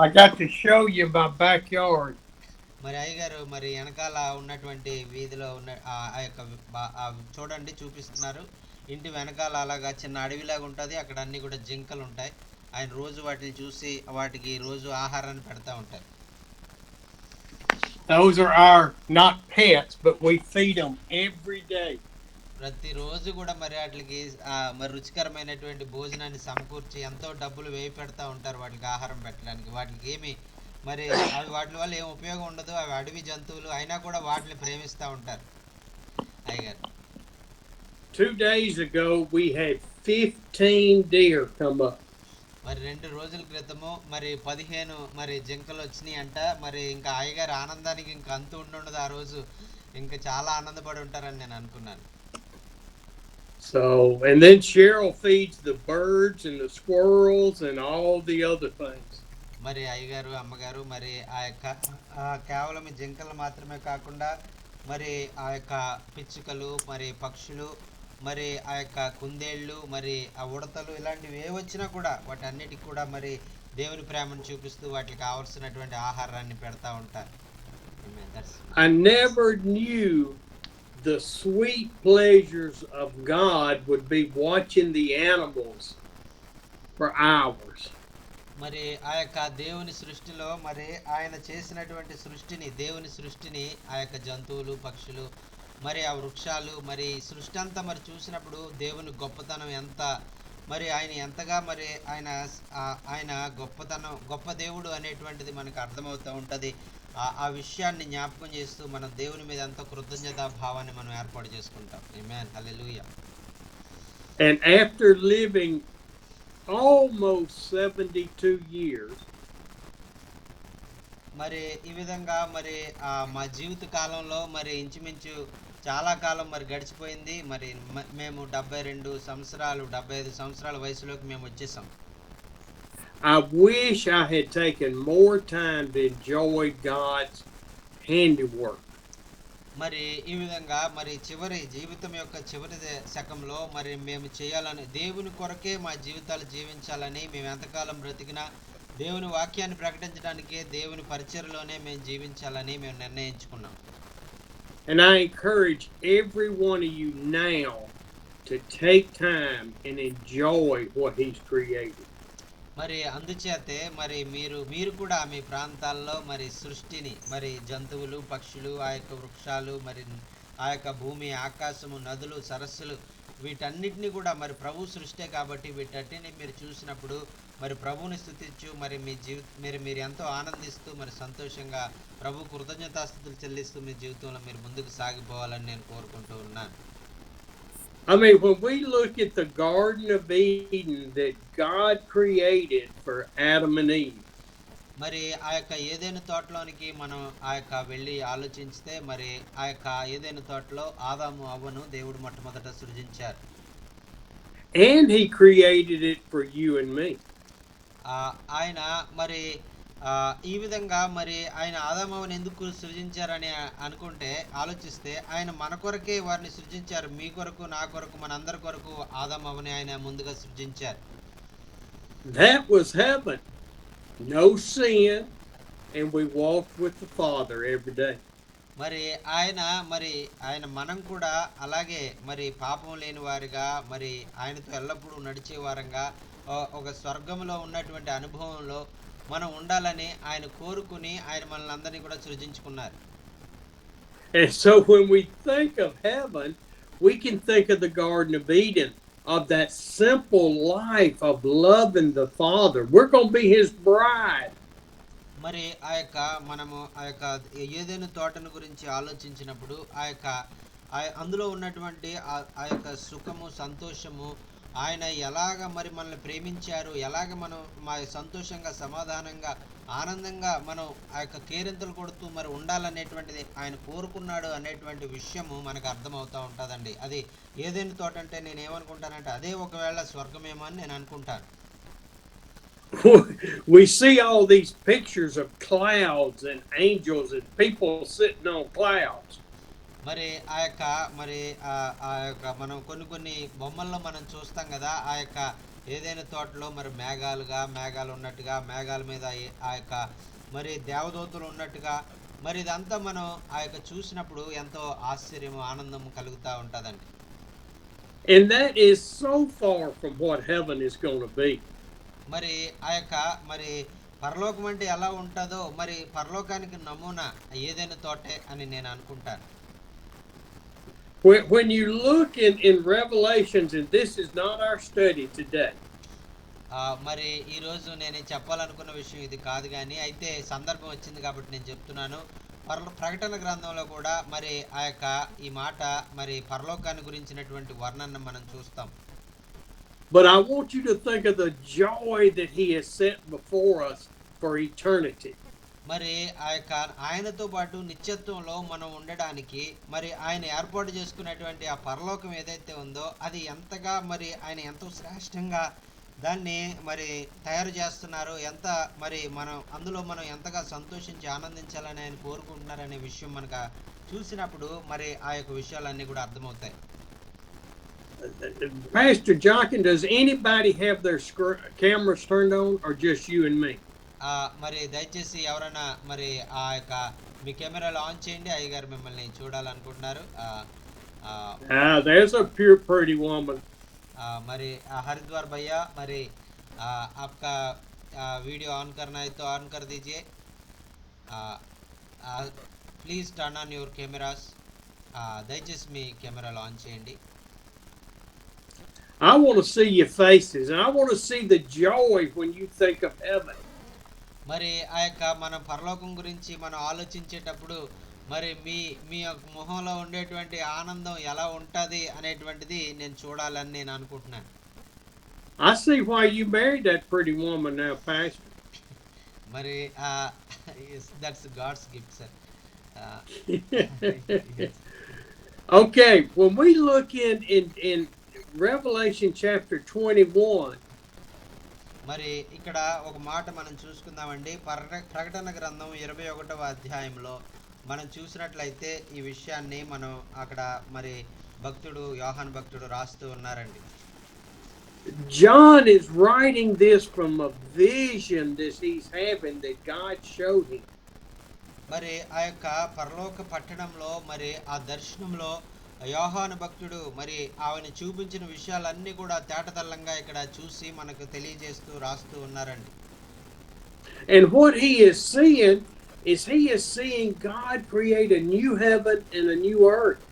I got to show you my backyard. మరి అయ్యగారు మరి వెనకాల ఉన్నటువంటి వీధిలో ఉన్న ఆ యొక్క చూడండి చూపిస్తున్నారు. ఇంటి వెనకాల అలాగా చిన్న అడవిలాగా ఉంటుంది. అక్కడ అన్ని కూడా జింకలు ఉంటాయి. ఆయన రోజు వాటిని చూసి వాటికి రోజు ఆహారాన్ని పెడతా ఉంటారు. Those are our not pets, but we feed them every day. ప్రతిరోజు కూడా మరి వాటికి మరి రుచికరమైనటువంటి భోజనాన్ని సమకూర్చి ఎంతో డబ్బులు వేయి పెడతా ఉంటారు వాటికి ఆహారం పెట్టడానికి. వాటికి ఏమి మరి అవి వాటి వల్ల ఏం ఉపయోగం ఉండదు. అవి అడవి జంతువులు అయినా కూడా వాటిని ప్రేమిస్తూ ఉంటారు అయ్యగారు. 2 days ago, we had 15 deer come up. మరి 2 రోజుల క్రితము మరి 15 మరి జింకలు వచ్చినాయి అంట. మరి ఇంకా అయ్యగారు ఆనందానికి ఇంకా అంతు ఉండదు. ఆ రోజు ఇంకా చాలా ఆనందపడి ఉంటారని నేను అనుకున్నాను. So, and then Cheryl feeds the birds and the squirrels and all the other things. మరి అయ్యగారు అమ్మగారు మరి ఆ యొక్క కేవలం జింకలు మాత్రమే కాకుండా మరి ఆ యొక్క పిచ్చుకలు మరి పక్షులు మరి ఆ యొక్క కుందేళ్ళు మరి ఆ ఉడతలు ఇలాంటివి ఏ వచ్చినా కూడా వాటన్నిటికి కూడా మరి దేవుని ప్రేమను చూపిస్తూ వాటికి కావలసినటువంటి ఆహారాన్ని పెడతా ఉంటారు. I never knew the sweet pleasures of God would be watching the animals for hours. మరి ఆ యొక్క దేవుని సృష్టిలో మరి ఆయన చేసినటువంటి సృష్టిని దేవుని సృష్టిని ఆ యొక్క జంతువులు పక్షులు మరి ఆ వృక్షాలు మరి సృష్టి అంతా మరి చూసినప్పుడు దేవుని గొప్పతనం ఎంత మరి ఆయన ఎంతగా మరి ఆయన గొప్పతనం గొప్ప దేవుడు అనేటువంటిది మనకు అర్థమవుతూ ఉంటుంది. ఆ విషయాన్ని జ్ఞాపకం చేస్తూ మనం దేవుని మీద ఎంతో కృతజ్ఞతా భావాన్ని మనం ఏర్పాటు చేసుకుంటాం. ఆమేన్ హల్లెలూయా. And after living almost 72 years, మరి ఈ విధంగా మరి మా జీవిత కాలంలో మరి ఇంచుమించు చాలా కాలం మరి గడిచిపోయింది. మరి మేము 72 సంవత్సరాలు 75 సంవత్సరాల వయసులోకి మేము వచ్చేసాం. I wish I had taken more time to enjoy God's handiwork. మరి ఈ విధంగా మరి చివరి జీవితం యొక్క చివరి శకంలో మరి మేము చేయాలని దేవుని కొరకే మా జీవితాలు జీవించాలని మేము ఎంతకాలం బ్రతికినా దేవుని వాక్యాన్ని ప్రకటించడానికే దేవుని పరిచర్యలోనే మేము జీవించాలని మేము నిర్ణయించుకున్నాం. And I encourage every one of you now to take time and enjoy what He's created. మరి అందుచేతే మరి మీరు కూడా మీ ప్రాంతాల్లో మరి సృష్టిని మరి జంతువులు పక్షులు ఆ యొక్క వృక్షాలు మరి ఆ యొక్క భూమి ఆకాశము నదులు సరస్సులు వీటన్నిటిని కూడా మరి ప్రభు సృష్టే కాబట్టి వీటన్నిటిని మీరు చూసినప్పుడు మరి ప్రభువుని స్తుతించు మరి మీరు ఎంతో ఆనందిస్తూ మరి సంతోషంగా ప్రభు కృతజ్ఞతాస్తుతులు చెల్లిస్తూ మీ జీవితంలో మీరు ముందుకు సాగిపోవాలని నేను కోరుకుంటూ ఉన్నాను. I mean, when we look at the Garden of Eden that God created for Adam and Eve, మరి ఆ యొక్క ఏదైనా తోటలోనికి మనం ఆ యొక్క వెళ్ళి ఆలోచిస్తే మరి ఆ యొక్క ఏదైనా తోటలో ఆదాము అవ్వను దేవుడు మొట్టమొదట సృజించారు. and He created it for you and me. ఆయన మరి ఈ విధంగా మరి ఆయన ఆదామవని ఎందుకు సృజించారని అనుకుంటే ఆలోచిస్తే ఆయన మన కొరకే వారిని సృజించారు. మీ కొరకు నా కొరకు మనందరి కొరకు ఆదామవని ఆయన ముందుగా సృజించారు. That was heaven. No sin, and we walked with the Father every day. మరి ఆయన మనం కూడా అలాగే మరి పాపం లేని వారిగా మరి ఆయనతో ఎల్లప్పుడూ నడిచే వారంగా ఒక స్వర్గంలో ఉన్నటువంటి అనుభవంలో మనం ఉండాలని ఆయన కోరుకుని ఆయన మనల్ని అందరినీ కూడా సృజించుకున్నారు. And so when we think of heaven, we can think of the Garden of Eden, of that simple life of loving the Father. We're going to be His bride. మరి మనము ఆ యొక్క ఏదైనా తోటను గురించి ఆలోచించినప్పుడు అందులో ఉన్నటువంటి ఆ యొక్క సుఖము సంతోషము ఆయన ఎలాగ మరి మనల్ని ప్రేమించారు, ఎలాగ మనం మా సంతోషంగా సమాధానంగా ఆనందంగా మనం ఆ యొక్క కేరింతలు కొడుతూ మరి ఉండాలనేటువంటిది ఆయన కోరుకున్నాడు అనేటువంటి విషయము మనకు అర్థమవుతూ ఉంటుందండి. అది ఏదైనా తోట అంటే నేను ఏమనుకుంటానంటే అదే ఒకవేళ స్వర్గమేమో అని నేను అనుకుంటాను. We see all these pictures of clouds and angels and people sitting on clouds. మరి మరి మనం కొన్ని బొమ్మల్లో మనం చూస్తాం కదా ఆ యొక్క ఏదైనా తోటలో మరి మేఘాలు ఉన్నట్టుగా, మేఘాల మీద ఆ యొక్క మరి దేవదూతలు ఉన్నట్టుగా, మరి ఇదంతా మనం ఆ యొక్క చూసినప్పుడు ఎంతో ఆశ్చర్యము, ఆనందము కలుగుతా ఉంటదండి. And that is so far from what heaven is going to be. మరి ఆ యొక్క మరి పరలోకం అంటే ఎలా ఉంటుందో, మరి పరలోకానికి నమూనా ఏదైనా తోటే అని నేను అనుకుంటాను. When you look in Revelations, and this is not our study today, మరి ఈరోజు నేను చెప్పాలనుకున్న విషయం ఇది కాదు కానీ, అయితే సందర్భం వచ్చింది కాబట్టి నేను చెప్తున్నాను. ప్రకటన గ్రంథంలో కూడా మరి ఆ యొక్క ఈ మాట మరి పరలోకాన్ని గురించినటువంటి వర్ణన మనం చూస్తాం. but I want you to think of the joy that He has set before us for eternity. మరి ఆ యొక్క ఆయనతో పాటు నిత్యత్వంలో మనం ఉండడానికి మరి ఆయన ఏర్పాటు చేసుకున్నటువంటి ఆ పరలోకం ఏదైతే ఉందో, అది ఎంతగా మరి ఆయన ఎంతో శ్రేష్టంగా దాన్ని మరి తయారు చేస్తున్నారు, ఎంత మరి మనం ఎంతగా సంతోషించి ఆనందించాలని ఆయన కోరుకుంటున్నారనే విషయం మనకు చూసినప్పుడు మరి ఆ యొక్క విషయాలన్నీ కూడా అర్థమవుతాయి. Pastor Jochen, does anybody have their cameras turned on, or just you and me? మరి దయచేసి ఎవరైనా మరి ఆ యొక్క మీ కెమెరాలు ఆన్ చేయండి, అయ్యగారు మిమ్మల్ని చూడాలనుకుంటున్నారు. There's a pure pretty woman. మరి हरिद्वार भैया మరి आपका वीडियो ऑन करना है तो ऑन कर दीजिए. Please turn on your cameras. దయచేసి మీ కెమెరాలు ఆన్ చేయండి. I want to see your faces, and I want to see the joy when you think of heaven. మరి ఆ యొక్క మన పరలోకం గురించి మనం ఆలోచించేటప్పుడు మరి మీ యొక్క మొహంలో ఉండేటువంటి ఆనందం ఎలా ఉంటది అనేటువంటిది నేను చూడాలని నేను అనుకుంటున్నాను. I see why you married that pretty woman now, Pastor. మరి that's God's gift, sir. Okay, when we look in Revelation chapter 21, మరి ఇక్కడ ఒక మాట మనం చూసుకుందామండి. ప్రకటన గ్రంథం 21వ అధ్యాయంలో మనం చూసినట్లయితే ఈ విషయాన్ని మనం అక్కడ మరి యోహాను భక్తుడు రాస్తూ ఉన్నారండి. John is writing this from a vision that he's having that God showed him. మరి ఆ యొక్క పరలోక పట్టణంలో మరి ఆ దర్శనంలో యోహాను భక్తుడు మరి ఆయన చూపించిన విషయాలన్నీ కూడా తేటతెల్లంగా ఇక్కడ చూసి మనకు తెలియజేస్తూ రాస్తూ ఉన్నారండి. And what he is seeing God create a new heaven and a new earth.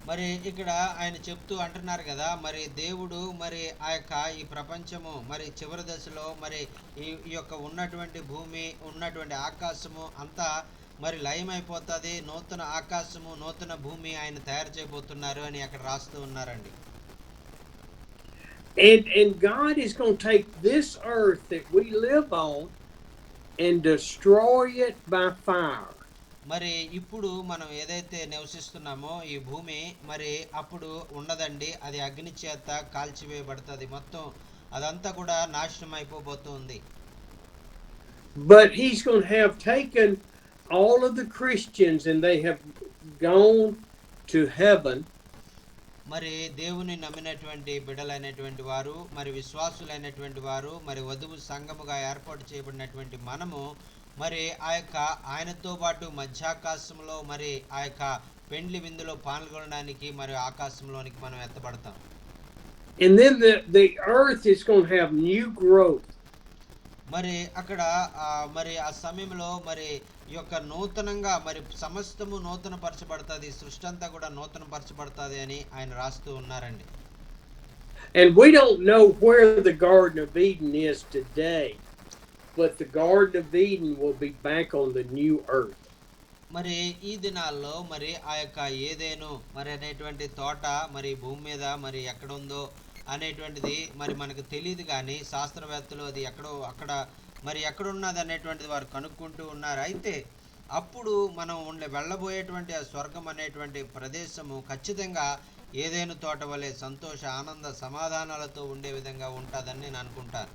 మరి ఇక్కడ ఆయన చెప్తూ అంటున్నారు కదా, మరి దేవుడు మరి ఆ యొక్క ఈ ప్రపంచము మరి చివరి దశలో మరి ఈ యొక్క ఉన్నటువంటి భూమి, ఉన్నటువంటి ఆకాశము అంతా మరి లయమైపోతుంది, నూతన ఆకాశము నూతన భూమి ఆయన తయారు చేయబోతున్నారు అని అక్కడ రాస్తూ ఉన్నారండి. And God is going to take this earth that we live on and destroy it by fire. మరి ఇప్పుడు మనం ఏదైతే నివసిస్తున్నామో ఈ భూమి మరి అప్పుడు ఉండదండి, అది అగ్ని చేత కాల్చివేయబడుతుంది, మొత్తం అదంతా కూడా నాశనం అయిపోబోతుంది. But he's going to have taken all of the Christians and they have gone to heaven. మరి దేవుని నమ్మినటువంటి బిడ్డలైనటువంటి వారు, మరి విశ్వాసులైనటువంటి వారు, మరి వధువు సంఘముగా ఏర్పాటు చేయబడినటువంటి మనము మరి ఆ యొక్క ఆయనతో పాటు మధ్యాకాశంలో మరి ఆ యొక్క పెండ్లి విందులో పాల్గొనడానికి మరి ఆకాశంలోనికి మనం ఎత్తబడతాం. And then the earth is going to have new growth. మరి అక్కడ మరి ఆ సమయంలో మరి ఈ యొక్క నూతనంగా మరి సమస్తము నూతన పరచబడుతుంది, సృష్టి అంతా కూడా నూతన పరచబడుతుంది అని ఆయన రాస్తూ ఉన్నారండి. And we don't know where the Garden of Eden is today, but the Garden of Eden will be back on the new earth. మరి ఈ దినాల్లో మరి ఆ యొక్క ఏదేను మరి అనేటువంటి తోట మరి భూమి మీద మరి ఎక్కడ ఉందో అనేటువంటిది మరి మనకు తెలియదు, కానీ శాస్త్రవేత్తలు అది అక్కడ మరి ఎక్కడున్నది అనేటువంటిది వారు కనుక్కుంటూ ఉన్నారు. అయితే అప్పుడు మనం వెళ్ళబోయేటువంటి ఆ స్వర్గం అనేటువంటి ప్రదేశము ఖచ్చితంగా ఏదేను తోట వలె సంతోష ఆనంద సమాధానాలతో ఉండే విధంగా ఉంటుందని నేను అనుకుంటాను.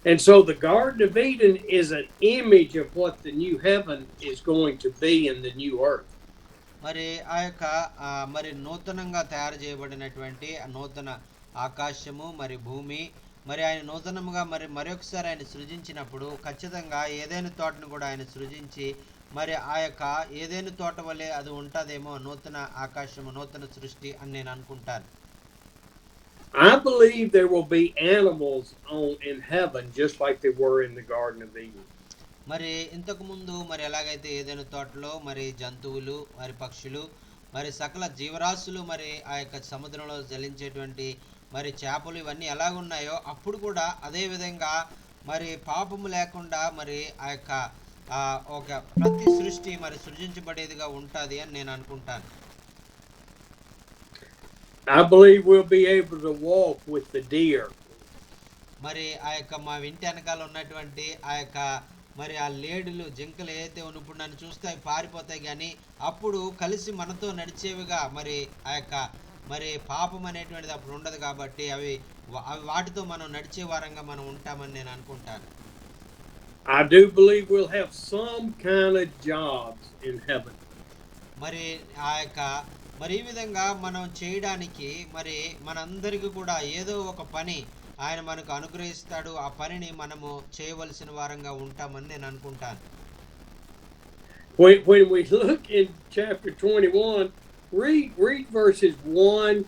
And so the Garden of Eden is an image of what the new heaven is going to be in the new earth. మరి ఆ యొక్క మరి నూతనంగా తయారు చేయబడినటువంటి నూతన ఆకాశము మరి భూమి మరి ఆయన నూతనముగా మరొకసారి ఆయన సృజించినప్పుడు ఖచ్చితంగా ఏదైనా తోటను కూడా ఆయన సృజించి మరి ఆ యొక్క ఏదైనా తోట వలె అది ఉంటుందేమో నూతన ఆకాశము నూతన సృష్టి అని నేను అనుకుంటాను. I believe there will be animals in heaven just like there were in the Garden of Eden. మరి ఇంతకు ముందు మరి ఎలాగైతే ఏదైనా తోటలో మరి జంతువులు మరి పక్షులు మరి సకల జీవరాశులు మరి ఆ యొక్క సముద్రంలో జలించేటువంటి మరి చేపలు ఇవన్నీ ఎలాగున్నాయో అప్పుడు కూడా అదే విధంగా మరి పాపము లేకుండా మరి ఆ యొక్క ఒక ప్రతి సృష్టి మరి సృజించబడేదిగా ఉంటుంది అని నేను అనుకుంటాను. I believe we'll be able to walk with the deer. మరి ఆ యొక్క మా ఇంటి వెనకాల ఉన్నటువంటి ఆ యొక్క మరి ఆ లేడులు జింకలు ఏదైతే ఇప్పుడు నన్ను చూస్తే అవి పారిపోతాయి, కానీ అప్పుడు కలిసి మనతో నడిచేవిగా మరి ఆ యొక్క మరి పాపం అనేటువంటిది అప్పుడు ఉండదు కాబట్టి అవి వాటితో మనం నడిచే వారంగా మనం ఉంటామని నేను అనుకుంటాను. I do believe we'll have some kind of jobs in heaven. మరి ఆ యొక్క మరి ఈ విధంగా మనం చేయడానికి మరి మనందరికీ కూడా ఏదో ఒక పని ఆయన మనకు అనుగ్రహిస్తాడు. ఆ పనిని మనము చేయవలసిన వారంగా ఉంటామని నేను అనుకుంటాను. When we look in chapter 21, read verses 1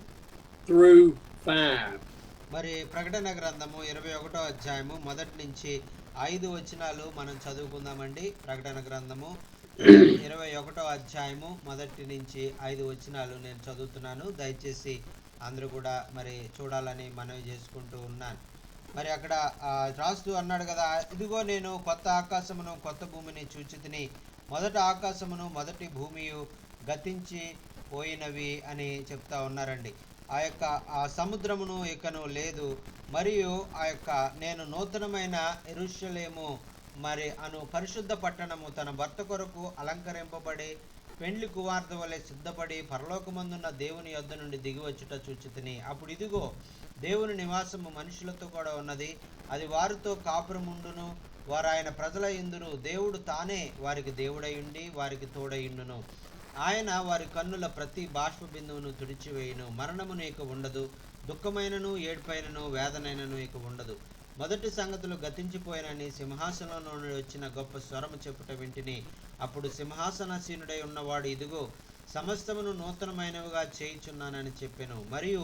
through 5. మరి ప్రకటన గ్రంథము 21వ అధ్యాయము మొదటి నుంచి 5 వచనాలు మనం చదువుకుందామండి. ప్రకటన గ్రంథము 21వ అధ్యాయము మొదటి నుంచి 5 వచనాలు నేను చదువుతున్నాను. దయచేసి అందరూ కూడా మరి చూడాలని మనవి చేసుకుంటూ ఉన్నాను. మరి అక్కడ రాస్తూ అన్నాడు కదా, ఇదిగో నేను కొత్త ఆకాశమును కొత్త భూమిని చూచితిని, మొదటి ఆకాశమును మొదటి భూమియు గతించి పోయినవి అని చెప్తా ఉన్నారండి. ఆ యొక్క ఆ సముద్రమును ఇకను లేదు, మరియు ఆ యొక్క నేను నూతనమైన యెరూషలేము మరి అను పరిశుద్ధ పట్టణము తన భర్త కొరకు అలంకరింపబడి పెండ్లి కుమార్తె వలె సిద్ధపడి పరలోకమందున్న దేవుని యొద్ద నుండి దిగివచ్చుట చూచితిని. అప్పుడు ఇదిగో దేవుని నివాసము మనుషులతో కూడా ఉన్నది, అది వారితో కాపురముండును, వారు ఆయన ప్రజల యందును, దేవుడు తానే వారికి దేవుడయుండి వారికి తోడయుండును. ఆయన వారి కన్నుల ప్రతి బాష్ప బిందువును తుడిచివేయును, మరణమును ఇక ఉండదు, దుఃఖమైనను ఏడ్పైనను వేదనైనను ఇక ఉండదు. మొదటి సంగతులు గతించిపోయినని సింహాసనంలో నుండి వచ్చిన గొప్ప స్వరము చెప్పుట వింటిని. అప్పుడు సింహాసనాసీనుడై ఉన్నవాడు, ఇదిగో సమస్తమును నూతనమైనవిగా చేయుచున్నానని చెప్పెను, మరియు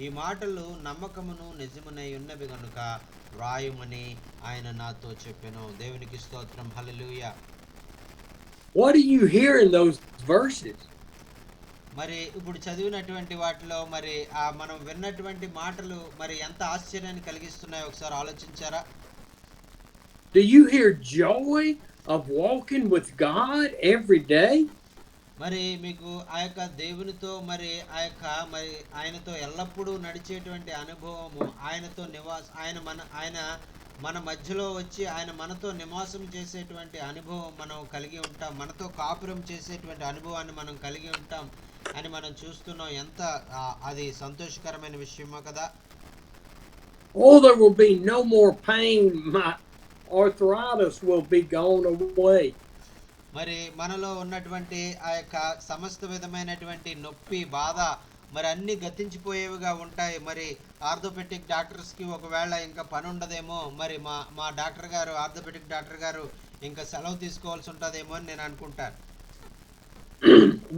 ఈ మాటలు నమ్మకమును నిజమునై ఉన్నవి గనుక వ్రాయుమని ఆయన నాతో చెప్పెను. దేవునికి స్తోత్రం. హల్లెలూయా. What do you hear in those verses? మరి ఇప్పుడు చదివినటువంటి వాటిలో మరి మనం విన్నటువంటి మాటలు మరి ఎంత ఆశ్చర్యాన్ని కలిగిస్తున్నాయో ఒకసారి ఆలోచించారా? Do you hear joy of walking with God every day? మరి మీకు ఆ యొక్క దేవునితో మరి ఆ యొక్క మరి ఆయనతో ఎల్లప్పుడూ నడిచేటువంటి అనుభవము, ఆయనతో ఆయన మన మధ్యలో వచ్చి ఆయన మనతో నివాసం చేసేటువంటి అనుభవం మనం కలిగి ఉంటాం, మనతో కాపురం చేసేటువంటి అనుభవాన్ని మనం కలిగి ఉంటాం అని మనం చూస్తున్నాం. ఎంత అది సంతోషకరమైన విషయమో కదా. Oh, there will be no more pain. My arthritis will be gone away. మరి మనలో ఉన్నటువంటి ఆ యొక్క సమస్త విధమైనటువంటి నొప్పి బాధ మరి అన్ని గతించిపోయేవిగా ఉంటాయి. మరి ఆర్థోపెటిక్ డాక్టర్స్కి ఒకవేళ ఇంకా పని ఉండదేమో, మరి మా డాక్టర్ గారు ఆర్థోపెటిక్ డాక్టర్ గారు ఇంకా సెలవు తీసుకోవాల్సి ఉంటుందేమో అని నేను అనుకుంటాను.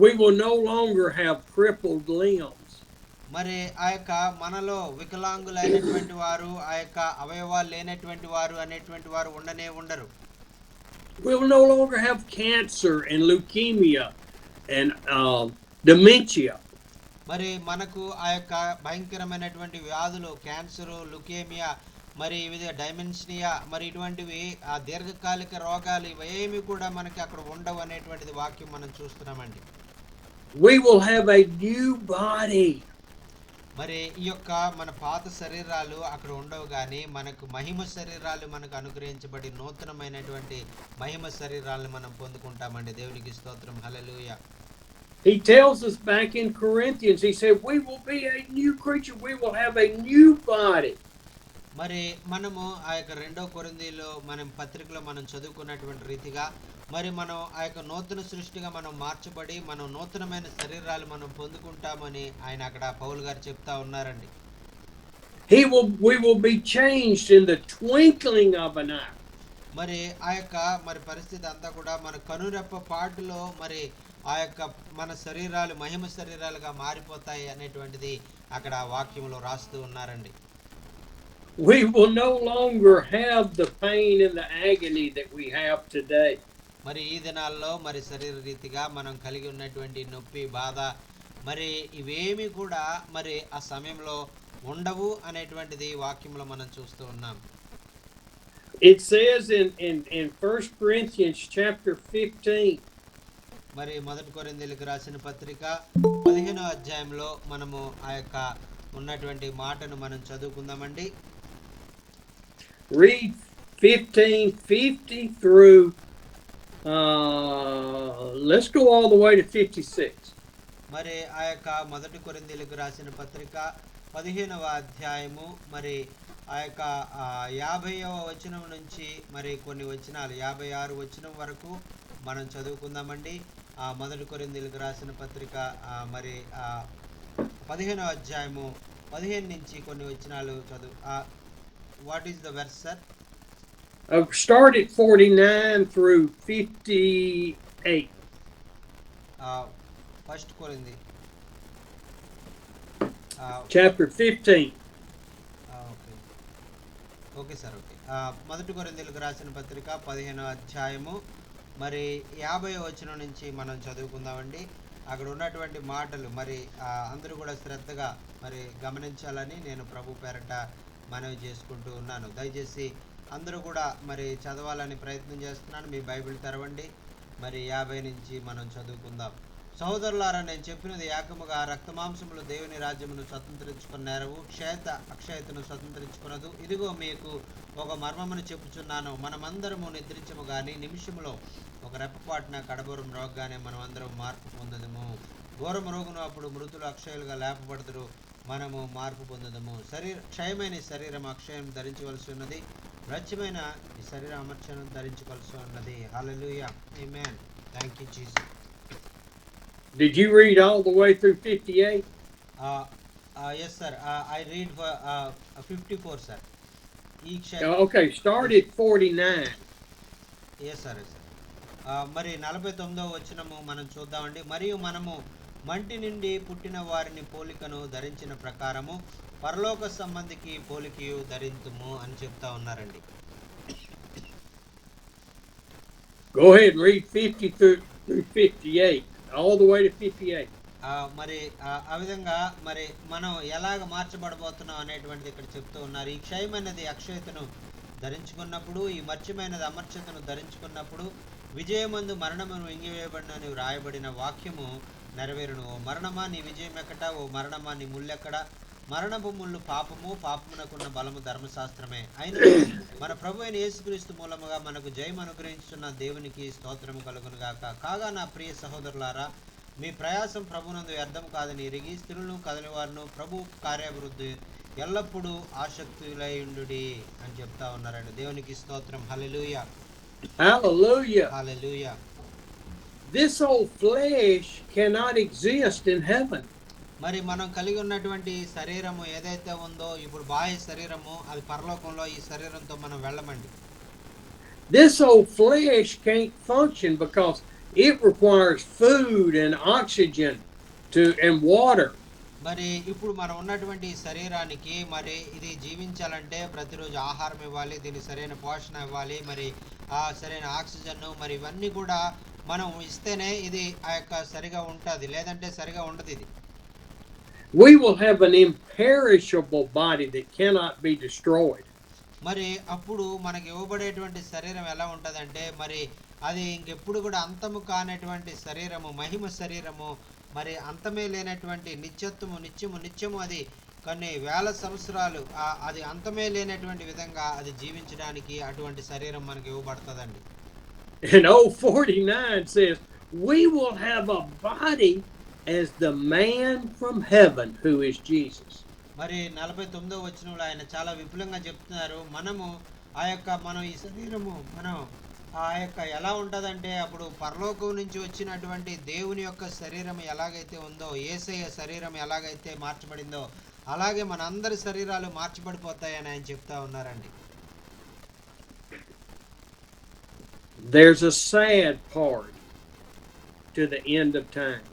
We will no longer have crippled limbs. మరి ఆ యొక్క మనలో వికలాంగులైనటువంటి వారు, ఆ యొక్క అవయవాలు లేనటువంటి వారు అనేటువంటి వారు ఉండరు. We will no longer have cancer and leukemia and dementia. మరి మనకు ఆ యొక్క భయంకరమైనటువంటి వ్యాధులు, క్యాన్సరు, లుకేమియా, మరి వివిధ డైమెన్షియా, మరి ఇటువంటివి ఆ దీర్ఘకాలిక రోగాలు ఇవేమి కూడా మనకి అక్కడ ఉండవు అనేటువంటిది వాక్యం మనం చూస్తున్నామండి. We will have a new body. మరి ఈ యొక్క మన పాత శరీరాలు అక్కడ ఉండవు, కానీ మనకు మహిమ శరీరాలు మనకు అనుగ్రహించబడి నూతనమైనటువంటి మహిమ శరీరాలను మనం పొందుకుంటామండి. దేవునికి స్తోత్రం. హల్లెలూయా. He tells us back in Corinthians, he said, we will be a new creature. We will have a new body. మరి మనము ఆ యొక్క 2వ కొరింథీయులో మనం పత్రికలో మనం చదువుకున్నటువంటి రీతిగా మరి మనం ఆ యొక్క నూతన సృష్టిగా మనం మార్చబడి మనం నూతనమైన శరీరాలు మనం పొందుకుంటామని ఆయన అక్కడ పౌలు గారు చెప్తా ఉన్నారండి. we will be changed in the twinkling of an eye. మరి ఆ యొక్క మరి పరిస్థితి అంతా కూడా మన కనురెప్ప పాటులో మరి ఆ యొక్క మన శరీరాలు మహిమ శరీరాలుగా మారిపోతాయి అనేటువంటిది అక్కడ వాక్యంలో రాస్తూ ఉన్నారండి. We will no longer have the pain and the agony that we have today. మరి ఈ దినాల్లో మరి శరీర రీతిగా మనం కలిగి ఉన్నటువంటి నొప్పి బాధ మరి ఇవేమి కూడా మరి ఆ సమయంలో ఉండవు అనేటువంటిది వాక్యంలో మనం చూస్తూ ఉన్నాం. It says in 1 Corinthians chapter 15. మరి మొదటి కొరింథీయులకు రాసిన పత్రిక 15వ అధ్యాయంలో మనము ఆ యొక్క ఉన్నటువంటి మాటను మనం చదువుకుందామండి. Read 15:50 through let's go all the way to 56. మరి ఆ యొక్క మొదటి కొరింథీయులకు రాసిన పత్రిక 15వ అధ్యాయము మరి ఆ యొక్క 50వ వచనం నుంచి మరి కొన్ని వచనాలు 56 వచనం వరకు మనం చదువుకుందామండి. మొదటి కొరింథీయులకు రాసిన పత్రిక మరి 15వ అధ్యాయము 15 నుంచి కొన్ని వచనాలు చదువు. What is the verse sir? Start at 49 through 58. First Corinthians chapter 15. Okay sir, okay. మొదటి కొరింథీయులకు రాసిన పత్రిక 15వ అధ్యాయము మరి 50వ వచనం నుంచి మనం చదువుకుందామండి. అక్కడ ఉన్నటువంటి మాటలు మరి అందరూ కూడా శ్రద్ధగా మరి గమనించాలని నేను ప్రభు పేరట మనవి చేసుకుంటూ ఉన్నాను. దయచేసి అందరూ కూడా మరి చదవాలని ప్రయత్నం చేస్తున్నాను. మీ బైబిల్ తెరవండి. మరి 50 నుంచి మనం చదువుకుందాం. సహోదరులారా, నేను చెప్పినది ఏకముగా రక్తమాంసములు దేవుని రాజ్యమును స్వతంత్రించుకున్నారు, అక్షయతను స్వతంత్రించుకున్నదు. ఇదిగో మీకు ఒక మర్మమును చెప్పుచున్నాను. మనమందరము నిద్రించము గాని నిమిషములో ఒక రెప్పపాటున కడబోరం రోగగానే మనమందరం మార్పు పొందదము. ఘోరము రోగును అప్పుడు మృతులు అక్షయులుగా లేపబడదురు, మనము మార్పు పొందదము. క్షయమైన శరీరం అక్షయం ధరించవలసి ఉన్నది, రచ్యమైన ఈ శరీర అమర్చనం ధరించవలసి ఉన్నది. Hallelujah, amen. Thank you Jesus. Did you read all the way through 58? Yes sir, I read for 54 sir. Okay, start at 49. Yes sir, yes sir. మరి 49వ వచనము మనం చూద్దామండి. మరియు మనము మంటి నుండి పుట్టిన వారిని పోలికను ధరించిన ప్రకారము పరలోక సంబంధికి పోలికయు ధరింతుము అని చెప్తా ఉన్నారండి. Go ahead and read 50 through 58. All the way to 58. మరి ఆ విధంగా మరి మనం ఎలాగ మార్చబడబోతున్నాం అనేటువంటిది ఇక్కడ చెప్తూ ఉన్నారు. ఈ క్షయమైనది అక్షయతను ధరించుకున్నప్పుడు, ఈ మర్చ్యమైనది అమర్చతను ధరించుకున్నప్పుడు విజయమందు మరణమును ఇంగివేయబడినని వ్రాయబడిన వాక్యము నెరవేరును. ఓ మరణమా నీ విజయం ఎక్కట, ఓ మరణమా నీ ముళ్ళెక్కడ? మరణపు ముళ్ళు పాపము, పాపమునకున్న బలము ధర్మశాస్త్రమే. అయిన మన ప్రభు అయిన యేసుక్రీస్తు మూలముగా మనకు జయం అనుగ్రహించున్న దేవునికి స్తోత్రము కలుగును గాక. కాగా నా ప్రియ సహోదరులారా, మీ ప్రయాసం ప్రభునందు వ్యర్థం కాదని ఎరిగి స్త్రీలను కదలివారును ప్రభు కార్యాభివృద్ధి ఎల్లప్పుడూ ఆసక్తులైయుండుడి అని చెప్తా ఉన్నారండి. దేవునికి స్తోత్రం. హల్లెలూయా, hallelujah. Hallelujah. This old flesh cannot exist in heaven. మరి మనం కలిగి ఉన్నటువంటి శరీరము ఏదైతే ఉందో ఇప్పుడు బాహ్య శరీరము, అది పరలోకంలో ఈ శరీరంతో మనం వెళ్ళమండి. This old flesh can't function because it requires food and oxygen and water. మరి ఇప్పుడు మనం ఉన్నటువంటి శరీరానికి మరి ఇది జీవించాలంటే ప్రతిరోజు ఆహారం ఇవ్వాలి, దీనికి సరైన పోషణ ఇవ్వాలి, మరి ఆ సరైన ఆక్సిజన్ మరి ఇవన్నీ కూడా మనం ఇస్తేనే ఇది ఆ యొక్క సరిగా ఉంటుంది, లేదంటే సరిగా ఉండదు. ఇది we will have an imperishable body that cannot be destroyed. మరి అప్పుడు మనకి ఇవ్వబడేటువంటి శరీరం ఎలా ఉంటుందంటే మరి అది ఇంకెప్పుడు కూడా అంతము కానటువంటి శరీరము, మహిమ శరీరము, మరి అంతమే లేనటువంటి నిత్యము అది కొన్ని వేల సంవత్సరాలు అది అంతమే లేనటువంటి విధంగా అది జీవించడానికి అటువంటి శరీరం మనకి ఇవ్వబడుతుందండి. And 49 says we will have a body as the man from heaven who is Jesus. మరి 49వ వచనంలో ఆయన చాలా విపులంగా చెప్తున్నారు. మనం ఈ శరీరము మనం ఆ యొక్క ఎలా ఉంటుందంటే అప్పుడు పరలోకం నుంచి వచ్చినటువంటి దేవుని యొక్క శరీరం ఎలాగైతే ఉందో, యేసయ్య శరీరం ఎలాగైతే మార్చబడిందో అలాగే మనందరి శరీరాలు మార్చబడిపోతాయని ఆయన చెప్తా ఉన్నారండి. There's a sad part to the end of time.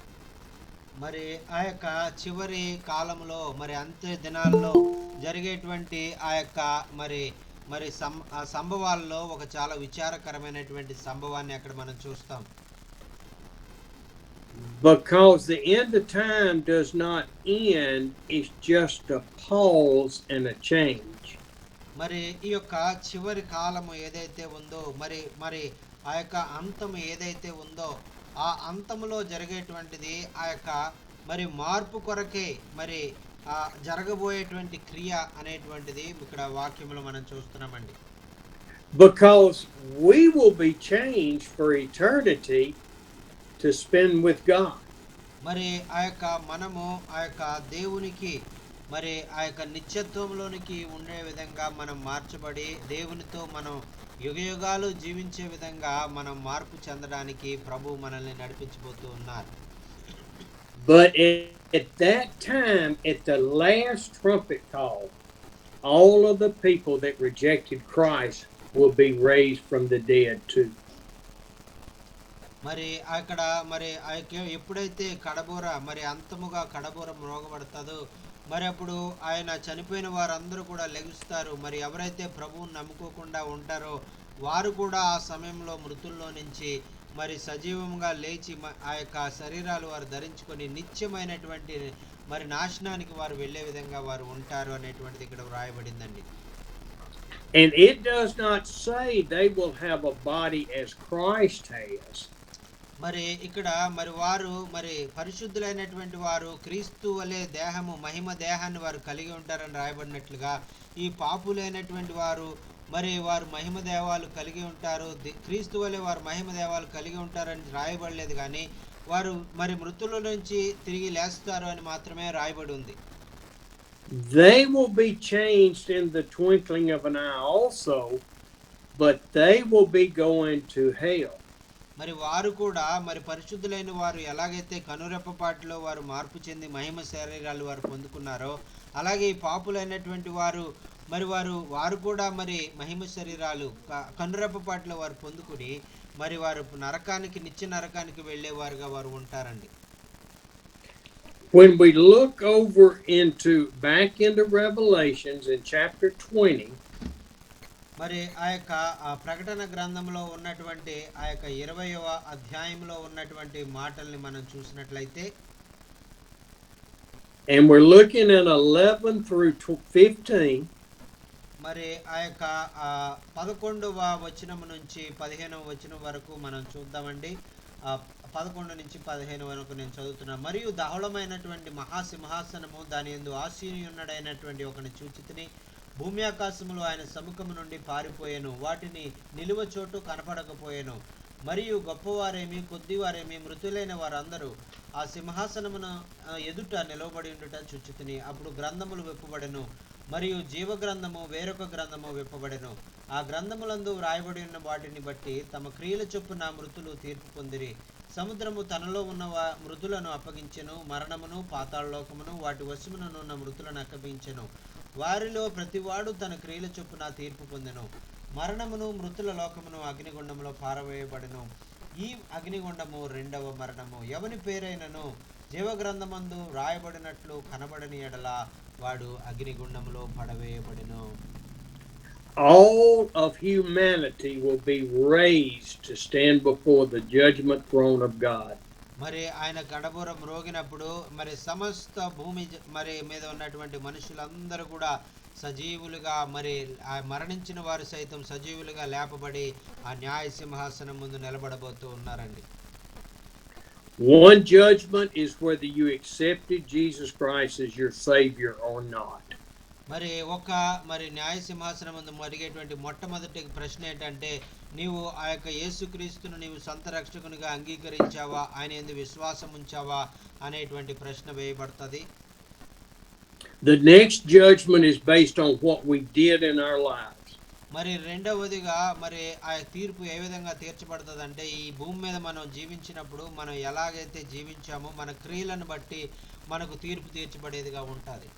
మరి ఆ యొక్క చివరి కాలంలో మరి అంత్య దినాల్లో జరిగేటువంటి ఆ యొక్క మరి మరి ఆ సంభవాల్లో ఒక చాలా విచారకరమైనటువంటి సంభవాన్ని అక్కడ మనం చూస్తాం. Because the end of time does not end, it's just a pause and a change. మరి ఈ యొక్క చివరి కాలము ఏదైతే ఉందో మరి మరి ఆ యొక్క అంతము ఏదైతే ఉందో ఆ అంతములో జరిగేటువంటిది ఆ యొక్క మరి మార్పు కొరకే మరి జరగబోయేటువంటి క్రియ అనేటువంటిది ఇక్కడ వాక్యంలో మనం చూస్తున్నామండి. Because we will be changed for eternity to spend with God. మరి ఆ యొక్క మనము ఆ యొక్క దేవునికి మరి ఆ యొక్క నిత్యత్వంలోనికి ఉండే విధంగా మనం మార్చబడి దేవునితో మనం యుగయుగాలు జీవించే విధంగా మనం మార్పు చెందడానికి ప్రభు మనల్ని నడిపించబోతూ ఉన్నారు. But at that time, at the last trumpet call, all of the people that rejected Christ will be raised from the dead too. మరి అక్కడ మరి ఎప్పుడైతే కడబోర మరి అంతముగా కడబోర మ్రోగబడతాదో మరి అప్పుడు ఆయన చనిపోయిన వారందరూ కూడా లెగుస్తారు. మరి ఎవరైతే ప్రభువుని నమ్ముకోకుండా ఉంటారో వారు కూడా ఆ సమయంలో మృతుల్లో నుంచి మరి సజీవంగా లేచి ఆ యొక్క శరీరాలు వారు ధరించుకొని నిత్యమైనటువంటి మరి నాశనానికి వారు వెళ్ళే విధంగా వారు ఉంటారు అనేటువంటిది ఇక్కడ వ్రాయబడిందండి. And it does not say they will have a body as Christ has. మరి ఇక్కడ మరి వారు మరి పరిశుద్ధులైనటువంటి వారు క్రీస్తు వలె దేహము మహిమ దేహాన్ని వారు కలిగి ఉంటారని రాయబడినట్లుగా ఈ పాపులైనటువంటి వారు మరి వారు మహిమ దేవాలు కలిగి ఉంటారు, క్రీస్తు వలె వారు మహిమ దేవాలు కలిగి ఉంటారని రాయబడలేదు, కానీ వారు మరి మృతుల నుంచి తిరిగి లేస్తారు అని మాత్రమే రాయబడి ఉంది. They will be changed in the twinkling of an eye also, but they will be going to hell. మరి వారు కూడా మరి పరిశుద్ధులైన వారు ఎలాగైతే కనురెప్పపాటులో వారు మార్పు చెంది మహిమ శరీరాలు వారు పొందుకున్నారో అలాగే ఈ పాపులైనటువంటి వారు మరి వారు కూడా మరి మహిమ శరీరాలు కనురెప్పపాటులో వారు పొందుకుని మరి వారు నరకానికి నిత్య నరకానికి వెళ్ళేవారుగా వారు ఉంటారండి. When we look over back into Revelations in chapter 20, మరి ఆ యొక్క ప్రకటన గ్రంథంలో ఉన్నటువంటి ఆ యొక్క 20వ అధ్యాయంలో ఉన్నటువంటి మాటల్ని మనం చూసినట్లయితే, and we're looking at 11 through 15, మరి ఆ యొక్క 11వ వచనం నుంచి 15వ వచనం వరకు మనం చూద్దామండి. 11 నుంచి 15 వరకు నేను చదువుతున్నా. మరియు దహళమైనటువంటి మహాసింహాసనము దాని యందు ఆసీనుడైనటువంటి ఒకని చూచితిని. భూమి ఆకాశములు ఆయన సముఖము నుండి పారిపోయెను, వాటిని నిలువ చోటు కనపడకపోయెను. మరియు గొప్పవారేమి కొద్దివారేమి మృతులైన వారందరూ ఆ సింహాసనమున ఎదుట నిలవబడి ఉండుట చూచితిని. అప్పుడు గ్రంథములు విప్పబడెను, మరియు జీవగ్రంథము వేరొక గ్రంథము విప్పబడెను. ఆ గ్రంథములందు వ్రాయబడి ఉన్న వాటిని బట్టి తమ క్రియల చొప్పున మృతులు తీర్పు పొందిరి. సముద్రము తనలో ఉన్న మృతులను అప్పగించెను, మరణమును పాతాళలోకమును వాటి వశముననున్న మృతులను అప్పగించెను. వారిలో ప్రతివాడు తన క్రియల చొప్పున తీర్పు పొందెను. మరణమును మృతుల లోకమును అగ్నిగుండములో పారవేయబడెను. ఈ అగ్నిగుండము రెండవ మరణము. ఎవని పేరైనను జీవగ్రంథమందు రాయబడినట్లు కనబడని ఎడల వాడు అగ్నిగుండములో పడవేయబడెను. All of humanity will be raised to stand before the judgment throne of God. మరి ఆయన గడబుర మ్రోగినప్పుడు మరి సమస్త భూమి మరి మీద ఉన్నటువంటి మనుషులందరూ కూడా సజీవులుగా మరి మరణించిన వారు సైతం సజీవులుగా లేపబడి ఆ న్యాయ సింహాసనం ముందు నిలబడబోతూ ఉన్నారండి. One judgment is whether you accepted Jesus Christ as your Savior or not. మరి మరి న్యాయ సింహాసనం ముందు అడిగేటువంటి మొట్టమొదటి ప్రశ్న ఏంటంటే, నీవు ఆ యొక్క యేసుక్రీస్తును నీవు సొంత రక్షకునిగా అంగీకరించావా, ఆయన యందు విశ్వాసం ఉంచావా అనేటువంటి ప్రశ్న వేయబడుతుంది. The next judgment is based on what we did in our lives. మరి రెండవదిగా మరి ఆ తీర్పు ఏ విధంగా తీర్చబడుతుందంటే, ఈ భూమి మీద మనం జీవించినప్పుడు మనం ఎలాగైతే జీవించామో మన క్రియలను బట్టి మనకు తీర్పు తీర్చబడేదిగా ఉంటుంది.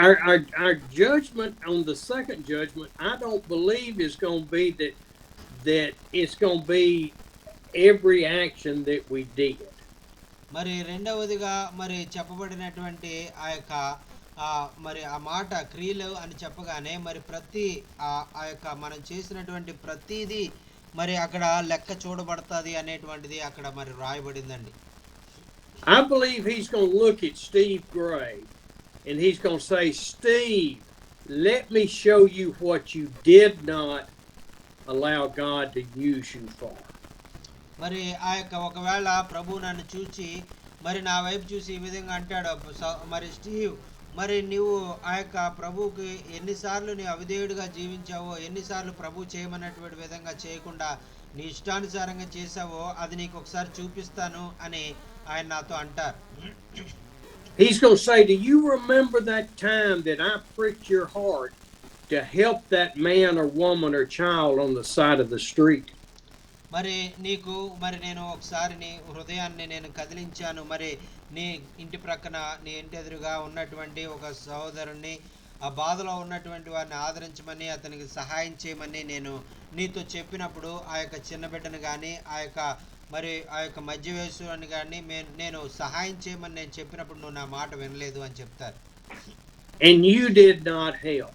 Our judgment on the second judgment, I don't believe is going to be that it's going to be every action that we did. మరి రెండవదిగా మరి చెప్పబడినటువంటి ఆ యొక్క మరి ఆ మాట క్రియలు అని చెప్పగానే మరి ప్రతి ఆ యొక్క మనం చేసినటువంటి ప్రతిదీ మరి అక్కడ లెక్క చూడబడుతుంది అనేటువంటిది అక్కడ మరి రాయబడిందండి. I believe he's going to look at Steve Gray and he's going to say, Steve, let me show you what you did not allow God to use you for. మరి ఆ యొక్క ఒకవేళ ప్రభు నన్ను చూచి మరి నా వైపు చూసి ఈ విధంగా అంటాడు, మరి స్టీవ్, మరి నువ్వు ఆ యొక్క ప్రభువుకి ఎన్నిసార్లు నీ అవిధేయుడిగా జీవించావో, ఎన్నిసార్లు ప్రభు చేయమన్నటువంటి విధంగా చేయకుండా నీ ఇష్టానుసారంగా చేసావో అది నీకు ఒకసారి చూపిస్తాను అని ఆయన నాతో అంటారు. He's going to say, do you remember that time that I pricked your heart to help that man or woman or child on the side of the street? మరి నీకు మరి నేను ఒకసారి నీ హృదయాన్ని నేను కదిలించాను, మరి నీ ఇంటి ప్రక్కన నీ ఇంటి ఎదురుగా ఉన్నటువంటి ఒక సహోదరుణ్ణి ఆ బాధలో ఉన్నటువంటి వారిని ఆదరించమని అతనికి సహాయం చేయమని నేను నీతో చెప్పినప్పుడు ఆ యొక్క చిన్న బిడ్డను కానీ ఆ యొక్క మరి ఆ యొక్క మధ్య వయస్సుని కానీ నేను సహాయం చేయమని నేను చెప్పినప్పుడు నువ్వు నా మాట వినలేదు అని చెప్తారు. And you did not help.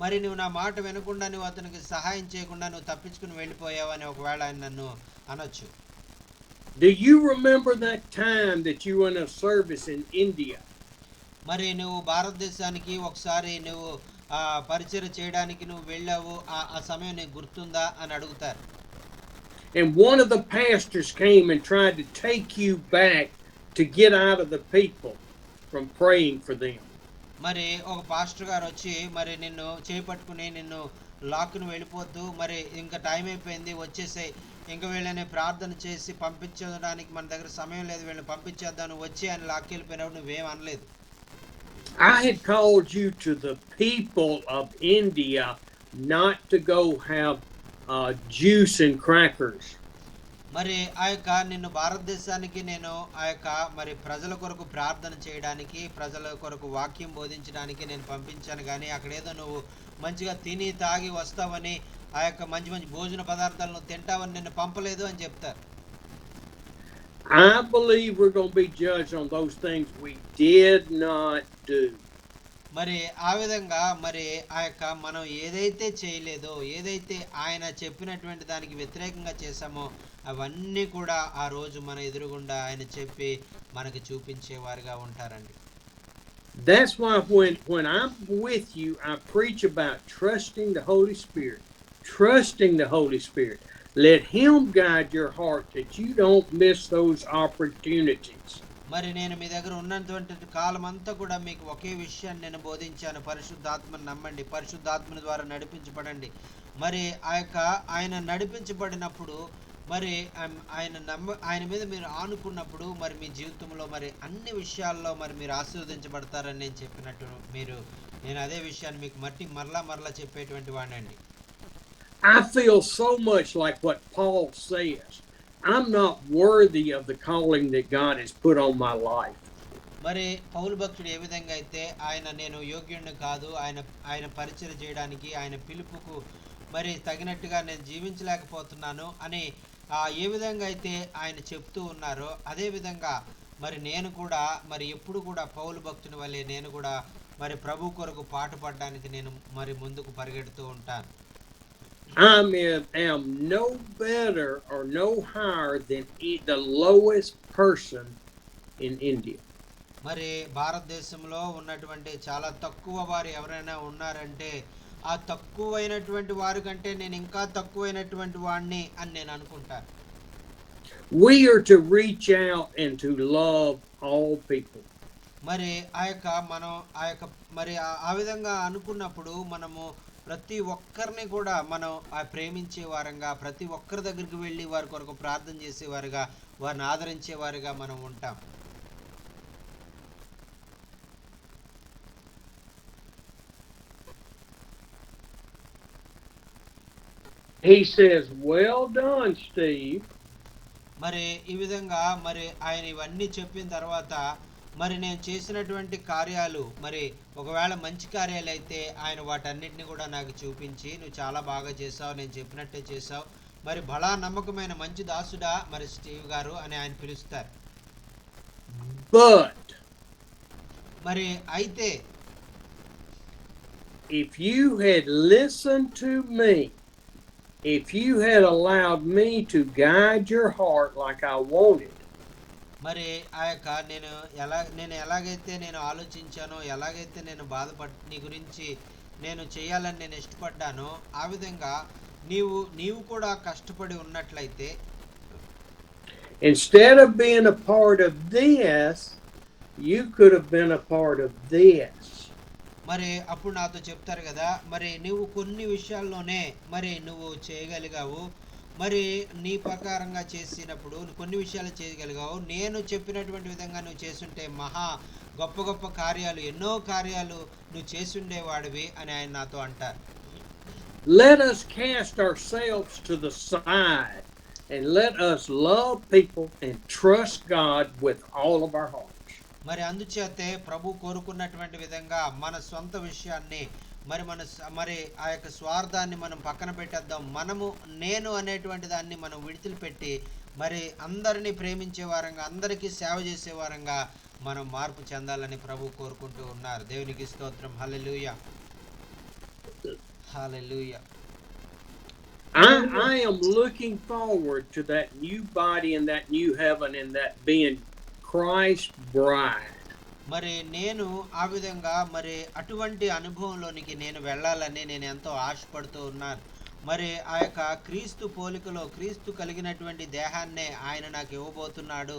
మరి నువ్వు నా మాట వినకుండా నువ్వు అతనికి సహాయం చేయకుండా నువ్వు తప్పించుకుని వెళ్ళిపోయావు అని ఒకవేళ ఆయన నన్ను అనొచ్చు. Do you remember that time that you were in a service in India? మరి నువ్వు భారతదేశానికి ఒకసారి నువ్వు పరిచయం చేయడానికి నువ్వు వెళ్ళావు, ఆ సమయం నీకు గుర్తుందా అని అడుగుతారు. And one of the pastors came and tried to take you back to get out of the people from praying for them. మరి ఒక పాస్టర్ గారు వచ్చి మరి నిన్ను చేపట్టుకుని నిన్ను లాక్కుని వెళ్ళిపోతూ, మరి ఇంకా టైం అయిపోయింది వచ్చేసాయి, ఇంకా వీళ్ళని ప్రార్థన చేసి పంపించడానికి మన దగ్గర సమయం లేదు, వీళ్ళని పంపించేద్దాను వచ్చి అని లాక్కెళ్ళిపోయినప్పుడు నువ్వేం అనలేదు. I had called you to the people of India not to go have juice and crackers. మరి ఆ యొక్క నిన్ను భారతదేశానికి నేను ఆ యొక్క మరి ప్రజల కొరకు ప్రార్థన చేయడానికి, ప్రజల కొరకు వాక్యం బోధించడానికి నేను పంపించాను, కానీ అక్కడేదో నువ్వు మంచిగా తిని తాగి వస్తావని ఆ యొక్క మంచి మంచి భోజన పదార్థాలను తింటావని నిన్ను పంపలేదు అని చెప్తారు. I believe we're going to be judged on those things we did not do. మరి ఆ విధంగా మరి ఆ యొక్క మనం ఏదైతే చేయలేదో, ఏదైతే ఆయన చెప్పినటువంటి దానికి వ్యతిరేకంగా చేశామో అవన్నీ కూడా ఆ రోజు మన ఎదురుగుండా ఆయన చెప్పి మనకి చూపించేవారుగా ఉంటారండి. That's why when I'm with you, I preach about trusting the Holy Spirit. Trusting the Holy Spirit. Let him guide your heart that you don't miss those opportunities. మరి నేను మీ దగ్గర ఉన్నటువంటి కాలం అంతా కూడా మీకు ఒకే విషయాన్ని నేను బోధించాను, పరిశుద్ధాత్మను నమ్మండి, పరిశుద్ధాత్మని ద్వారా నడిపించబడండి. మరి ఆ యొక్క ఆయన నడిపించబడినప్పుడు మరి ఆయన మీద మీరు ఆనుకున్నప్పుడు మరి మీ జీవితంలో మరి అన్ని విషయాల్లో మరి మీరు ఆశీర్వదించబడతారని నేను చెప్పినట్టు నేను అదే విషయాన్ని మీకు మరలా చెప్పేటువంటి వాడినండి. I feel so much like what Paul says. I'm not worthy of the calling that God has put on my life. మరి పౌలు భక్తుడు ఏ విధంగా అయితే నేను యోగ్యుడిని కాదు, ఆయన పరిచయం చేయడానికి ఆయన పిలుపుకు మరి తగినట్టుగా నేను జీవించలేకపోతున్నాను అని ఏ విధంగా అయితే ఆయన చెప్తూ ఉన్నారో అదే విధంగా మరి నేను కూడా మరి ఎప్పుడు కూడా పౌలు భక్తుని వల్లే నేను కూడా మరి ప్రభు కొరకు పాటుపడడానికి నేను మరి ముందుకు పరిగెడుతూ ఉంటాను. I am no better or no higher than the lowest person in India. మరి భారతదేశంలో ఉన్నటువంటి చాలా తక్కువ వారు ఎవరైనా ఉన్నారంటే ఆ తక్కువైనటువంటి వారి కంటే నేను ఇంకా తక్కువైనటువంటి వాడిని అని నేను అనుకుంటాను. We are to reach out and to love all people. మరి మనం మరి ఆ విధంగా అనుకున్నప్పుడు మనము ప్రతి ఒక్కరిని కూడా మనం ప్రేమించే వారంగా, ప్రతి ఒక్కరి దగ్గరికి వెళ్ళి వారి కొరకు ప్రార్థన చేసేవారుగా, వారిని ఆదరించేవారుగా మనం ఉంటాం. He says, "Well done, Steve." మరి ఈ విధంగా మరి ఆయన ఇవన్నీ చెప్పిన తర్వాత మరి నేను చేసినటువంటి కార్యాలు మరి ఒకవేళ మంచి కార్యాలు అయితే ఆయన వాటన్నిటిని కూడా నాకు చూపించి నువ్వు చాలా బాగా చేసావు, నేను చెప్పినట్టే చేసావు, మరి బలా నమ్మకమైన మంచి దాసుడా మరి స్టీవ్ గారు అని ఆయన పిలుస్తారు. But మరి అయితే if you had listened to me, if you had allowed me to guide your heart like I wanted, మరి ఆ యొక్క నేను ఎలాగైతే నేను ఆలోచించానో, ఎలాగైతే నేను నీ గురించి నేను చేయాలని నేను ఇష్టపడ్డానో ఆ విధంగా నీవు కూడా కష్టపడి ఉన్నట్లయితే, instead of being a part of this, you could have been a part of this. మరి అప్పుడు నాతో చెప్తారు కదా, మరి నువ్వు కొన్ని విషయాల్లోనే మరి నువ్వు చేయగలిగావు, మరి నీ ప్రకారంగా చేసినప్పుడు కొన్ని విషయాలు చేయగలిగావు, నేను చెప్పినటువంటి విధంగా నువ్వు చేసుంటే మహా గొప్ప గొప్ప కార్యాలు, ఎన్నో కార్యాలు నువ్వు చేసుండేవాడివి అని ఆయన నాతో అంటారు. Let us cast ourselves to the side and let us love people and trust God with all of our hearts. మరి అందుచేతే ప్రభు కోరుకున్నటువంటి విధంగా మన సొంత విషయాన్ని మరి ఆ యొక్క స్వార్థాన్ని మనం పక్కన పెట్టేద్దాం. నేను అనేటువంటి దాన్ని మనం విడిచిపెట్టి మరి అందరినీ ప్రేమించే వారంగా, అందరికీ సేవ చేసే వారంగా మనం మార్పు చెందాలని ప్రభు కోరుకుంటూ ఉన్నారు. దేవునికి స్తోత్రం. Hallelujah, hallelujah. I am looking forward to that new body and that new heaven and that being Christ's bride. మరి నేను ఆ విధంగా మరి అటువంటి అనుభవంలోనికి నేను వెళ్ళాలని నేను ఎంతో ఆశపడుతూ ఉన్నాను. మరి ఆ యొక్క క్రీస్తు పోలికలో క్రీస్తు కలిగినటువంటి దేహాన్నే ఆయన నాకు ఇవ్వబోతున్నాడు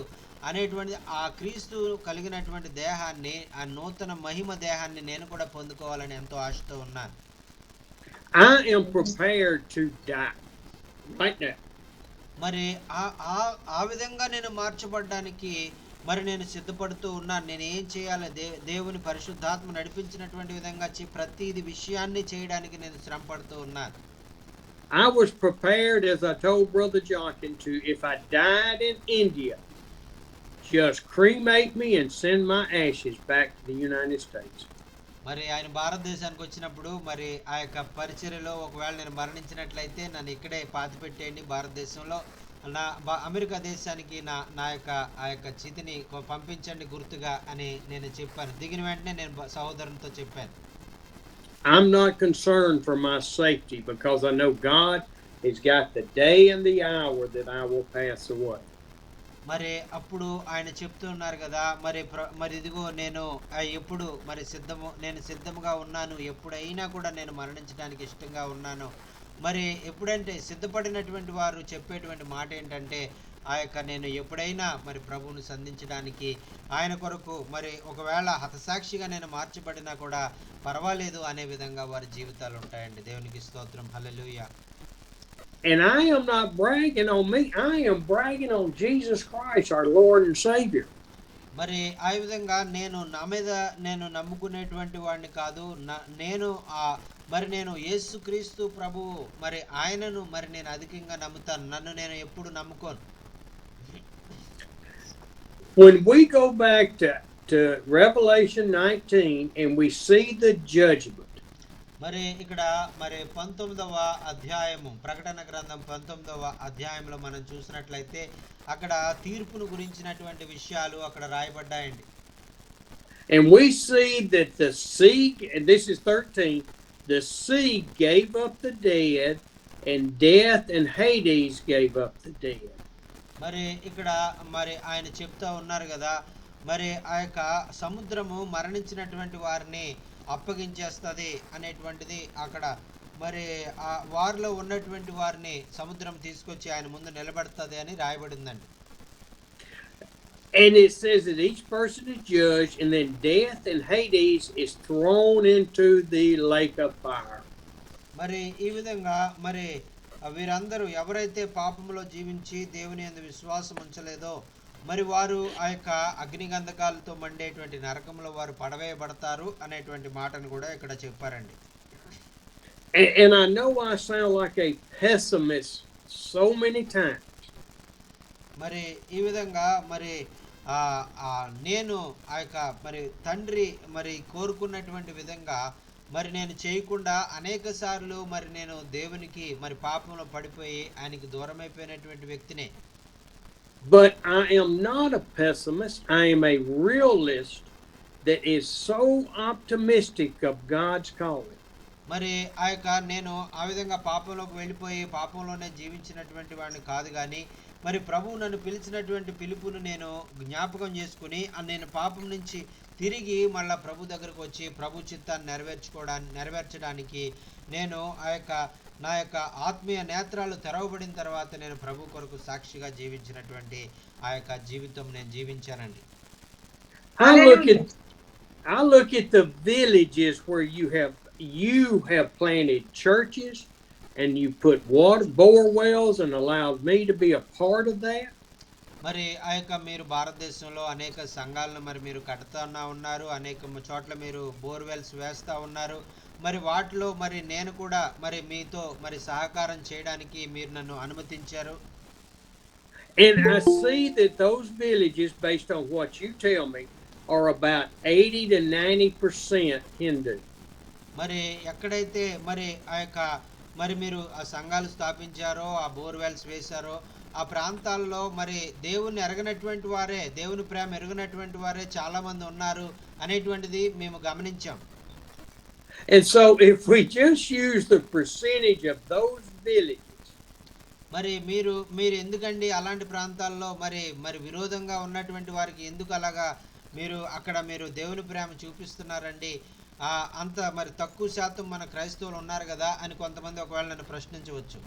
అనేటువంటి ఆ క్రీస్తు కలిగినటువంటి దేహాన్ని, ఆ నూతన మహిమ దేహాన్ని నేను కూడా పొందుకోవాలని ఎంతో ఆశతో ఉన్నాను. I am prepared to die right now. మరి ఆ విధంగా నేను మార్చబడ్డానికి మరి నేను సిద్ధపడుతూ ఉన్నాను. నేను ఏం చేయాలి, దేవుని పరిశుద్ధాత్మ నడిపించినటువంటి విధంగా ప్రతిది విషయాన్ని చేయడానికి నేను శ్రమ పడుతూ ఉన్నాను. I was prepared, as I told Brother Johnson, to, if I died in India, just cremate me and send my ashes back to the United States. మరి ఆయన భారతదేశానికి వచ్చినప్పుడు మరి ఆ యొక్క పరిచర్యలో ఒకవేళ నేను మరణించినట్లయితే నన్ను ఇక్కడే పాతిపెట్టేయండి భారతదేశంలో, అమెరికా దేశానికి నా యొక్క ఆ యొక్క చితిని పంపించండి గుర్తుగా అని నేను చెప్పాను. దిగిన వెంటనే నేను సహోదరునితో చెప్పాను. I'm not concerned for my safety because I know God has got the day and the hour that I will pass away. మరి అప్పుడు ఆయన చెప్తున్నారు కదా, మరి ఇదిగో నేను ఎప్పుడు నేను సిద్ధముగా ఉన్నాను, ఎప్పుడైనా కూడా నేను మరణించడానికి ఇష్టంగా ఉన్నాను. మరి ఎప్పుడంటే సిద్ధపడినటువంటి వారు చెప్పేటువంటి మాట ఏంటంటే ఆ యొక్క నేను ఎప్పుడైనా మరి ప్రభువును సంధించడానికి ఆయన కొరకు మరి ఒకవేళ హతసాక్షిగా నేను మార్చబడినా కూడా పర్వాలేదు అనే విధంగా వారి జీవితాలు ఉంటాయండి. దేవునికి స్తోత్రం. హల్లెలూయా. And I am not bragging on me. I am bragging on Jesus Christ, our Lord and Savior. మరి ఆ విధంగా నా మీద నేను నమ్ముకునేటువంటి వాడిని కాదు, నేను యేసుక్రీస్తు ప్రభువు మరి ఆయనను మరి నేను అధికంగా నమ్ముతాను. నన్ను నేను ఎప్పుడు నమ్ముకోను. When we go back to Revelation 19 and we see the judgment, మరి ఇక్కడ మరి 19వ అధ్యాయము, ప్రకటన గ్రంథం 19వ అధ్యాయంలో మనం చూసినట్లయితే అక్కడ తీర్పును గురించినటువంటి విషయాలు అక్కడ రాయబడ్డాయండి. And we see that the sea, and this is 13, the sea gave up the dead, and death and Hades gave up the dead. మరి ఇక్కడ మరి ఆయన చెప్తా ఉన్నారు కదా, మరి ఆ యొక్క సముద్రము మరణించినటువంటి వారిని అప్పగించేస్తుంది అనేటువంటిది అక్కడ మరి ఆ వారిలో ఉన్నటువంటి వారిని సముద్రం తీసుకొచ్చి ఆయన ముందు నిలబెడుతుంది అని రాయబడిందండి. And it says that each person is judged, and then death and Hades is thrown into the lake of fire. మరి ఈ విధంగా మరి వీరందరూ ఎవరైతే పాపములో జీవించి దేవుని యందు విశ్వాసం ఉంచలేదో మరి వారు ఆ యొక్క అగ్నిగంధకాలతో మండేటువంటి నరకంలో వారు పడవేయబడతారు అనేటువంటి మాటను కూడా ఇక్కడ చెప్పారండి. And I know I sound like a pessimist so many times. మరి ఈ విధంగా మరి నేను ఆ యొక్క మరి తండ్రి మరి కోరుకున్నటువంటి విధంగా మరి నేను చేయకుండా అనేక సార్లు మరి నేను దేవునికి మరి పాపంలో పడిపోయి ఆయనకి దూరమైపోయినటువంటి వ్యక్తినే. But I am not a pessimist. I am a realist that is so optimistic of God's calling. మరి నేను ఆ విధంగా పాపంలోకి వెళ్ళిపోయి పాపంలోనే జీవించినటువంటి వాడిని కాదు గాని, మరి ప్రభువు నన్ను పిలిచినటువంటి పిలుపును నేను జ్ఞాపకం చేసుకొని, నేను పాపం నుంచి తిరిగి మళ్ళా ప్రభు దగ్గరకు వచ్చి ప్రభు చిత్తాన్ని నెరవేర్చడానికి నేను నా యొక్క ఆత్మీయ నేత్రాలు తెరవబడిన తర్వాత నేను ప్రభు కొరకు సాక్షిగా జీవించినటువంటి జీవితం నేను జీవించానండి. I look at I look at the villages where you have planted churches and you put bore wells and allowed me to be a part of that. మరి మీరు భారతదేశంలో అనేక సంఘాలను మరి మీరు కడుతున్నా ఉన్నారు. అనేక చోట్ల మీరు బోర్వెల్స్ వేస్తా ఉన్నారు. మరి వాటిలో మరి నేను కూడా మరి మీతో మరి సహకారం చేయడానికి మీరు నన్ను అనుమతించారు. And I see that those villages, based on what you tell me, are about 80 to 90% Hindu. మరి ఎక్కడైతే మరి మరి మీరు ఆ సంఘాలు స్థాపించారో, ఆ బోర్వెల్స్ వేశారో, ఆ ప్రాంతాల్లో మరి దేవుని ఎరగనటువంటి వారే, దేవుని ప్రేమ ఎరగనటువంటి వారే చాలా మంది ఉన్నారు అనేటువంటిది మేము గమనించాం. And so if we just use the percentage of those villages, మరి మీరు ఎందుకండి అలాంటి ప్రాంతాల్లో మరి విరోధంగా ఉన్నటువంటి వారికి ఎందుకు అలాగా మీరు అక్కడ మీరు దేవుని ప్రేమ చూపిస్తున్నారండి? అంత మరి తక్కువ శాతం మన క్రైస్తవులు ఉన్నారు కదా అని కొంతమంది ఒకవేళ నన్ను ప్రశ్నించవచ్చు.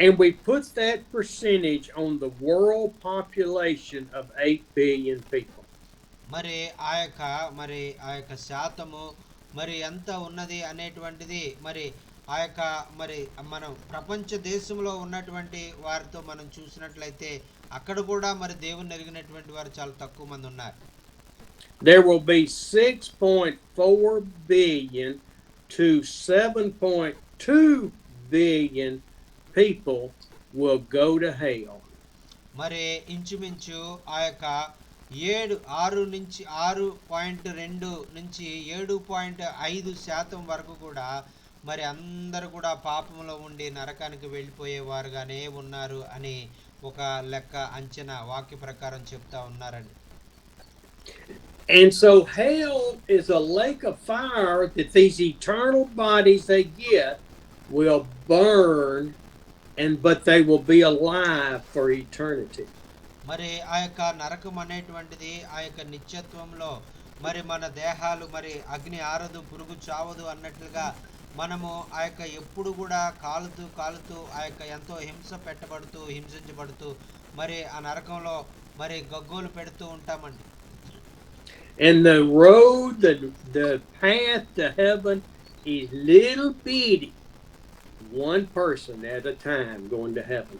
And we put that percentage on the world population of 8 billion people. మరి శాతము మరి ఎంత ఉన్నది అనేటువంటిది మరి మరి మనం ప్రపంచ దేశంలో ఉన్నటువంటి వారితో మనం చూసినట్లయితే అక్కడ కూడా మరి దేవుని ఎరిగినటువంటి వారు చాలా తక్కువ మంది ఉన్నారు. There will be 6.4 billion to 7.2 billion people will go to hell. మరి ఇంచుమించు 6.2 నుంచి 7.5% వరకు కూడా మరి అందరూ కూడా పాపంలో ఉండి నరకానికి వెళ్ళిపోయేవారుగానే ఉన్నారు అని ఒక లెక్క అంచనా వాక్య ప్రకారం చెప్తా ఉన్నారండి. And so hell is a lake of fire that these eternal bodies they get will burn, but they will be alive for eternity. మరి నరకం అనేటువంటిది నిత్యత్వంలో మరి మన దేహాలు మరి అగ్ని ఆరదు పురుగు చావదు అన్నట్లుగా మనము ఎప్పుడు కూడా కాలుతూ ఎంతో హింసించబడుతూ మరి ఆ నరకంలో మరి గగ్గోలు పెడుతూ ఉంటామండి. And the road, the path to heaven is little bitty, one person at a time going to heaven.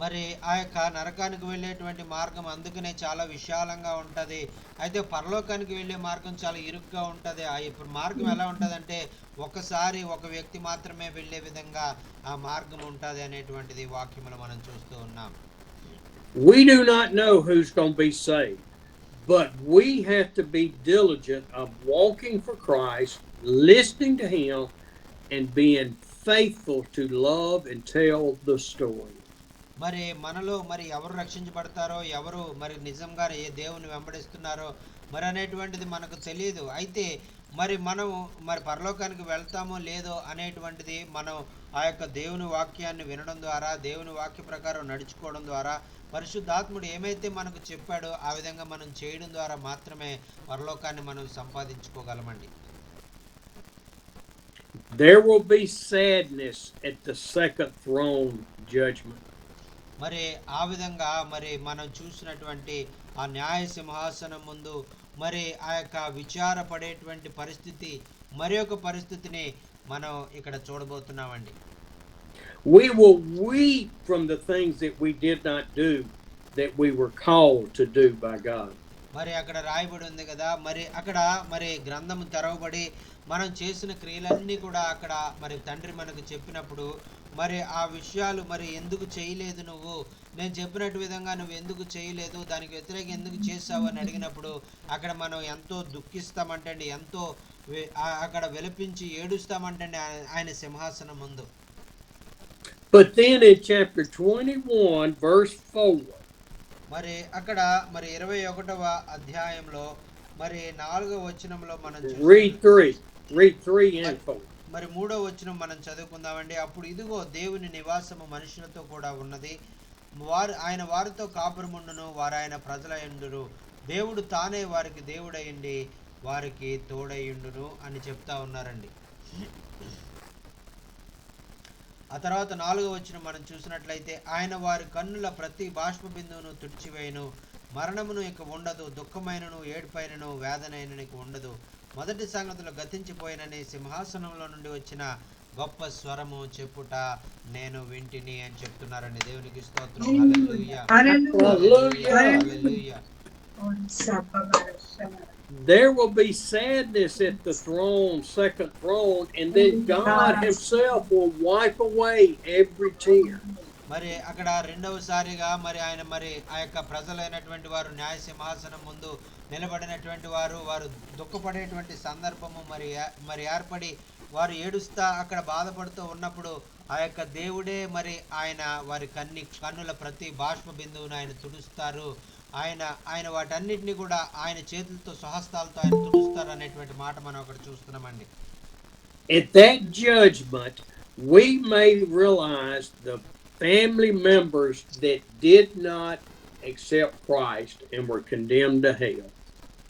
మరి నరకానికి వెళ్ళేటువంటి మార్గం అందుకనే చాలా విశాలంగా ఉంటది. అయితే పరలోకానికి వెళ్ళే మార్గం చాలా ఇరుగ్గా ఉంటది. ఇప్పుడు మార్గం ఎలా ఉంటదంటే ఒకసారి ఒక వ్యక్తి మాత్రమే వెళ్ళే విధంగా ఆ మార్గం ఉంటది అనేటువంటిది వాక్యములో మనం చూస్తూ ఉన్నాం. We do not know who's going to be saved, but we have to be diligent of walking for Christ, listening to him, and being faithful to love and tell the story. మరి మనలో మరి ఎవరు రక్షించబడతారో, ఎవరు మరి నిజంగా ఏ దేవుని వెంబడిస్తున్నారో మరి అనేటువంటిది మనకు తెలియదు. అయితే మరి మనం మరి పరలోకానికి వెళ్తామో లేదో అనేటువంటిది మనం దేవుని వాక్యాన్ని వినడం ద్వారా, దేవుని వాక్య ప్రకారం నడుచుకోవడం ద్వారా, పరిశుద్ధాత్ముడు ఏమైతే మనకు చెప్పాడో ఆ విధంగా మనం చేయడం ద్వారా మాత్రమే పరలోకాన్ని మనం సంపాదించుకోగలమండి. There will be sadness at the second throne judgment. మరి ఆ విధంగా మరి మనం చూసినటువంటి ఆ న్యాయ సింహాసనం ముందు మరి విచారపడేటువంటి పరిస్థితి, మరి ఒక పరిస్థితిని మనం ఇక్కడ చూడబోతున్నామండి. We will weep from the things that we did not do that we were called to do by God. మరి అక్కడ రాయబడి ఉంది కదా, మరి గ్రంథము తెరవబడి మనం చేసిన క్రియలన్నీ కూడా అక్కడ మరి తండ్రి మనకు చెప్పినప్పుడు మరి ఆ విషయాలు మరి ఎందుకు చేయలేదు నువ్వు, నేను చెప్పినట్టు విధంగా నువ్వు ఎందుకు చేయలేదు, దానికి వ్యతిరేకంగా ఎందుకు చేసావు అని అడిగినప్పుడు అక్కడ మనం ఎంతో దుఃఖిస్తామంటండి, ఎంతో అక్కడ విలపించి ఏడుస్తామంటండి ఆయన సింహాసనం ముందు. But then in chapter 21, verse 4, మరి అక్కడ మరి 21వ అధ్యాయంలో మరి 4వ వచనంలో మనం read 3. Read 3 and 4. మరి 3వ వచనం మనం చదువుకుందామండి. అప్పుడు ఇదిగో దేవుని నివాసము మనుషులతో కూడా ఉన్నది, ఆయన వారితో కాపురముండును, వారు ఆయన ప్రజలయుండురు, దేవుడు తానే వారికి దేవుడయ్యుండి వారికి తోడయ్యుండును అని చెప్తా ఉన్నారండి. ఆ తర్వాత 4వ వచనం మనం చూసినట్లయితే, ఆయన వారి కన్నుల ప్రతి బాష్ప బిందువును తుడిచివేయను, మరణమును ఇక ఉండదు, దుఃఖమైనను ఏడుపైనను వేదనైనను ఇక ఉండదు, మొదటి సంగతులు గతించిపోయినని సింహాసనంలో నుండి వచ్చిన గొప్ప స్వరము చెప్పుట నేను వింటిని అని చెప్తున్నారండి. దేవునికి స్తోత్రం. Hallelujah, hallelujah. There will be sadness at the throne, second throne, and then God himself will wipe away every tear. మరి అక్కడ రెండవసారిగా మరి ఆయన మరి ఆ యొక్క ప్రజలైనటువంటి వారు న్యాయ సింహాసనం ముందు నిలబడినటువంటి వారు దుఃఖపడేటువంటి సందర్భము మరి ఏర్పడి వారు ఏడుస్తా అక్కడ బాధపడుతూ ఉన్నప్పుడు ఆ యొక్క దేవుడే మరి ఆయన వారి కన్నుల ప్రతి బాష్ప బిందువును ఆయన తుడుస్తారు, ఆయన వాటన్నిటిని కూడా ఆయన చేతులతో స్వహస్తాలతో ఆయన తుడుస్తారు అనేటువంటి మాట మనం అక్కడ చూస్తున్నామండి. At that judgment we may realize the family members that did not accept Christ and were condemned to hell.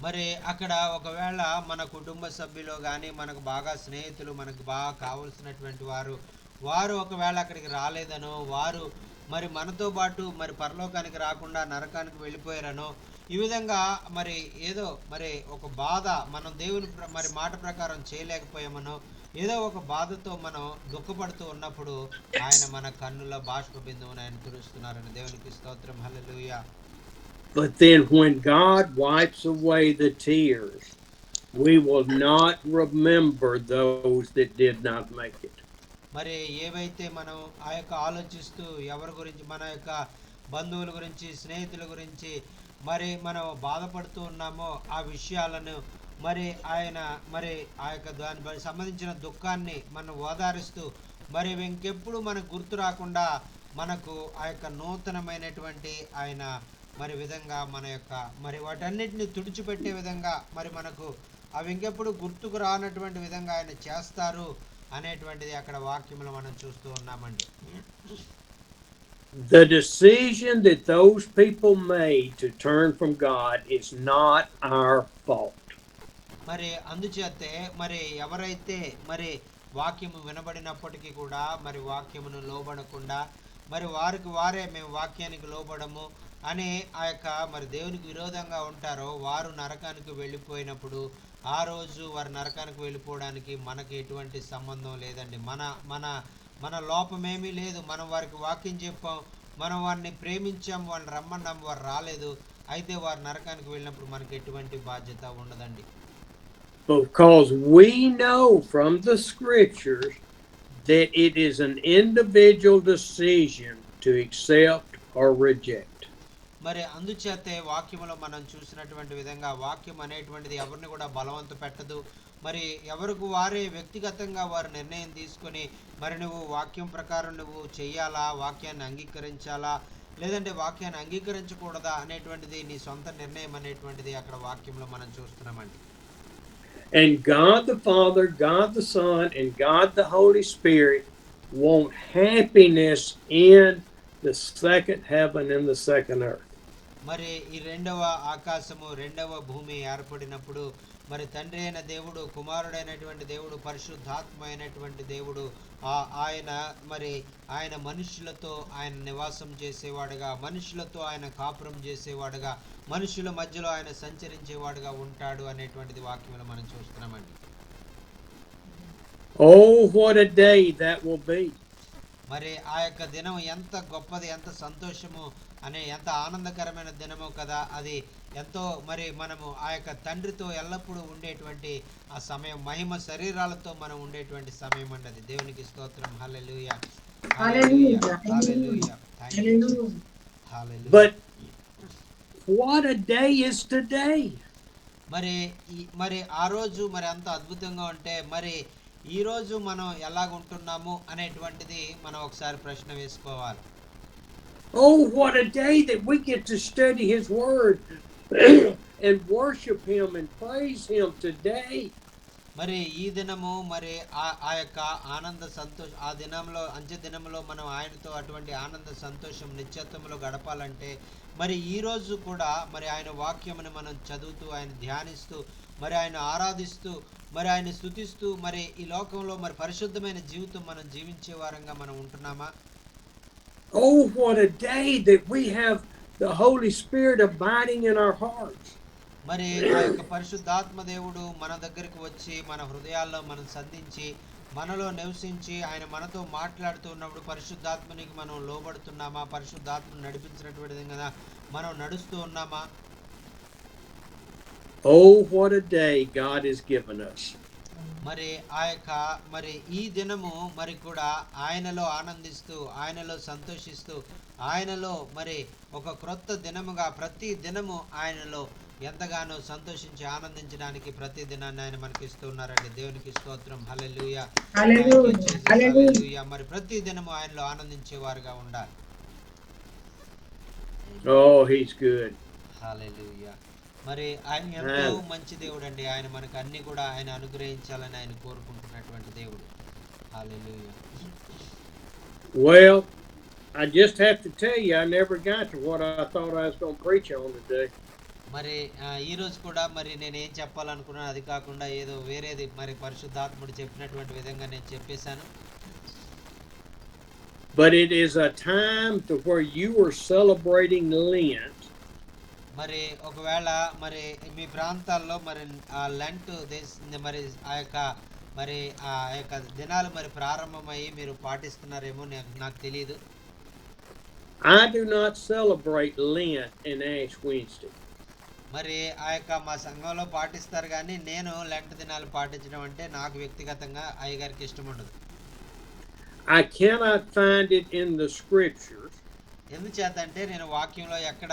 మరి అక్కడ ఒకవేళ మన కుటుంబ సభ్యులు కానీ మనకు బాగా స్నేహితులు మనకు బాగా కావలసినటువంటి వారు ఒకవేళ అక్కడికి రాలేదనో, వారు మరి మనతో పాటు మరి పరలోకానికి రాకుండా నరకానికి వెళ్ళిపోయారనో, ఈ విధంగా మరి ఏదో మరి ఒక బాధ మనం దేవుని మరి మాట ప్రకారం చేయలేకపోయామనో, ఏదో ఒక బాధతో మనం దుఃఖపడుతూ ఉన్నప్పుడు ఆయన మన కన్నుల బాష్ప బిందువును ఆయన తుడుస్తున్నారని దేవునికి స్తోత్రం. హల్లెలూయా. But then when God wipes away the tears, we will not remember those that did not make it. మరి ఏవైతే మనం ఆ యొక్క ఆలోచిస్తూ ఎవరి గురించి, మన యొక్క బంధువుల గురించి, స్నేహితుల గురించి మరి మనం బాధపడుతూ ఉన్నామో ఆ విషయాలను మరి ఆయన మరి ఆ యొక్క దానికి సంబంధించిన దుఃఖాన్ని మనం ఓదారుస్తూ మరి ఇంకెప్పుడు మనకు గుర్తు రాకుండా మనకు ఆ యొక్క నూతనమైనటువంటి ఆయన మరి విధంగా మన యొక్క మరి వాటన్నిటిని తుడిచిపెట్టే విధంగా మరి మనకు అవి ఇంకెప్పుడు గుర్తుకు రానటువంటి విధంగా ఆయన చేస్తారు అనేటువంటిది అక్కడ వాక్యంలో మనం చూస్తూ ఉన్నామండి. The decision that those people made to turn from God is not our fault. మరి అందుచేతే మరి ఎవరైతే మరి వాక్యము వినబడినప్పటికీ కూడా మరి వాక్యమును లోబడకుండా మరి వారే మేము వాక్యానికి లోబడము అని ఆ యొక్క మరి దేవునికి విరోధంగా ఉంటారో వారు నరకానికి వెళ్ళిపోయినప్పుడు ఆ రోజు వారు నరకానికి వెళ్ళిపోవడానికి మనకి ఎటువంటి సంబంధం లేదండి. మన లోపమేమీ లేదు. మనం వారికి వాక్యం చెప్పాం, మనం వారిని ప్రేమించాం, వాళ్ళని రమ్మన్నాం, వారు రాలేదు, అయితే వారు నరకానికి వెళ్ళినప్పుడు మనకి ఎటువంటి బాధ్యత ఉండదండి. Because we know from the scriptures that it is an individual decision to accept or reject. మరి అందుచేతే వాక్యములో మనం చూసినటువంటి విధంగా వాక్యం అనేటువంటిది ఎవరిని కూడా బలవంత పెట్టదు. మరి ఎవరికి వారే వ్యక్తిగతంగా వారు నిర్ణయం తీసుకొని మరి నువ్వు వాక్యం ప్రకారం నువ్వు చెయ్యాలా, వాక్యాన్ని అంగీకరించాలా, లేదంటే వాక్యాన్ని అంగీకరించకూడదా అనేటువంటిది నీ సొంత నిర్ణయం అనేటువంటిది అక్కడ వాక్యంలో మనం చూస్తున్నామండి. And God the Father, God the Son, and God the Holy Spirit want happiness in the second heaven and the second earth. మరి ఈ రెండవ ఆకాశము రెండవ భూమి ఏర్పడినప్పుడు మరి తండ్రి అయిన దేవుడు, కుమారుడైనటువంటి దేవుడు, పరిశుద్ధాత్మ అయినటువంటి దేవుడు ఆయన మనుషులతో ఆయన నివాసం చేసేవాడుగా, మనుషులతో ఆయన కాపురం చేసేవాడుగా, మనుషుల మధ్యలో ఆయన సంచరించేవాడుగా ఉంటాడు అనేటువంటిది వాక్యంలో మనం చూస్తున్నామండి. Oh, what a day that will be. మరి ఆ యొక్క దినం ఎంత గొప్పది, ఎంత సంతోషము ఎంత ఆనందకరమైన దినమో కదా అది. ఎంతో మరి మనము ఆ యొక్క తండ్రితో ఎల్లప్పుడూ ఉండేటువంటి ఆ సమయం, మహిమ శరీరాలతో మనం ఉండేటువంటి సమయం అండి అది. దేవునికి స్తోత్రం. Hallelujah. Hallelujah hallelujah thank you Jesus hallelujah But what a day is today. మరి మరి ఆ రోజు మరి అంత అద్భుతంగా ఉంటే మరి ఈ రోజు మనం ఎలాగుంటున్నాము అనేటువంటిది మనం ఒకసారి ప్రశ్న వేసుకోవాలి. Oh, what a day that we get to study His Word and worship Him and praise Him today. మరి ఈ దినము మరి ఆ యొక్క ఆనంద సంతోష ఆ దినంలో అంత్య దినంలో మనం ఆయనతో అటువంటి ఆనంద సంతోషం నిత్యత్వంలో గడపాలంటే మరి ఈ రోజు కూడా మరి ఆయన వాక్యముని మనం చదువుతూ ఆయన ధ్యానిస్తూ మరి ఆయన ఆరాధిస్తూ మరి ఆయన స్తుతిస్తూ మరి ఈ లోకంలో మరి పరిశుద్ధమైన జీవితం మనం జీవించే వారంగా మనం ఉంటున్నామా? Oh, what a day that we have the Holy Spirit abiding in our hearts. మరి ఆ యొక్క పరిశుద్ధాత్మ దేవుడు మన దగ్గరికి వచ్చి మన హృదయాల్లో మనం సంధించి మనలో నివసించి ఆయన మనతో మాట్లాడుతూ ఉన్నప్పుడు పరిశుద్ధాత్మనికి మనం లోబడుతున్నామా? పరిశుద్ధాత్మను నడిపించినటువంటి విధంగా మనం నడుస్తూ ఉన్నామా? Oh, what a day God has given us. మరి ఆ యొక్క మరి ఈ దినము మరి కూడా ఆయనలో ఆనందిస్తూ ఆయనలో సంతోషిస్తూ ఆయనలో మరి ఒక క్రొత్త దినముగా ప్రతి దినము ఆయనలో ఎంతగానో సంతోషించి ఆనందించడానికి ప్రతి దినాన్ని ఆయన మనకి ఇస్తూ ఉన్నారండి. దేవునికి స్తోత్రం. హల్లెలూయా హల్లెలూయా. మరి ప్రతి దినము ఆయనలో ఆనందించేవారుగా ఉండాలి. Oh, He's good. హల్లెలూయా. మరి ఆయన ఎంతో మంచి దేవుడు అండి. ఆయన మనకు అన్ని కూడా ఆయన అనుగ్రహించాలని ఆయన కోరుకుంటున్నటువంటి దేవుడు. హల్లెలూయా. Well, I just have to tell you, I never got to what I thought I was going to preach on today. మరి ఈ రోజు కూడా మరి నేను ఏం చెప్పాలనుకున్నాను అది కాకుండా ఏదో వేరేది మరి పరిశుద్ధాత్ముడు చెప్పినటువంటి విధంగా నేను చెప్పేశాను. But it is a time to where you are celebrating Lent. మరి ఒకవేళ మరి మీ ప్రాంతాల్లో మరి లెంట్ మరి ఆ యొక్క మరి ఆ యొక్క దినాలు మరి ప్రారంభమయ్యి మీరు పాటిస్తున్నారేమో నాకు తెలియదు. I do not celebrate Lent and Ash Wednesday. మరి ఆ యొక్క మా సంఘంలో పాటిస్తారు కానీ నేను లెంట్ దినాలు పాటించడం అంటే నాకు వ్యక్తిగతంగా అయ్యగారికి ఇష్టం ఉండదు. I cannot find it in the scriptures. ఎందుచేత అంటే నేను వాక్యంలో ఎక్కడ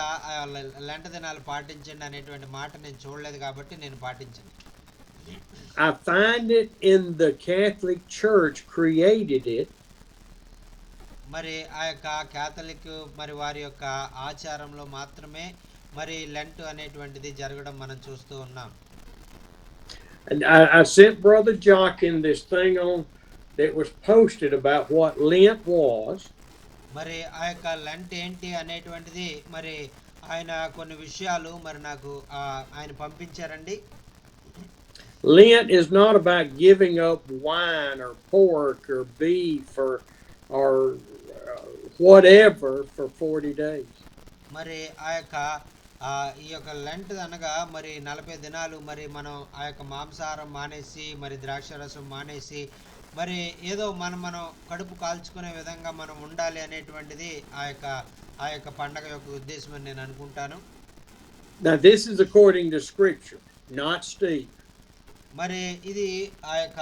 లెంట్ దినాలు పాటించండి అనేటువంటి మాట నేను చూడలేదు కాబట్టి నేను పాటించను. I find it in the Catholic Church created it. మరి ఆ యొక్క క్యాథలిక్ మరి వారి యొక్క ఆచారంలో మాత్రమే మరి లెంట్ అనేటువంటిది జరగడం మనం చూస్తూ ఉన్నాం. And I sent Brother Jochen this thing on that was posted about what Lent was. మరి ఆ యొక్క లెంట్ ఏంటి అనేటువంటిది మరి ఆయన కొన్ని విషయాలు మరి నాకు ఆయన పంపించారండి. Lent is not about giving up wine or pork or beef or whatever for 40 days. మరి ఆ యొక్క ఈ యొక్క లెంట్ అనగా మరి 40 దినాలు మరి మనం ఆ యొక్క మాంసాహారం మానేసి మరి ద్రాక్షరసం మానేసి మరి ఏదో మనం కడుపు కాల్చుకునే విధంగా మనం ఉండాలి అనేటువంటిది ఆ యొక్క పండగ యొక్క ఉద్దేశం అని నేను అనుకుంటాను. Now this is according to scripture, not Steve. మరి ఇది ఆ యొక్క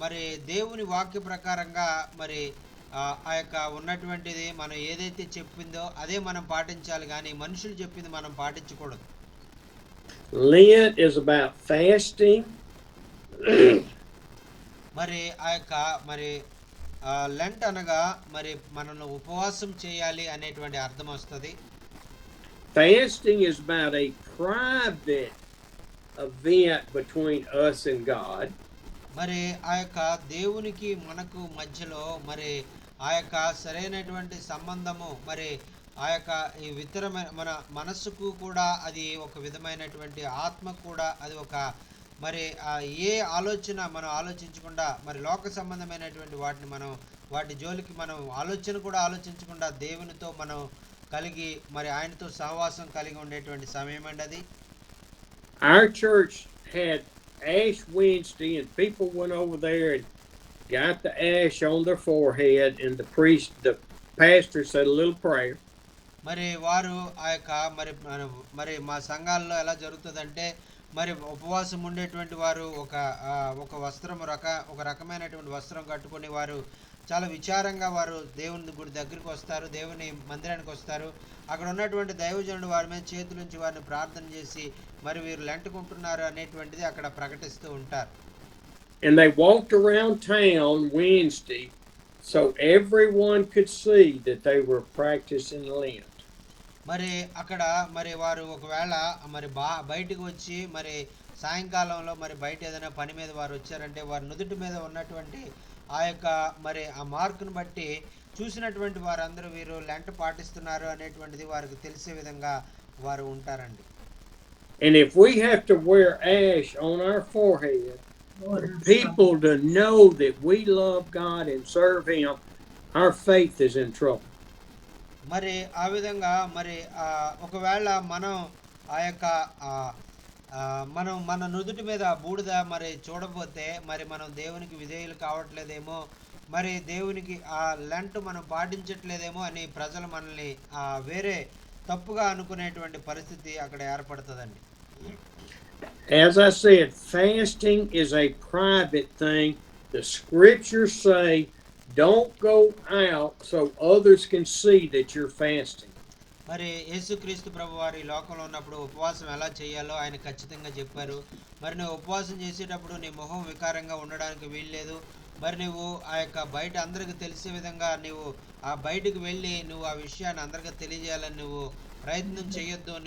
మరి దేవుని వాక్య ప్రకారంగా మరి ఆ యొక్క ఉన్నటువంటిది మనం ఏదైతే చెప్పిందో అదే మనం పాటించాలి కానీ మనుషులు చెప్పింది మనం పాటించకూడదు. Lent is about fasting. మరి ఆ యొక్క మరి లెంట్ అనగా మరి మనల్ని ఉపవాసం చేయాలి అనేటువంటి అర్థం వస్తుంది. Fasting is about a private event between us and God. మరి ఆ యొక్క దేవునికి మనకు మధ్యలో మరి ఆ యొక్క సరైనటువంటి సంబంధము మరి ఆ యొక్క ఈ వితరమైన మన మనస్సుకు కూడా అది ఒక విధమైనటువంటి ఆత్మకు కూడా అది ఒక మరి ఏ ఆలోచన మనం ఆలోచించకుండా మరి లోక సంబంధమైనటువంటి వాటి జోలికి మనం ఆలోచన కూడా ఆలోచించకుండా దేవునితో మనం కలిగి మరి ఆయనతో సహవాసం కలిగి ఉండేటువంటి సమయం అండి అది. Our church had Ash Wednesday and people went over there and got the ash on their forehead and the pastor said a little prayer. మరి వారు ఆ యొక్క మరి మా సంఘాల్లో ఎలా జరుగుతుందంటే మరి ఉపవాసం ఉండేటువంటి వారు ఒక వస్త్రం ఒక రకమైనటువంటి వస్త్రం కట్టుకొని వారు చాలా విచారంగా వారు దేవుని గుడి దగ్గరికి వస్తారు, దేవుని మందిరానికి వస్తారు. అక్కడ ఉన్నటువంటి దైవజనుడు వారి మీద చేతులుంచి వారిని ప్రార్థన చేసి మరి వీరు లెంటుకుంటున్నారు అనేటువంటిది అక్కడ ప్రకటిస్తూ ఉంటారు. And they walked around town Wednesday so everyone could see that they were practicing Lent. మరి అక్కడ మరి వారు ఒకవేళ మరి బయటికి వచ్చి మరి సాయంకాలంలో మరి బయట ఏదైనా పని మీద వారు వచ్చారంటే వారి నుదుటి మీద ఉన్నటువంటి ఆ యొక్క మరి ఆ మార్కును బట్టి చూసినటువంటి వారందరూ వీరు లెంట పాటిస్తున్నారు అనేటువంటిది వారికి తెలిసే విధంగా వారు ఉంటారండి. And if we have to wear ash on our forehead for people to know that we love God and serve Him, our faith is in trouble. మరి ఆ విధంగా మరి ఒకవేళ మనం ఆ యొక్క మనం మన నుదుటి మీద బూడిద మరి చూడబోతే మరి మనం దేవునికి విధేయులు కావట్లేదేమో, మరి దేవునికి ఆ లెంట్ మనం పాటించట్లేదేమో అని ప్రజలు మనల్ని వేరే తప్పుగా అనుకునేటువంటి పరిస్థితి అక్కడ ఏర్పడుతుందండి. As I said, fasting is a private thing. The scriptures say, don't go out so others can see that you're fasting. మరి యేసుక్రీస్తు ప్రభు వారి లోకంలో ఉన్నప్పుడు ఉపవాసం ఎలా చేయాలో ఆయన ఖచ్చితంగా చెప్పారు. మరి నువ్వు ఉపవాసం చేసేటప్పుడు నీ మొహం వికారంగా ఉండడానికి వీల్లేదు. మరి నువ్వు ఆ యొక్క బయట అందరికి తెలిసే విధంగా నువ్వు ఆ బయటకు వెళ్ళి నువ్వు ఆ విషయాన్ని అందరికీ తెలియజేయాలని నువ్వు ప్రయత్నం చేయొద్దు.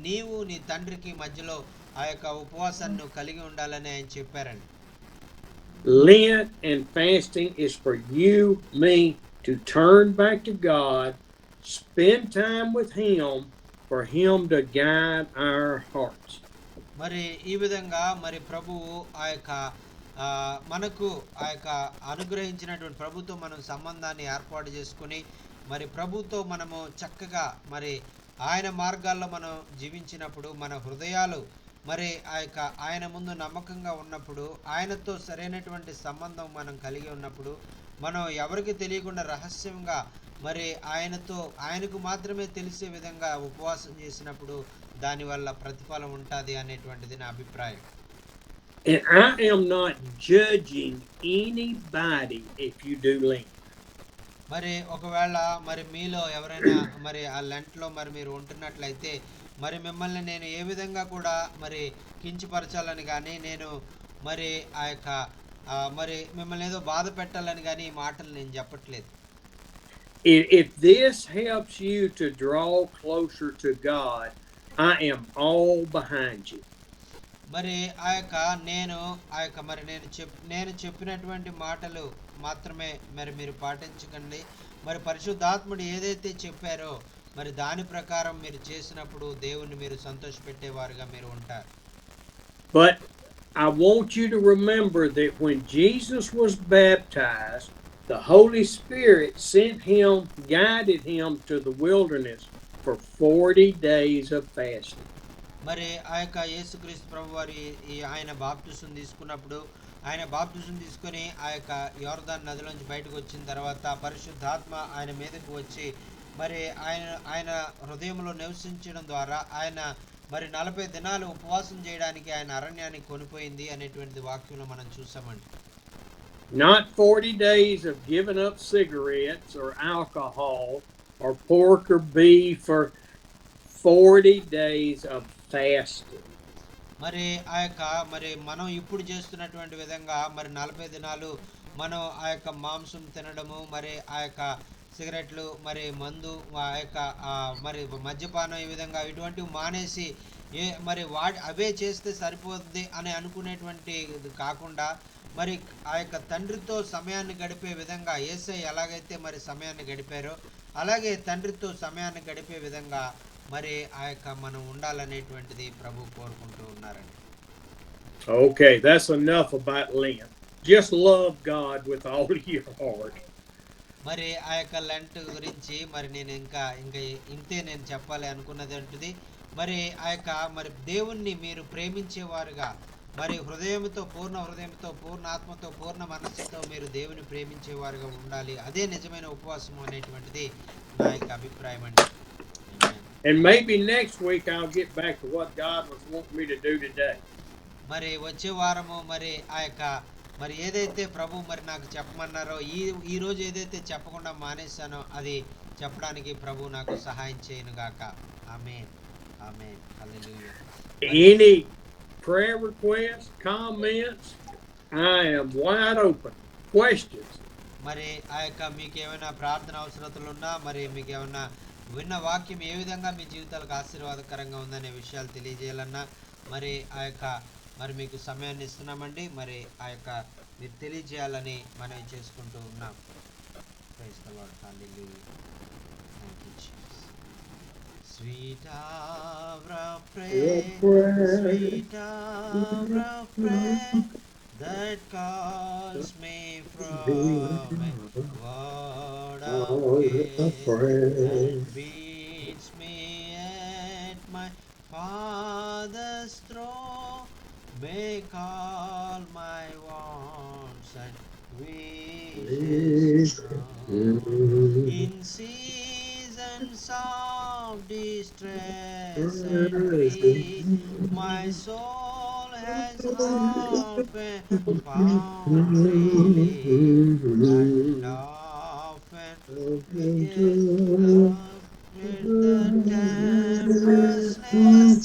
నీవు నీ తండ్రికి మధ్యలో ఆ యొక్క ఉపవాసాన్ని నువ్వు కలిగి ఉండాలని ఆయన చెప్పారండి. Lent and fasting is for you, me, to turn back to God, spend time with Him, for Him to guide our hearts. మరి ఈ విధంగా మరి ప్రభువు ఆ యొక్క మనకు ఆ యొక్క అనుగ్రహించినటువంటి ప్రభుతో మనం సంబంధాన్ని ఏర్పాటు చేసుకుని మరి ప్రభుతో మనము చక్కగా మరి ఆయన మార్గాల్లో మనం జీవించినప్పుడు మన హృదయాలు మరి ఆ యొక్క ఆయన ముందు నమ్మకంగా ఉన్నప్పుడు, ఆయనతో సరైనటువంటి సంబంధం మనం కలిగి ఉన్నప్పుడు, మనం ఎవరికి తెలియకుండా రహస్యంగా మరి ఆయనకు మాత్రమే తెలిసే విధంగా ఉపవాసం చేసినప్పుడు దానివల్ల ప్రతిఫలం ఉంటుంది అనేటువంటిది నా అభిప్రాయం. And I am not judging anybody if you do Lent. మరి ఒకవేళ మరి మీలో ఎవరైనా మరి ఆ లెంట్లో మరి మీరు ఉంటున్నట్లయితే మరి మిమ్మల్ని నేను ఏ విధంగా కూడా మరి కించపరచాలని కానీ నేను మరి ఆ యొక్క మరి మిమ్మల్ని ఏదో బాధ పెట్టాలని కానీ ఈ మాటలు నేను చెప్పట్లేదు. If this helps you to draw closer to God, I am all behind you. మరి ఆ యొక్క మరి నేను చెప్పినటువంటి మాటలు మాత్రమే మరి మీరు పాటించకండి. మరి పరిశుద్ధాత్ముడు ఏదైతే చెప్పారో మరి దాని ప్రకారం మీరు చేసినప్పుడు దేవుణ్ణి మీరు సంతోషపెట్టేవారుగా మీరు ఉంటారు. But I want you to remember that when Jesus was baptized, the Holy Spirit sent him, guided him to the wilderness for 40 days of fasting. మరి ఆ యొక్క యేసుక్రీస్తు ప్రభు వారి ఆయన బాప్తిసం తీసుకున్నప్పుడు ఆయన బాప్తిసం తీసుకొని ఆ యొక్క యోర్దాను నదిలోంచి బయటకు వచ్చిన తర్వాత పరిశుద్ధాత్మ ఆయన మీదకు వచ్చి మరి ఆయన హృదయంలో నివసించడం ద్వారా ఆయన మరి 40 దినాలు ఉపవాసం చేయడానికి ఆయన అరణ్యానికి కొనిపోయింది అనేటువంటిది వాక్యంలో మనం చూసామండి. Not 40 days of giving up cigarettes or alcohol or pork or beef, or 40 days of fasting. మరి ఆ యొక్క మరి మనం ఇప్పుడు చేస్తున్నటువంటి విధంగా మరి 40 దినాలు మనం ఆ యొక్క మాంసం తినడము, మరి ఆ యొక్క సిగరెట్లు, మరి మందు, ఆ యొక్క మరి మద్యపానం, ఈ విధంగా ఇటువంటివి మానేసి మరి అవే చేస్తే సరిపోద్ది అని అనుకునేటువంటి కాకుండా మరి ఆ యొక్క తండ్రితో సమయాన్ని గడిపే విధంగా యేసయ్య ఎలాగైతే మరి సమయాన్ని గడిపారో అలాగే తండ్రితో సమయాన్ని గడిపే విధంగా మరి ఆ యొక్క మనం ఉండాలనేటువంటిది ప్రభు కోరుకుంటూ ఉన్నారండి. Okay, that's enough about Lent. Just love God with all your heart. మరి ఆ యొక్క లెంట్ గురించి మరి నేను ఇంకా ఇంతే నేను చెప్పాలి అనుకున్నది ఏంటిది, మరి ఆ యొక్క మరి దేవుణ్ణి మీరు ప్రేమించేవారుగా మరి హృదయంతో, పూర్ణ హృదయంతో, పూర్ణ ఆత్మతో, పూర్ణ మనస్సుతో మీరు దేవుని ప్రేమించేవారుగా ఉండాలి. అదే నిజమైన ఉపవాసం అనేటువంటిది నా యొక్క అభిప్రాయం అండి. And maybe next week I'll get back to what God was wanting me to do today. మరి వచ్చే వారము మరి ఆ యొక్క మరి ఏదైతే ప్రభు మరి నాకు చెప్పమన్నారో ఈ రోజు ఏదైతే చెప్పకుండా మానేశానో అది చెప్పడానికి ప్రభు నాకు సహాయం చేయను గాక. ఆమేన్. ఆమేన్. హల్లెలూయా. మరి Any prayer requests, comments? I am wide open. Questions? మరి ఆ యొక్క మీకు ఏమైనా ప్రార్థన అవసరతలు ఉన్నా, మరి మీకు ఏమైనా విన్న వాక్యం ఏ విధంగా మీ జీవితాలకు ఆశీర్వాదకరంగా ఉందనే విషయాలు తెలియజేయాలన్నా మరి మరి మీకు సమయాన్ని ఇస్తున్నామండి. మరి మీరు తెలియజేయాలని మనం చేసుకుంటూ ఉన్నాం. Praise the Lord. Hallelujah. Thank you Jesus. Sweet hour of prayer, sweet hour of prayer, that calls me from a world of care and beats me at my Father's throne. Make all my wants and wishes known. In seasons of distress and grief, my soul has often found relief, and often with the tempestness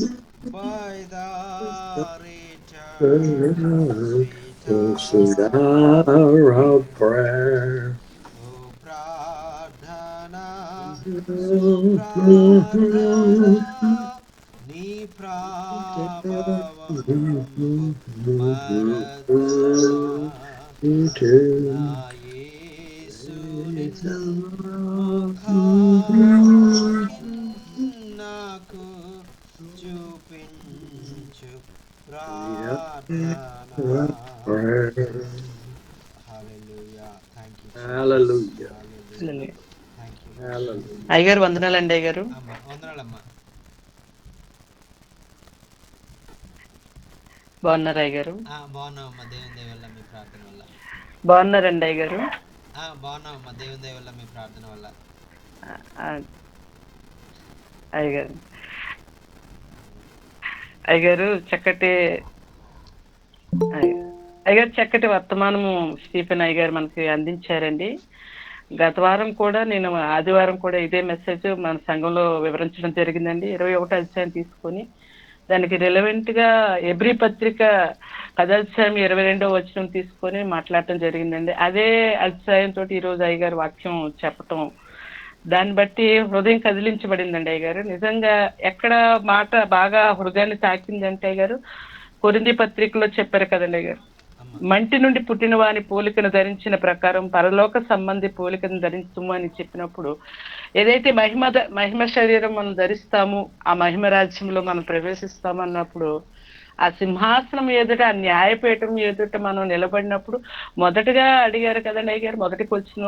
by the return of sweet Sweet hour. hour of prayer. O ప్రార్థనా సుప్రార్థనా నీ ప్రాభవంబు మరతుమా నా యేసుని ముఖాకృతిని నాకు చూపించు ప్రార్థనా. Hallelujah. Thank you, Jesus. Hallelujah. Hallelujah. Thank you. Hallelujah. అయ్యగారు వందనాలండి. అయ్యగారు అమ్మా వందనాలమ్మా. బాగున్నారు అయ్యగారు? బాగున్నామమ్మా దేవుని దయ వల్ల మీ ప్రార్థన వల్ల. బాగున్నారండి అయ్యగారు? బాగున్నామమ్మా దేవుని దయ వల్ల మీ ప్రార్థన వల్ల. అయ్యగారు అయ్యగారు చక్కటి వర్తమానము స్టీఫెన్ అయ్యగారు మనకి అందించారండి. గత వారం కూడా నేను ఆదివారం కూడా ఇదే మెసేజ్ మన సంఘంలో వివరించడం జరిగిందండి. 21వ అధ్యాయం తీసుకొని దానికి రిలవెంట్ గా ఎబ్రీ పత్రిక 10వ అధ్యాయం 22వ వచనం తీసుకొని మాట్లాడటం జరిగిందండి. అదే అధ్యాయంతో ఈరోజు అయ్యగారు వాక్యం చెప్పటం, దాన్ని బట్టి హృదయం కదిలించబడిందండి అయ్యగారు. నిజంగా ఎక్కడ మాట బాగా హృదయాన్ని తాకిందంటే అయ్యగారు, కొరింథీ పత్రికలో చెప్పారు కదండి అయ్యగారు, మంటి నుండి పుట్టిన వాని పోలికను ధరించిన ప్రకారం పరలోక సంబంధి పోలికను ధరించము అని చెప్పినప్పుడు, ఏదైతే మహిమ శరీరం మనం ధరిస్తాము, ఆ మహిమ రాజ్యంలో మనం ప్రవేశిస్తాము అన్నప్పుడు, ఆ సింహాసనం ఎదుట, ఆ న్యాయపీఠం ఎదుట మనం నిలబడినప్పుడు మొదటగా అడిగారు కదండి అయ్యగారు, మొదటికి వచ్చిన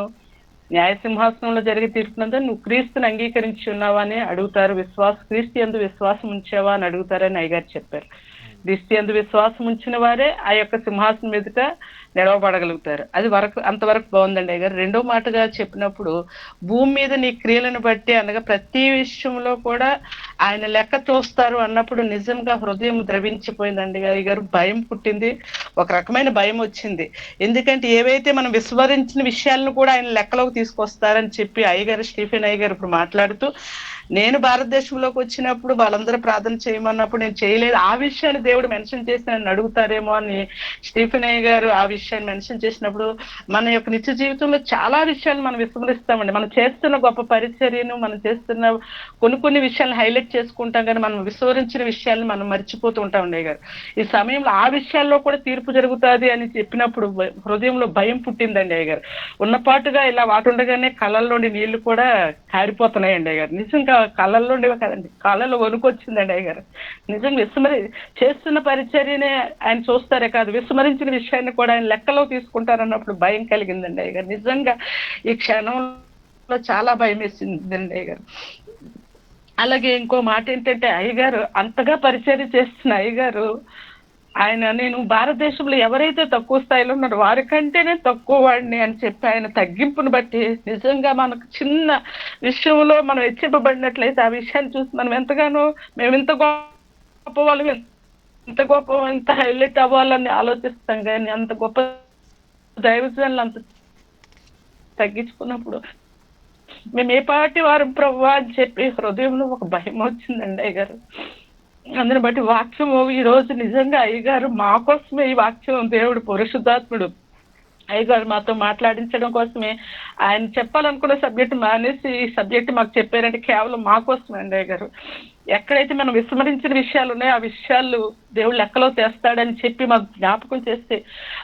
న్యాయ సింహాసనంలో జరిగే తీర్పునందు నువ్వు క్రీస్తుని అంగీకరించి ఉన్నావా అని అడుగుతారు. క్రీస్తు యందు విశ్వాసం ఉంచావా అని అడుగుతారని అయ్యగారు చెప్పారు. క్రీస్తు యందు విశ్వాసం ఉంచిన వారే ఆ యొక్క సింహాసనం ఎదుట నిలవబడగలుగుతారు. అది అంతవరకు బాగుందండి అయ్యగారు. రెండో మాటగా చెప్పినప్పుడు, భూమి మీద నీ క్రియలను బట్టి అనగా ప్రతి విషయంలో కూడా ఆయన లెక్క చూస్తారు అన్నప్పుడు నిజంగా హృదయం ద్రవించిపోయిందండి అయ్యగారు. భయం పుట్టింది, ఒక రకమైన భయం వచ్చింది. ఎందుకంటే ఏవైతే మనం విస్మరించిన విషయాలను కూడా ఆయన లెక్కలోకి తీసుకొస్తారని చెప్పి అయ్యగారు, స్టీఫెన్ అయ్యగారు ఇప్పుడు మాట్లాడుతూ, నేను భారతదేశంలోకి వచ్చినప్పుడు వాళ్ళందరూ ప్రార్థన చేయమన్నప్పుడు నేను చేయలేదు, ఆ విషయాన్ని దేవుడు మెన్షన్ చేసి నన్ను అడుగుతారేమో అని స్టీఫెన్ అయ్య గారు ఆ విషయాన్ని మెన్షన్ చేసినప్పుడు, మన యొక్క నిత్య జీవితంలో చాలా విషయాలు మనం విస్మరిస్తామండి. మనం చేస్తున్న గొప్ప పరిచర్యను, మనం చేస్తున్న కొన్ని విషయాలను హైలైట్ చేసుకుంటాం, కానీ మనం విస్మరించిన విషయాలను మనం మర్చిపోతూ ఉంటాం అయ్య గారు. ఈ సమయంలో ఆ విషయాల్లో కూడా తీర్పు జరుగుతుంది అని చెప్పినప్పుడు హృదయంలో భయం పుట్టిందండి అయ్య గారు. ఉన్నపాటుగా ఇలా వాటుండగానే కళ్ళల్లోని నీళ్లు కూడా కారిపోతున్నాయండి అయ్య గారు. నిజంగా కళ్ళల్లో ఉండేవి కదండి, కళ్ళలో వణుకొచ్చిందండి అయ్య గారు. నిజంగా చేస్తున్న పరిచర్యనే ఆయన చూస్తారే కాదు, విస్మరించిన విషయాన్ని కూడా ఆయన లెక్కలో తీసుకుంటారన్నప్పుడు భయం కలిగిందండి అయ్య గారు. నిజంగా ఈ క్షణంలో చాలా భయం వేసిందండి అయ్య గారు. అలాగే ఇంకో మాట ఏంటంటే, అయ్యగారు అంతగా పరిచర్య చేస్తున్న అయ్యగారు, నేను భారతదేశంలో ఎవరైతే తక్కువ స్థాయిలో ఉన్నారో వారికంటేనే తక్కువ వాడిని అని చెప్పి ఆయన తగ్గింపును బట్టి నిజంగా మనకు చిన్న విషయంలో మనం హెచ్చింపబడినట్లయితే ఆ విషయాన్ని చూసి మనం ఎంతగానో మేము ఇంత గొప్ప వాళ్ళు, ఇంత హైలైట్ అవ్వాలని ఆలోచిస్తాం, కానీ అంత గొప్ప దైవజనులు అంత తగ్గించుకున్నప్పుడు మేము ఏ పార్టీ వారు ప్రభు అని చెప్పి హృదయంలో ఒక భయం వచ్చిందండి అయ్యగారు. అందుని బట్టి వాక్యము ఈ రోజు నిజంగా అయ్యగారు మా కోసమే ఈ వాక్యం దేవుడు పరిశుద్ధాత్ముడు అయ్యగారు మాతో మాట్లాడించడం కోసమే ఆయన చెప్పాలనుకున్న సబ్జెక్ట్ మానేసి ఈ సబ్జెక్ట్ మాకు చెప్పారంటే కేవలం మా కోసమే అండి అయ్యగారు. ఎక్కడైతే మనం విస్మరించిన విషయాలు ఉన్నాయో ఆ విషయాలు దేవుడు లెక్కలో తెస్తాడని చెప్పి మాకు జ్ఞాపకం చేస్తే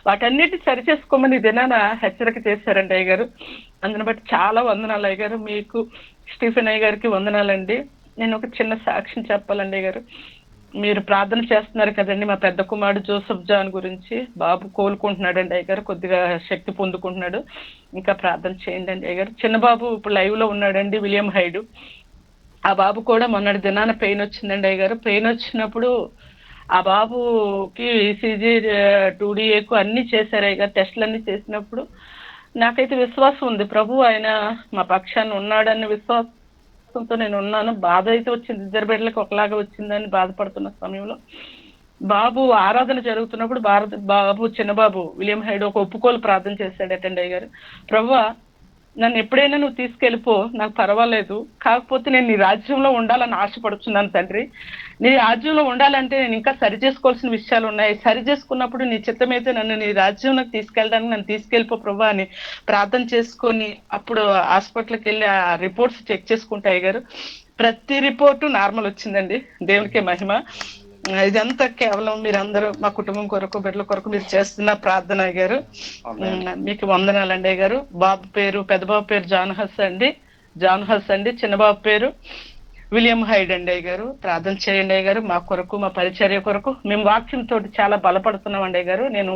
వాటన్నిటిని సరిచేసుకోమని దినాన హెచ్చరిక చేశారండి అయ్యగారు. అందుని బట్టి చాలా వందనాలు అయ్యగారు. మీకు స్టీఫెన్ అయ్య గారికి వందనాలండి. నేను ఒక చిన్న సాక్ష్యం చెప్పాలండి అయ్యగారు. మీరు ప్రార్థన చేస్తున్నారు కదండి మా పెద్ద కుమారుడు జోసెఫ్ జాన్ గురించి. బాబు కోలుకుంటున్నాడండి అయ్యగారు, కొద్దిగా శక్తి పొందుకుంటున్నాడు. ఇంకా ప్రార్థన చేయండి అండి అయ్యగారు. చిన్న బాబు ఇప్పుడు లైవ్ లో ఉన్నాడండి, విలియం హైడ్. ఆ బాబు కూడా మొన్నటి దినాన పెయిన్ వచ్చిందండి అయ్యగారు. పెయిన్ వచ్చినప్పుడు ఆ బాబుకి ఈసీజీ 2DAకు అన్ని చేశారు అయ్యగారు. టెస్టులు అన్ని చేసినప్పుడు నాకైతే విశ్వాసం ఉంది ప్రభు ఆయన మా పక్షాన్ని ఉన్నాడన్న విశ్వాసంతో నేను ఉన్నాను. బాధ అయితే వచ్చింది, ఇద్దరు బిడ్డలకు ఒకలాగా వచ్చిందని బాధపడుతున్న సమయంలో బాబు ఆరాధన జరుగుతున్నప్పుడు బాబు చిన్న బాబు విలియం హైడ్ ఒక ఒప్పుకోలు ప్రార్థన చేశాడటండి అయ్యగారు. ప్రభువా నన్ను ఎప్పుడైనా నువ్వు తీసుకెళ్ళిపో, నాకు పర్వాలేదు, కాకపోతే నేను నీ రాజ్యంలో ఉండాలని ఆశపడుతున్నాను తండ్రి. నీ రాజ్యంలో ఉండాలంటే నేను ఇంకా సరి చేసుకోవాల్సిన విషయాలు ఉన్నాయి. సరి చేసుకున్నప్పుడు నీ చిత్తమైతే నన్ను నీ రాజ్యంలోకి తీసుకెళ్ళడానికి నన్ను తీసుకెళ్ళిపో ప్రభా అని ప్రార్థన చేసుకొని అప్పుడు హాస్పిటల్కి వెళ్ళి ఆ రిపోర్ట్స్ చెక్ చేసుకుంటాయి గారు. ప్రతి రిపోర్టు నార్మల్ వచ్చిందండి. దేవునికే మహిమ. ఇదంతా కేవలం మీరందరూ మా కుటుంబం కొరకు బిడ్డల కొరకు మీరు చేస్తున్న ప్రార్థన అయ్యారు. మీకు వందనాలండి అయ్యారు. బాబు పేరు పెద్ద బాబు పేరు జాన్ హస్ అండి. చిన్న బాబు పేరు విలియం హైడ్ అండి అయ్యారు. ప్రార్థన చేయండి అయ్యారు మా కొరకు, మా పరిచర్య కొరకు. మేము వాక్యంతో చాలా బలపడుతున్నాం అండి అయ్యారు. నేను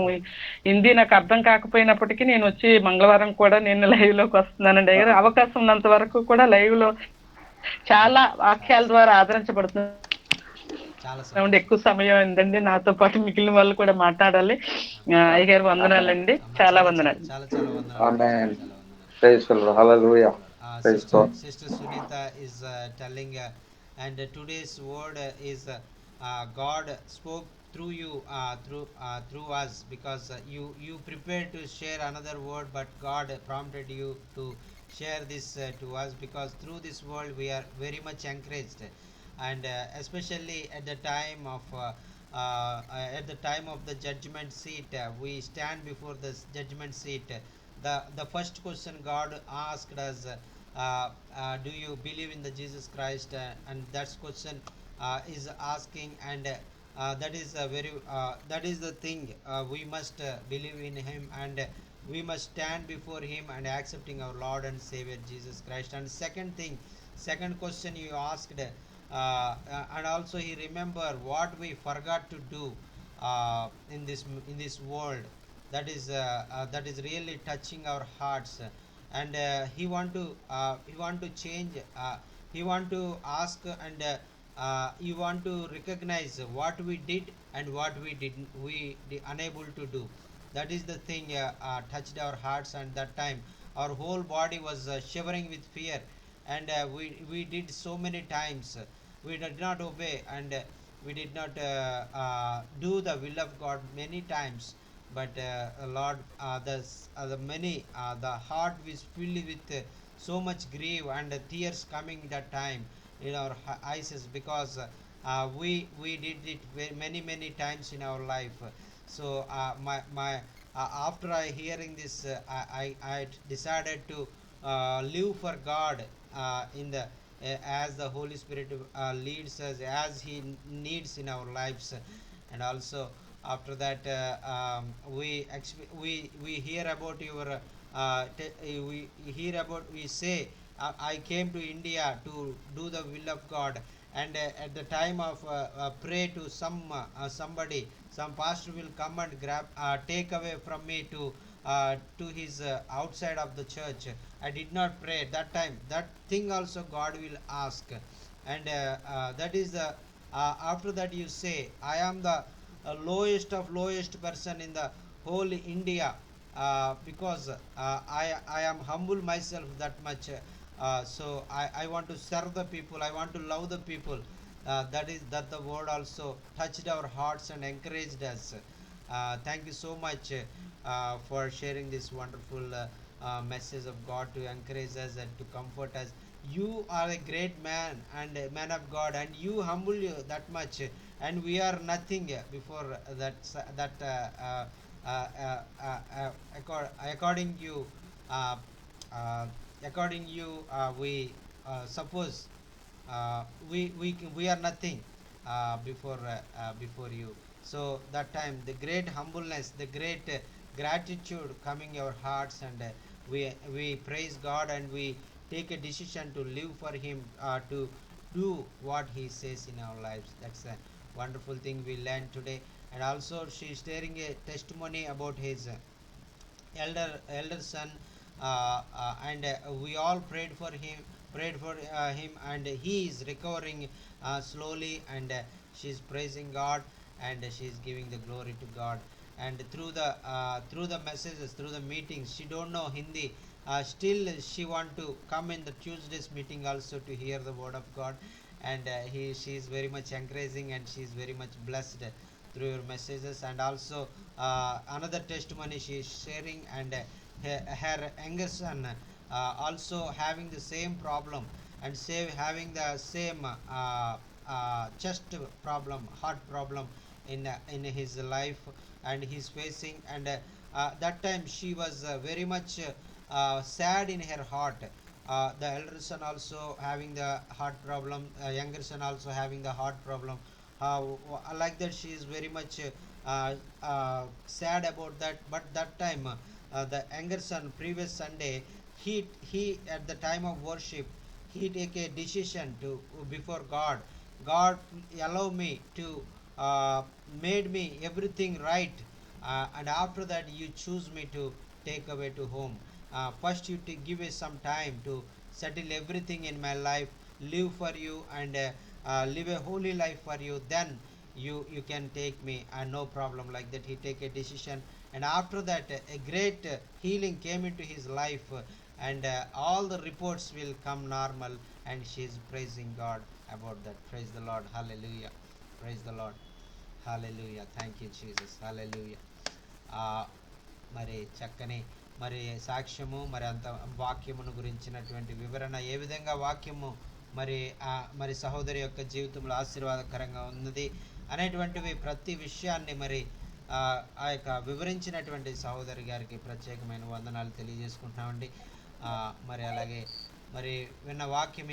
హిందీ నాకు అర్థం కాకపోయినప్పటికీ నేను వచ్చి మంగళవారం కూడా నేను లైవ్ లోకి వస్తున్నానండి అయ్యారు. అవకాశం ఉన్నంత వరకు కూడా లైవ్ లో చాలా వాక్యాల ద్వారా ఆదరించబడుతుంది. ఎక్కువ సమయం ఏందండి, నాతో పాటు మిగిలిన వాళ్ళు కూడా మాట్లాడాలి. అయ్యగారు వందనాలండి, చాలా వందనాలు. Sister Sunita is telling and today's word is God spoke through you, through us, because you prepared to share another word, but God prompted you to share this to us, because through this word we are very much encouraged. And especially at the time of the judgment seat, we stand before the judgment seat. The first question God asked us, do you believe in the Jesus Christ? And that question is asking, and that is that is the thing, we must believe in him, and we must stand before him and accepting our Lord and Savior Jesus Christ. And second question you asked, and also he remember what we forgot to do in this world. That is really touching our hearts. And he want to change, he want to ask, and he want to recognize what we did and what we didn't, unable to do. That is the thing touched our hearts, and that time our whole body was shivering with fear. And we did so many times, we did not obey, and we did not do the will of God many times. But Lord, the heart was filled with so much grief and tears coming that time in our eyes, because we did it many times in our life. So my after I hearing this, I decided to live for God in the as the Holy Spirit leads us, as he needs in our lives. And also after that, we hear about your we say, I came to India to do the will of God. And at the time of pray to somebody, some pastor will come and grab take away from me to his outside of the church. I did not pray that time. That thing also God will ask. And that is the after that you say, I am the lowest person in the whole India, because I am humble myself that much. So I want to serve the people, I want to love the people. That the word also touched our hearts and encouraged us. Thank you so much for sharing this wonderful message of God to encourage us and to comfort us. You are a great man and a man of God, and you humble you that much, and we are nothing before according you, uh, uh, according you, we suppose we are nothing before you. So that time the great humbleness, the great gratitude coming our hearts, and we praise God, and we take a decision to live for him, to do what he says in our lives. That's a wonderful thing we learned today. And also she is sharing a testimony about his elder son, and we all prayed for him, and he is recovering slowly, and she is praising God, and she is giving the glory to God. And through the messages, through the meetings, she don't know Hindi, still she want to come in the Tuesdays meeting also to hear the word of God. And she is very much encouraging, and she is very much blessed through your messages. And also another testimony she is sharing, and her younger son also having the same problem, and having the same chest problem, heart problem in his life, and he's facing. And that time she was very much sad in her heart. The elder son also having the heart problem, younger son also having the heart problem. Like that, she is very much sad about that. But that time, the younger son, previous Sunday, he at the time of worship, he take a decision to before God. God allow me to made me everything right, and after that you choose me to take away to home. First you give me some time to settle everything in my life, live for you, and live a holy life for you, then you can take me, and no problem. Like that, he take a decision. And after that, a great healing came into his life, and all the reports will come normal, and she is praising God about that. Praise the Lord. Hallelujah. Praise the Lord. Hallelujah. Thank you, Jesus. Hallelujah. మరి చక్కని మరి సాక్ష్యము, మరి అంత వాక్యమును గురించినటువంటి వివరణ, ఏ విధంగా వాక్యము మరి మరి సహోదరి యొక్క జీవితంలో ఆశీర్వాదకరంగా ఉన్నది అనేటువంటివి ప్రతి విషయాన్ని మరి ఆ యొక్క వివరించినటువంటి సహోదరి గారికి ప్రత్యేకమైన వందనాలు తెలియజేసుకుంటున్నామండి. మరి అలాగే మరి విన్న వాక్యం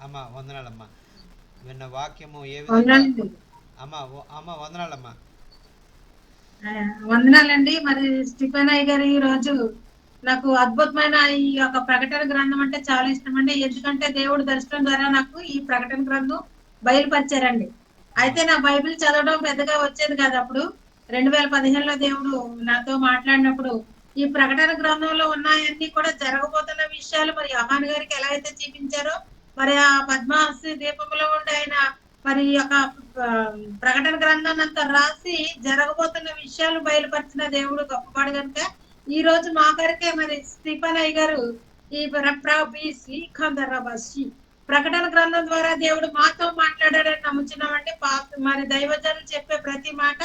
అమ్మ వందనాలమ్మా. విన్న వాక్యము ఏ విధంగా అమ్మ వందనాలమ్మా. వందనాలండి. మరి స్టీఫెన్ అయ్య గారు ఈ రోజు నాకు అద్భుతమైన ఈ యొక్క ప్రకటన గ్రంథం అంటే చాలా ఇష్టం అండి. ఎందుకంటే దేవుడు దర్శనం ద్వారా నాకు ఈ ప్రకటన గ్రంథం బయలుపరిచారండి. అయితే నా బైబిల్ చదవడం పెద్దగా వచ్చేది కాదు. అప్పుడు 2015లో దేవుడు నాతో మాట్లాడినప్పుడు ఈ ప్రకటన గ్రంథంలో ఉన్నాయన్నీ కూడా జరగబోతున్న విషయాలు మరి యోహాను గారికి ఎలా అయితే చూపించారో, మరి ఆ పద్మావతి దీపంలో ఉండి ఆయన మరి యొక్క ప్రకటన గ్రంథాన్ని అంతా రాసి జరగబోతున్న విషయాలు బయలుపరిచిన దేవుడు గొప్పవాడు కనుక ఈ రోజు మా గారికే మరి స్టీఫెన్ అయ్య గారు ఈ ప్రకటన గ్రంథం ద్వారా దేవుడు మాతో మాట్లాడాడని నమ్ముచున్నామండి. మరి దైవజనులు చెప్పే ప్రతి మాట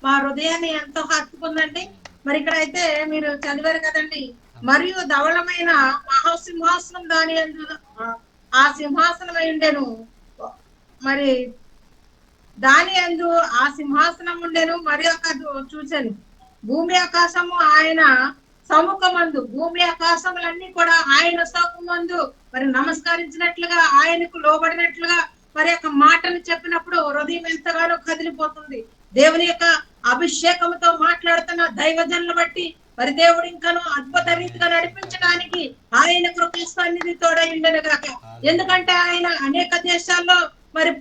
మా హృదయాన్ని ఎంతో హత్తుకుందండి. మరి ఇక్కడ అయితే మీరు చదివారు కదండి. మరియు ధవళమైన మహాసింహాసనం దాని ఆ సింహాసనం అయి ఉండెను. మరి దాని యందు ఆ సింహాసనం ఉండెను. మరి ఒక చూశాను, భూమి ఆకాశము ఆయన సముఖమందు, భూమి ఆకాశములన్నీ కూడా ఆయన సముఖమందు మరి నమస్కరించినట్లుగా, ఆయనకు లోబడినట్లుగా మరి యొక్క మాటను చెప్పినప్పుడు హృదయం ఎంతగానో కదిలిపోతుంది. దేవుని యొక్క అభిషేకంతో మాట్లాడుతున్న దైవజనులు బట్టి మరి దేవుడు ఇంకాను అద్భుత రీతిగా నడిపించడానికి ఆయన కృప సన్నిధి తోడైండను గాక. ఎందుకంటే ఆయన అనేక దేశాల్లో మరి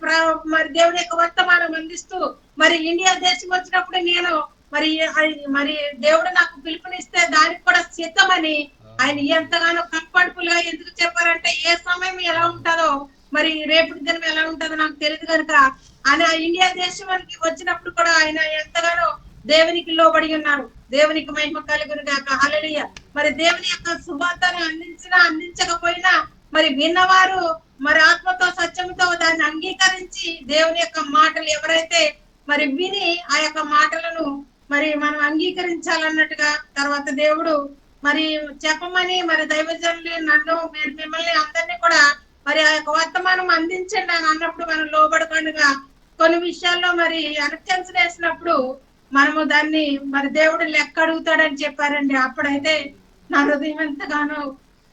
మరి దేవుని యొక్క వర్తమానం అందిస్తూ మరి ఇండియా దేశం వచ్చినప్పుడు నేను మరి దేవుడు నాకు పిలుపునిస్తే దానికి కూడా సిద్ధమని ఆయన ఎంతగానో కంఫర్టబుల్ గా ఎందుకు చెప్పారంటే, ఏ సమయం ఎలా ఉంటుందో మరి రేపటి దినం ఎలా ఉంటుందో నాకు తెలియదు కనుక ఆయన ఇండియా దేశానికి వచ్చినప్పుడు కూడా ఆయన ఎంతగానో దేవునికి లోబడి ఉన్నారు. దేవునికి మహిమ కలుగును గాక. హల్లెలూయా. మరి దేవుని యొక్క సువార్తను అందించకపోయినా మరి విన్నవారు మరి ఆత్మతో సత్యంతో దాన్ని అంగీకరించి దేవుని యొక్క మాటలు ఎవరైతే మరి విని ఆ యొక్క మాటలను మరి మనం అంగీకరించాలన్నట్టుగా తర్వాత దేవుడు మరి చెప్పమని మరి దైవజనులు నన్ను మీరు మిమ్మల్ని అందరినీ కూడా మరి ఆ యొక్క వర్తమానం అందించండి అని అన్నప్పుడు మనం లోబడకుండా కొన్ని విషయాల్లో మరి అరచన్స్ వేసినప్పుడు మనము దాన్ని మరి దేవుడు లెక్క అడుగుతాడని చెప్పారండి. అప్పుడైతే నా హృదయం ఎంతగానో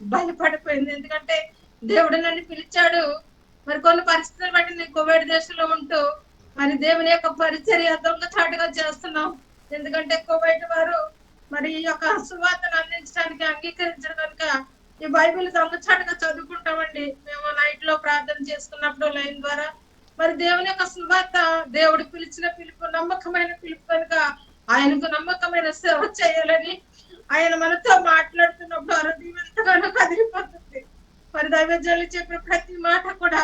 భయపడిపోయింది. ఎందుకంటే దేవుడు నన్ను పిలిచాడు. మరి కొన్ని పరిస్థితులు బట్టి నేను కువైట్ దేశంలో ఉంటూ మరి దేవుని యొక్క పరిచర్య దొంగచాటుగా చేస్తున్నాం. ఎందుకంటే కువైట్ వారు మరి ఈ యొక్క సువార్తను అందించడానికి అంగీకరించడం కనుక ఈ బైబిల్ దొంగచాటుగా చదువుకుంటామండి. మేము నైట్ లో ప్రార్థన చేసుకున్నప్పుడు లైన్ ద్వారా మరి దేవుని యొక్క సువార్త దేవుడు పిలిచిన పిలుపు నమ్మకమైన పిలుపు కనుక ఆయనకు నమ్మకమైన సేవ చేయాలని ఆయన మనతో మాట్లాడుతున్నప్పుడు హృదయం ఎంతగానో కదిలిపోతుంది. మరి దైవజనులు చెప్పిన ప్రతి మాట కూడా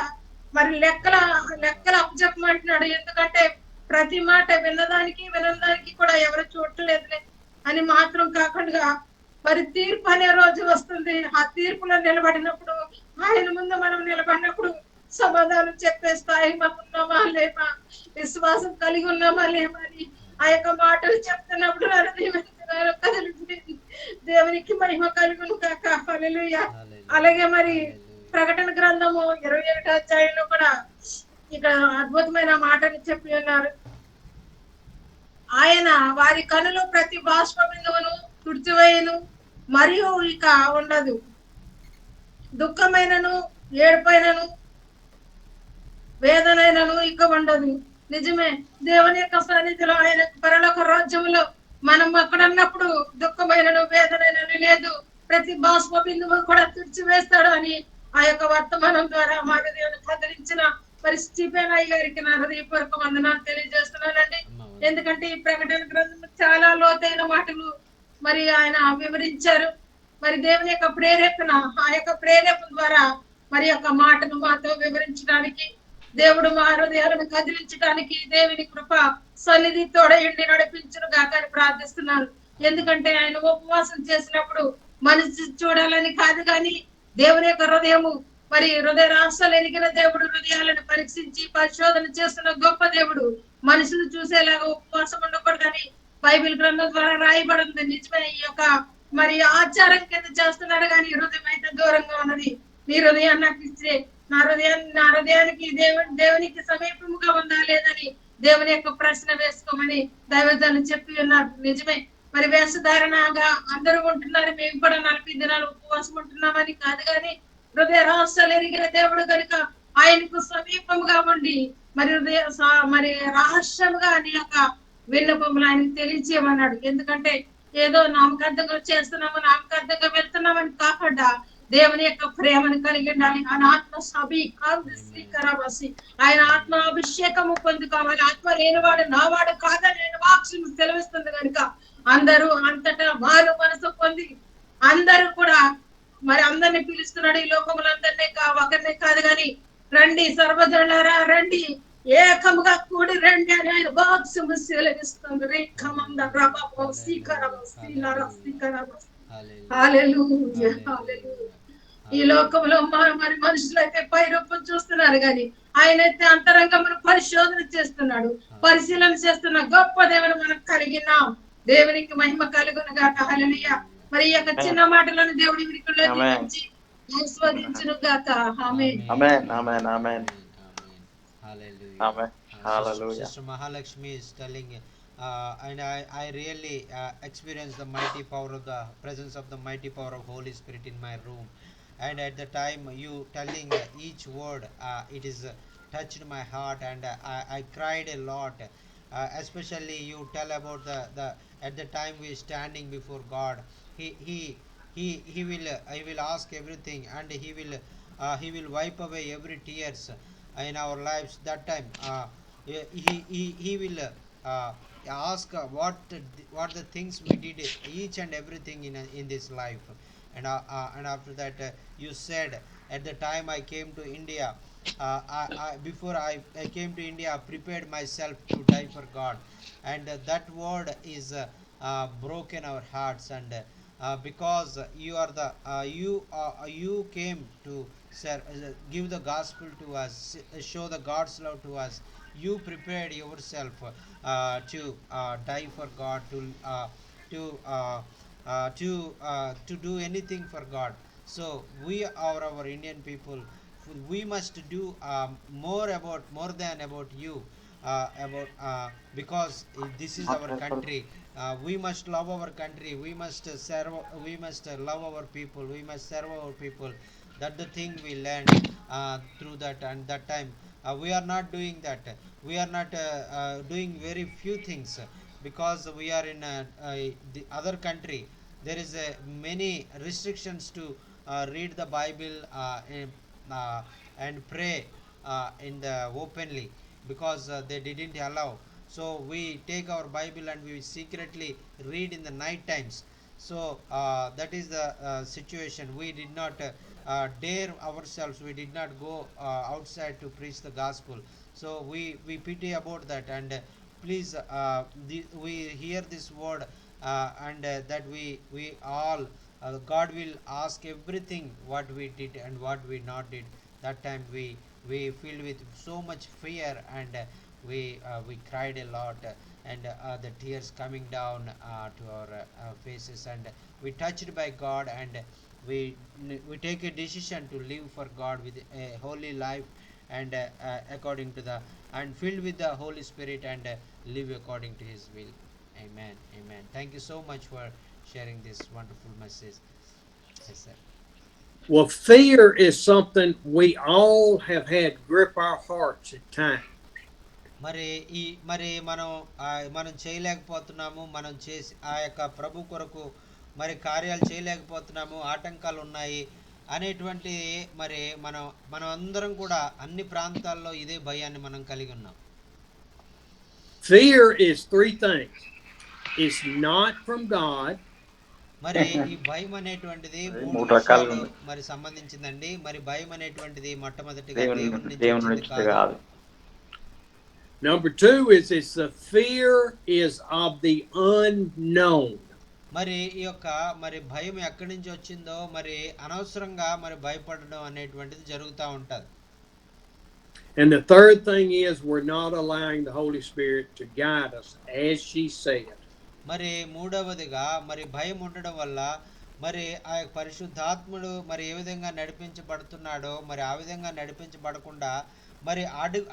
మరి లెక్కలు అప్పచెప్పమంటున్నాడు. ఎందుకంటే ప్రతి మాట వినడానికి కూడా ఎవరు చూడలేదులే అని మాత్రం కాకుండా మరి తీర్పు అనే రోజు వస్తుంది. ఆ తీర్పులో నిలబడినప్పుడు ఆయన ముందు మనం నిలబడినప్పుడు సమాధానం చెప్పే స్థాయి మాకు ఉన్నామా లేమా, విశ్వాసం కలిగి ఉన్నామా లేమా అని ఆ యొక్క మాటలు చెప్తున్నప్పుడు కదిలిపోయింది. దేవునికి మహిమ కలుగును కాక. హల్లెలూయా. అలాగే మరి ప్రకటన గ్రంథము 21వ అధ్యాయంలో కూడా ఇక అద్భుతమైన మాటని చెప్పి ఉన్నారు. ఆయన వారి కనులు ప్రతి బాష్ప బిందువును తుడిచివేయను, మరియు ఇక ఉండదు. దుఃఖమైనను ఏడుపైనను వేదనైనను ఇక ఉండదు. నిజమే, దేవుని యొక్క సన్నిధిలో ఆయన పరలోక రాజ్యంలో మనం అక్కడ ఉన్నప్పుడు దుఃఖమైనను వేదనైనను లేదు. ప్రతి బాష్ప బిందువు కూడా తుడిచివేస్తాడు అని ఆ యొక్క వర్తమానం ద్వారా మా దేవుని కదిలించిన మరి స్టీఫెన్ అయ్య గారికి నా హృదయపూర్వక వందనాలు తెలియజేస్తున్నానండి. ఎందుకంటే ఈ ప్రకటన గ్రంథం చాలా లోతైన మాటలు మరి ఆయన వివరించారు. మరి దేవుని యొక్క ప్రేరేపణ, ఆ యొక్క ప్రేరేపణ ద్వారా మరి యొక్క మాటను మాతో వివరించడానికి, దేవుడు మా హృదయాలను కదిలించడానికి దేవుని కృప సన్నిధి తోడయుండి నడిపించును గాక అని ప్రార్థిస్తున్నాను. ఎందుకంటే ఆయన ఉపవాసం చేసినప్పుడు మనిషి చూడాలని కాదు, కానీ దేవుని యొక్క హృదయము మరి హృదయ రాష్ట్రాలు ఎరిగిన దేవుడు హృదయాలను పరీక్షించి పరిశోధన చేస్తున్న గొప్ప దేవుడు. మనుషులు చూసేలాగా ఉపవాసం ఉండకూడదని బైబిల్ గ్రంథం ద్వారా రాయబడింది. నిజమే, ఈ యొక్క మరి ఆచారం కింద చేస్తున్నారు కానీ హృదయం అయితే దూరంగా ఉన్నది. నీ హృదయాన్ని నాకు ఇచ్చే, నా హృదయానికి దేవునికి సమీపముగా ఉందా లేదని దేవుని యొక్క ప్రశ్న వేసుకోమని దైవజనులు చెప్పి ఉన్నారు. నిజమే, మరి వేషధారణగా అందరూ ఉంటున్నారు, మేము కూడా 40 దినాలు ఉపవాసం ఉంటున్నామని కాదు, కానీ హృదయ రహస్యాలు ఎరిగిన దేవుడు కనుక ఆయనకు సమీపముగా ఉండి మరి రహస్యముగా నీ యొక్క విన్నపములు ఆయనకు తెలియచేయమన్నాడు. ఎందుకంటే ఏదో నామకార్థంగా చేస్తున్నాము, నామకార్థంగా వెళ్తున్నామని కాకుండా దేవుని యొక్క ప్రేమను కలిగి ఉండాలి. ఆయన ఆత్మ స్వీకరవసి, ఆయన ఆత్మ అభిషేకము పొందుకోవాలి. ఆత్మ లేనివాడు నావాడు కాదని నేను వాక్యం సెలవిస్తుంది కనుక అందరూ అంతటా వారు మనసు పొంది అందరూ కూడా మరి అందరిని పిలుస్తున్నాడు. ఈ లోకములందరినీ ఒకరినే కాదు కానీ రండి సర్వజనులారా రండి, ఏకముగా కూడి రండి అని ఆయన వాక్యము సెలవిస్తుంది. ఈ లోకంలో మరి మనుషులైతే పైరూపం చూస్తున్నారు కానీ ఆయన అయితే అంతరంగమును పరిశోధన చేస్తున్నాడు, పరిశీలన చేస్తున్న గొప్ప దేవుని మనం కలిగినాం. దేవునికి మహిమ కలుగును గాక. హల్లెలూయా. మరి ఈ యొక్క చిన్న మాటలను దేవుడి వినికిడిలో దీవించి ఆశీర్వదించును గాక. ఆమేన్. Amen. Amen. Amen. Hallelujah. Amen. Hallelujah. Sister Mahalakshmi is telling, and I really experienced the mighty power of the presence of the mighty power of Holy Spirit in my room. And at the time you telling each word, it is touched my heart, and I cried a lot. Especially you tell about the at the time we standing before God, he will ask everything, and he will wipe away every tears in our lives. That time he will ask what the things we did, each and everything in this life. And after that you said, at the time I came to India, before I came to India, I prepared myself to die for God. And that word is broken our hearts. And because you are the you came to give the gospel to us, show the God's love to us. you prepared yourself to die for God, to to do anything for God. So we are our Indian people, we must do more than about you, about because this is Not our helpful. country. We must love our country, we must serve, we must love our people, we must serve our people. That the thing we learned through that, and that time we are not doing that. We are not doing very few things, because we are in the other country. There is many restrictions to read the Bible uh, and pray in the openly, because they didn't allow. So we take our Bible and we secretly read in the night times. So that is the situation. We did not dare ourselves, we did not go outside to preach the gospel. So we pity about that. And please, we hear this word, and that we all, God will ask everything what we did and what we not did. That time we filled with so much fear, and we cried a lot, and the tears coming down to our faces, and we touched by God, and we take a decision to live for God with a holy life, and according to the, and filled with the Holy Spirit, and live according to His will. Amen. Amen. Thank you so much for sharing this wonderful message. Yes, sir. Well, fear is something we all have had grip our hearts at times. మరి మరి మనం చేయలేకపోతున్నాము, మనం చేసి ఆ యొక్క ప్రభు కొరకు మరి కార్యాలు చేయలేకపోతున్నాము, ఆటంకాలు ఉన్నాయి అనేటువంటి, మరి మనం అందరం కూడా అన్ని ప్రాంతాల్లో ఇదే భయాన్ని మనం కలిగి ఉన్నాం. Fear is three things. It's not from God. మరి ఈ భయం అనేటువంటిది అది మూడు 3 రకాలుగా విషయాలు ఉంది. మరి సంబంధించిందండి. మరి భయం అనేటువంటిది మొట్టమొదటిగా దేవుని దేవుని నుంచి దేవుని వచ్చింది నుంచి కాదు. కాదు. Number two is it's the fear is of the unknown. మరి ఈ యొక్క మరి భయం ఎక్కడి నుంచి వచ్చిందో, మరి అనవసరంగా మరి భయపడడం అనేటువంటిది జరుగుతూ ఉంటుంది. And the third thing is we're not allowing the Holy Spirit to guide us, as she said. మరి మూడవదిగా, మరి భయం ఉండడం వల్ల మరి ఆ యొక్క పరిశుద్ధాత్ముడు మరి ఏ విధంగా నడిపించబడుతున్నాడో, మరి ఆ విధంగా నడిపించబడకుండా మరి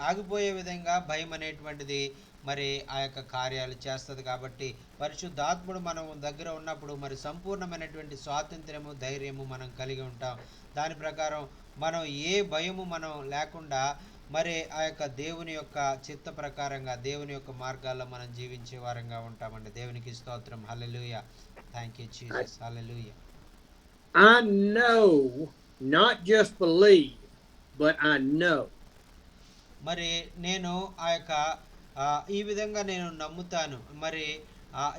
ఆగిపోయే విధంగా భయం అనేటువంటిది మరి ఆ యొక్క కార్యాలు చేస్తుంది. కాబట్టి పరిశుద్ధాత్ముడు మనం దగ్గర ఉన్నప్పుడు మరి సంపూర్ణమైనటువంటి స్వాతంత్ర్యము, ధైర్యము మనం కలిగి ఉంటాం. దాని ప్రకారం మనం ఏ భయము మనం లేకుండా మరి ఆ యొక్క దేవుని యొక్క చిత్త ప్రకారంగా, దేవుని యొక్క మార్గాల్లో మనం జీవించే వారంగా ఉంటామండి. దేవునికి స్తోత్రం. Hallelujah. Thank you Jesus. Hallelujah. I know, not just believe, but I know. మరి నేను ఆ యొక్క ఈ విధంగా నేను నమ్ముతాను. మరి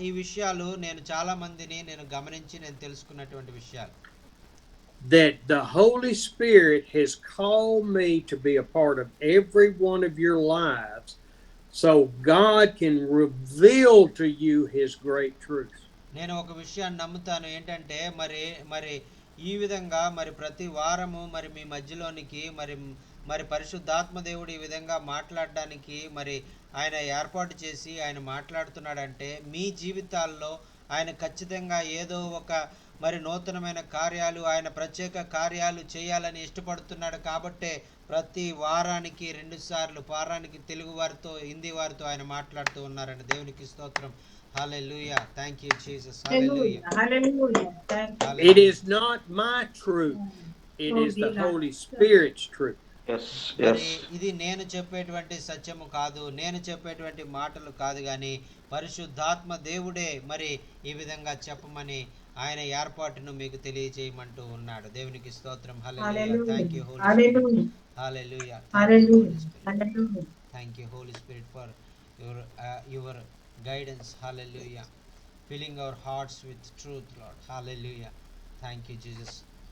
ఈ విషయాలు నేను చాలా మందిని నేను గమనించి నేను తెలుసుకున్నటువంటి విషయాలు. That the Holy Spirit has called me to be a part of every one of your lives so God can reveal to you His great truth. నేను ఒక విషయాన్ని నమ్ముతాను, ఏంటంటే మరి మరి ఈ విధంగా మరి ప్రతి వారము మరి మీ మధ్యలోనికి మరి మరి పరిశుద్ధాత్మ దేవుడు ఈ విధంగా మాట్లాడడానికి మరి ఆయన ఏర్పాటు చేసి ఆయన మాట్లాడుతున్నాడంటే, మీ జీవితాల్లో ఆయన ఖచ్చితంగా ఏదో ఒక మరి నూతనమైన కార్యాలు, ఆయన ప్రత్యేక కార్యాలు చేయాలని ఇష్టపడుతున్నాడు. కాబట్టే ప్రతి వారానికి 2 సార్లు, వారానికి తెలుగు వారితో, హిందీ వారితో ఆయన మాట్లాడుతూ ఉన్నారండి. దేవునికి స్తోత్రం. Hallelujah. Thank you, Jesus. Hallelujah. Hallelujah. Thank you. It is not my truth, it is the Holy Spirit's truth. Yes, మరి yes. ఇది నేను చెప్పేటువంటి సత్యము కాదు, నేను చెప్పేటువంటి మాటలు కాదు, కానీ పరిశుద్ధాత్మ దేవుడే మరి ఈ విధంగా చెప్పమని ఆయన ఏర్పాటును మీకు తెలియజేయమంటూ ఉన్నాడు. దేవునికి స్తోత్రం. Hallelujah. Thank you holy spirit. Hallelujah. Thank you holy spirit for your guidance. Hallelujah. Filling our hearts with truth, Lord. Hallelujah. Thank you, Jesus.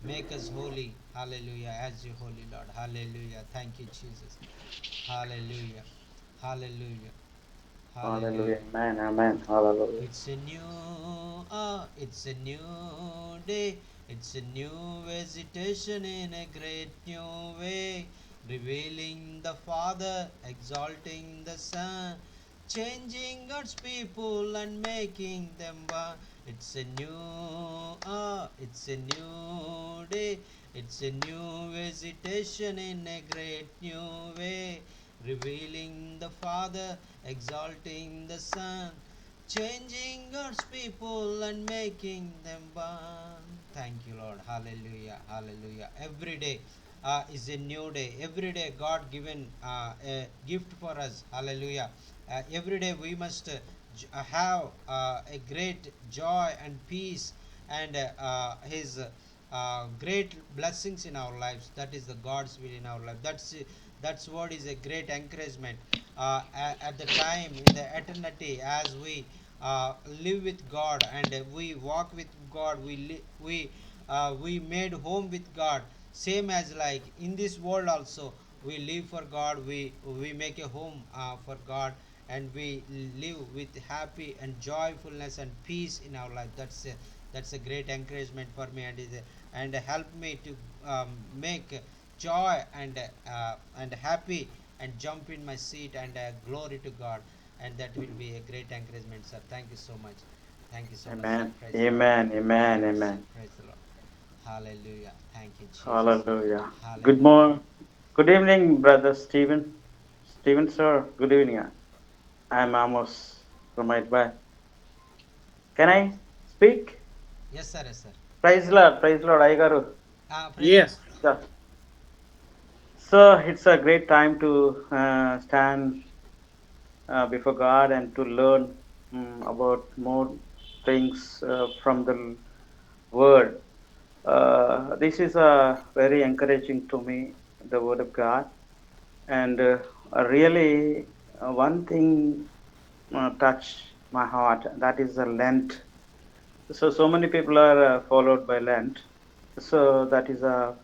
Make us holy. Hallelujah. As you holy, Lord. Hallelujah. Thank you, Jesus. Hallelujah. Hallelujah. Hallelujah. Amen. Amen. Hallelujah. It's a new day. It's a new visitation in a great new way. revealing the Father, exalting the Son, changing God's people and making them one. It's a new day. It's a new visitation in a great new way, revealing the Father, exalting the Son, changing God's people and making them one. Thank you, Lord. Hallelujah. Hallelujah. Every day is a new day. Every day, God given a gift for us. Hallelujah. Every day we must have a great joy and peace and His great blessings in our lives. That is the God's will in our life. That's what is a great encouragement at the time in the eternity, as we live with God and we walk with God. We made home with God. Same as like in this world also, we live for God. We make a home for God, and we live with happy and joyfulness and peace in our life. That's a great encouragement for me, and help me to make joy and happy and jump in my seat and glory to God, and that will be a great encouragement, sir. Thank you so much. Thank you so much, sir. Amen. Praise the Lord. Amen. Amen. Amen. Praise the Lord. Hallelujah. Thank you, Jesus. Hallelujah. Good Hallelujah. morning. Good evening, Brother Stephen. Stephen, sir. Good evening. I'm Amos from Hyderabad. Can I speak? Yes, sir. Yes, sir. Praise Lord, Ayagaru. Praise the Lord. Yes. Yeah. So it's a great time to stand before God and to learn about more things from the Word. This is very encouraging to me, the Word of God. And really, one thing touched my heart, that is the Lent. So many people are followed by Lent. So that is a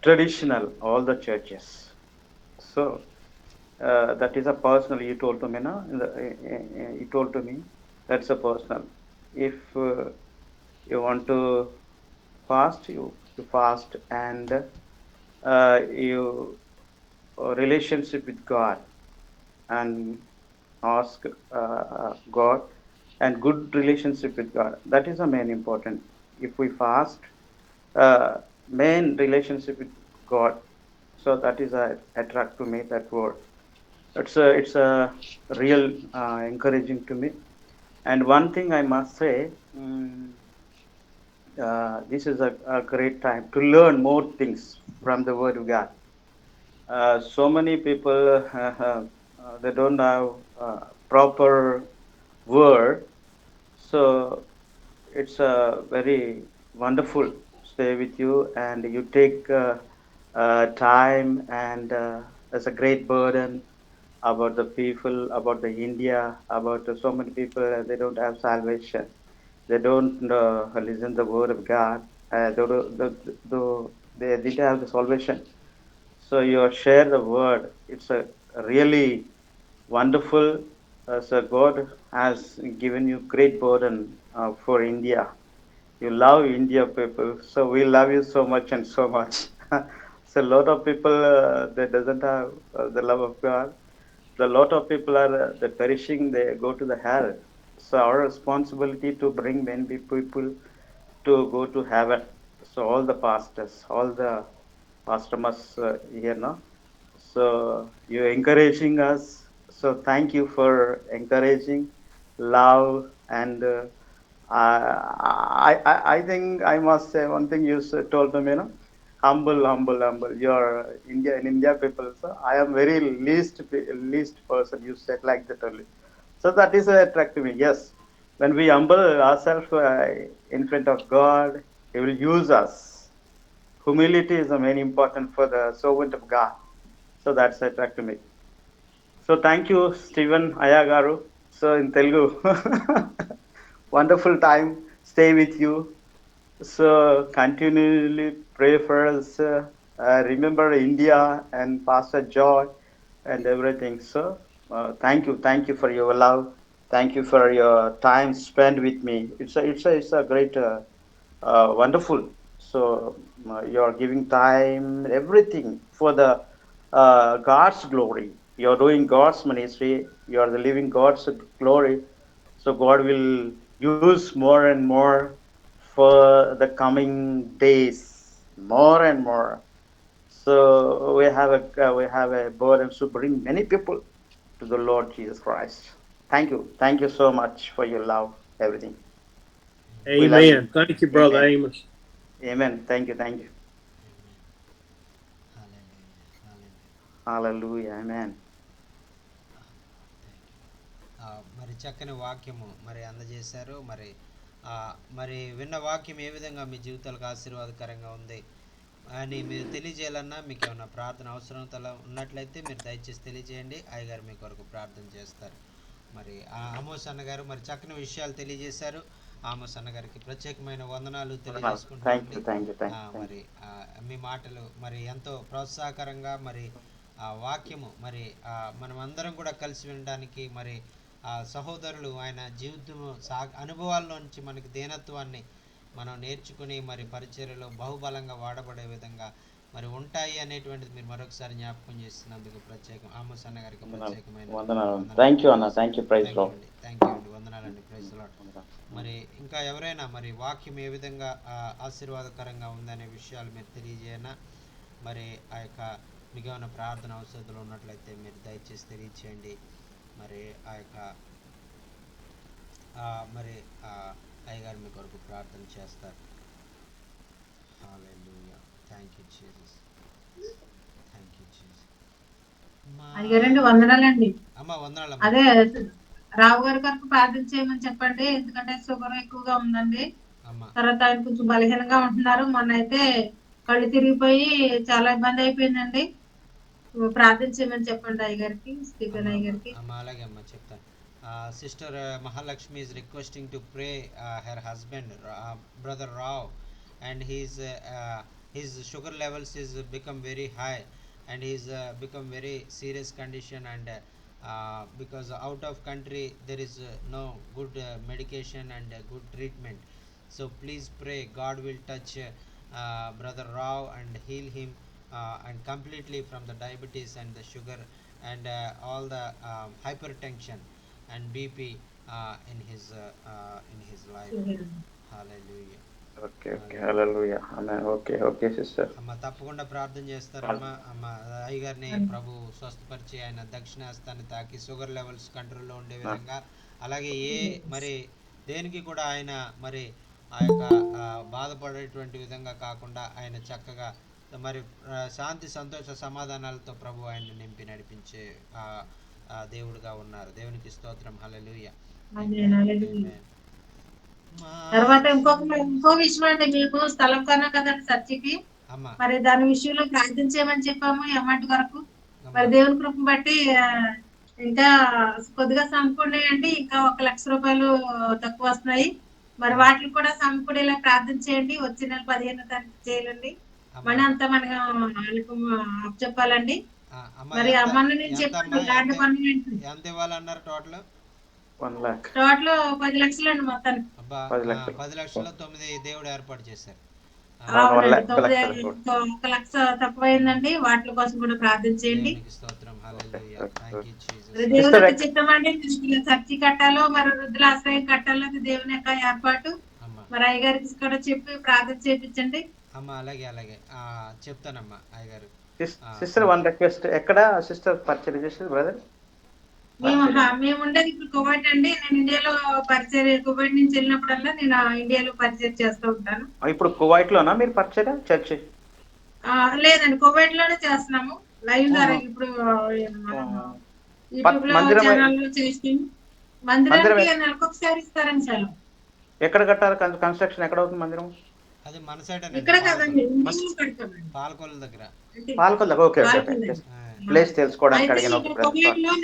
traditional, all the churches. So that is a personal. You told to me, no? You told to me that's a personal. If you want to fast, you fast, and you relationship with God and ask God and good relationship with God. That is the main important. If we fast, main relationship with God. So that is attract to me that word. It's a real encouraging to me. And one thing I must say, this is a great time to learn more things from the Word of God. So many people they don't have proper word, so it's a very wonderful stay with you, and you take time, and it's a great burden about the people, about the India, about so many people. They don't have salvation. They don't listen the word of God. They didn't have the salvation. So you share the word. It's a really wonderful. So God has given you great burden for India. You love India people, so we love you so much and so much. So a lot of people that doesn't have the love of God. A lot of people are the perishing. They go to the hell. So our responsibility to bring many people to go to heaven. So all the pastors, all the pastor must here now. So you're encouraging us. So thank you for encouraging, love, and I think I must say one thing you told me, humble, humble, humble. You're India in India people. So I am very least person. You said like that only. So that is attractive me. Yes, when we humble ourselves in front of God, He will use us. Humility is the main important for the servant of God. So that's attractive me. So thank you, Stephen Ayagaru. So in Telugu, wonderful time stay with you. So continually pray for us. Remember India and Pastor Joy and everything. So thank you for your love. Thank you for your time spent with me. It's a great, wonderful. So you are giving time, everything for the God's glory. You are doing God's ministry. You are the living God's glory. So God will use more and more for the coming days, more and more. So we have a burden to bring many people to the Lord Jesus Christ. Thank you so much for your love, everything. We love you. Amen. Thank you, Brother Amen. Amos. Amen. Thank you. Thank you. Hallelujah. Hallelujah. Amen. మరి చక్కని వాక్యము మరి అందజేశారు. మరి విన్న వాక్యం ఏ విధంగా మీ జీవితాలకు ఆశీర్వాదకరంగా ఉంది అని మీరు తెలియజేయాలన్నా, మీకు ఏమైనా ప్రార్థన అవసరం ఉన్నట్లయితే మీరు దయచేసి తెలియజేయండి. అయ్యగారు మీ కొరకు ప్రార్థన చేస్తారు. మరి ఆమోస్ అన్నగారు మరి చక్కని విషయాలు తెలియజేశారు. ఆమోస్ అన్నగారికి ప్రత్యేకమైన వందనాలు తెలియజేసుకుంటామండి. మరి మీ మాటలు మరి ఎంతో ప్రోత్సాహకరంగా, మరి వాక్యము మరి మనం అందరం కూడా కలిసి వినడానికి, మరి సహోదరులు ఆయన జీవితము అనుభవాల్లో నుంచి మనకి దీనత్వాన్ని మనం నేర్చుకుని మరి పరిచర్యలో బహుబలంగా వాడబడే విధంగా మరి ఉంటాయి అనేటువంటిది మీరు మరొకసారి జ్ఞాపకం చేస్తున్నందుకు ప్రత్యేకం ఆమోస్ అన్న గారికి ప్రత్యేకమైన థ్యాంక్ యూ అండి. వందనాలండి. Praise Lord. మరి ఇంకా ఎవరైనా మరి వాక్యం ఏ విధంగా ఆశీర్వాదకరంగా ఉందనే విషయాలు మీరు తెలియజేయనా, మరి ఆ యొక్క మీకు ఏమైనా ప్రార్థన అవసరాలు ఉన్నట్లయితే మీరు దయచేసి తెలియచేయండి. మరి ఆ యొక్క మరి అయ్యగారు మీ కొరకు ప్రార్థన చేస్తారు. Hallelujah. Thank you Jesus. Thank you Jesus. అయ్యారండి, వందనాలండి. అమ్మ వందనాలు. అదే రావు గారి కొరకు ప్రార్థన చేయమని చెప్పండి, ఎందుకంటే షుగర్ ఎక్కువగా ఉందండి. తర్వాత ఆయన కొంచెం బలహీనంగా ఉంటున్నారు. మొన్న అయితే కళ్ళు తిరిగిపోయి చాలా ఇబ్బంది అయిపోయిందండి. ప్రార్థన చేయమని చెప్పండి అయ్యగారికి, స్టీఫెన్ అయ్యగారికి. అలాగే అమ్మ చెప్తాను. Sister Mahalakshmi is requesting to pray her husband brother Rao, and his sugar levels is become very high, and he's become very serious condition, and because out of country there is no good medication and good treatment. So please pray God will touch brother Rao and heal him and completely from the diabetes and the sugar and all the hypertension and BP in his life. Hallelujah. Okay, hallelujah. Amen. Okay sister. అమ్మ తప్పకుండా ప్రార్థన చేస్తారమ్మా. అమ్మ అయ్యగారిని ప్రభు స్వస్థపరిచి ఆయన దక్షిణాస్తాన్ని తాకి sugar levels కంట్రోల్లో ఉండే విధంగా, అలాగే మరి దేనికి కూడా ఆయన మరి ఆ యొక్క బాధపడేటువంటి విధంగా కాకుండా ఆయన చక్కగా మరి శాంతి సంతోష సమాధానాలతో ప్రభు ఆయన్ని నింపి నడిపించే దేవుడుగా ఉన్నారు. దేవునికి స్తోత్రం. హల్లెలూయా. తర్వాత ఇంకో విషయం అండి, మీకు స్థలం కన్నా కదండి చర్చికి, మరి దాని విషయంలో ప్రార్థించేయమని చెప్పాము అమౌంట్ వరకు. మరి దేవుని కృప బట్టి ఇంకా కొద్దిగా సమకూడేయండి, ఇంకా 1,00,000 రూపాయలు తక్కువ వస్తున్నాయి. మరి వాటికి కూడా సమకూడేలా ప్రార్థన చేయండి. వచ్చే నెల 15వ తారీఖు చేయాలండి. మనీ అంతా మనకు చెప్పాలండి. మరి అమ్మన్న నేను చెప్పాను ల్యాండ్ కొన్నారు టోటల్ 10 లక్షలు అండి మొత్తానికి. 10 లక్షల 9 దేవుడు ఏర్పాటు చేశారు. 1 లక్ష తక్కువైందండి. వాటి కోసం కూడా ప్రార్థన చేయండి. దేవునికి చిత్తమండి, చర్చి కట్టాలో మరి వృద్ధుల ఆశ్రయం కట్టాలో దేవుని యొక్క ఏర్పాటు. మరి అయ్యగారికి కూడా చెప్పి ప్రార్థన చేయించండి. అమ్మా అలాగే చెప్తానమ్మా అయ్యగారు. సిస్టర్ వన్ రిక్వెస్ట్, ఎక్కడ సిస్టర్ పర్చేజ్ చేసేది బ్రదర్? మేము ఉండేది ఇప్పుడు కువైట్ అండి. నేను ఇండియాలో పరిచయం, కువైట్ నుంచి వెళ్ళినప్పుడల్లా నేను ఇండియాలో పరిచయం చేస్తూ ఉంటాను. ఇప్పుడు కువైట్ లోనా మీరు పరిచయం చర్చ్? లేదండి, కువైట్ లోనే చేస్తున్నాము లైవ్ ద్వారా. ఇప్పుడు యూట్యూబ్ లో ఛానల్లో చేస్తాము. మందిరానికి నెలకొకసారి ఇస్తారని సెలవు. ఎక్కడ కట్టాలి? కన్స్ట్రక్షన్ ఎక్కడ అవుతుంది మందిరం? అది మన సైడ్ ఇక్కడ కదండి, పాలకొల దగ్గర. ఓకే. ప్లేస్ తెలుసుకోవడానికి అడిగిన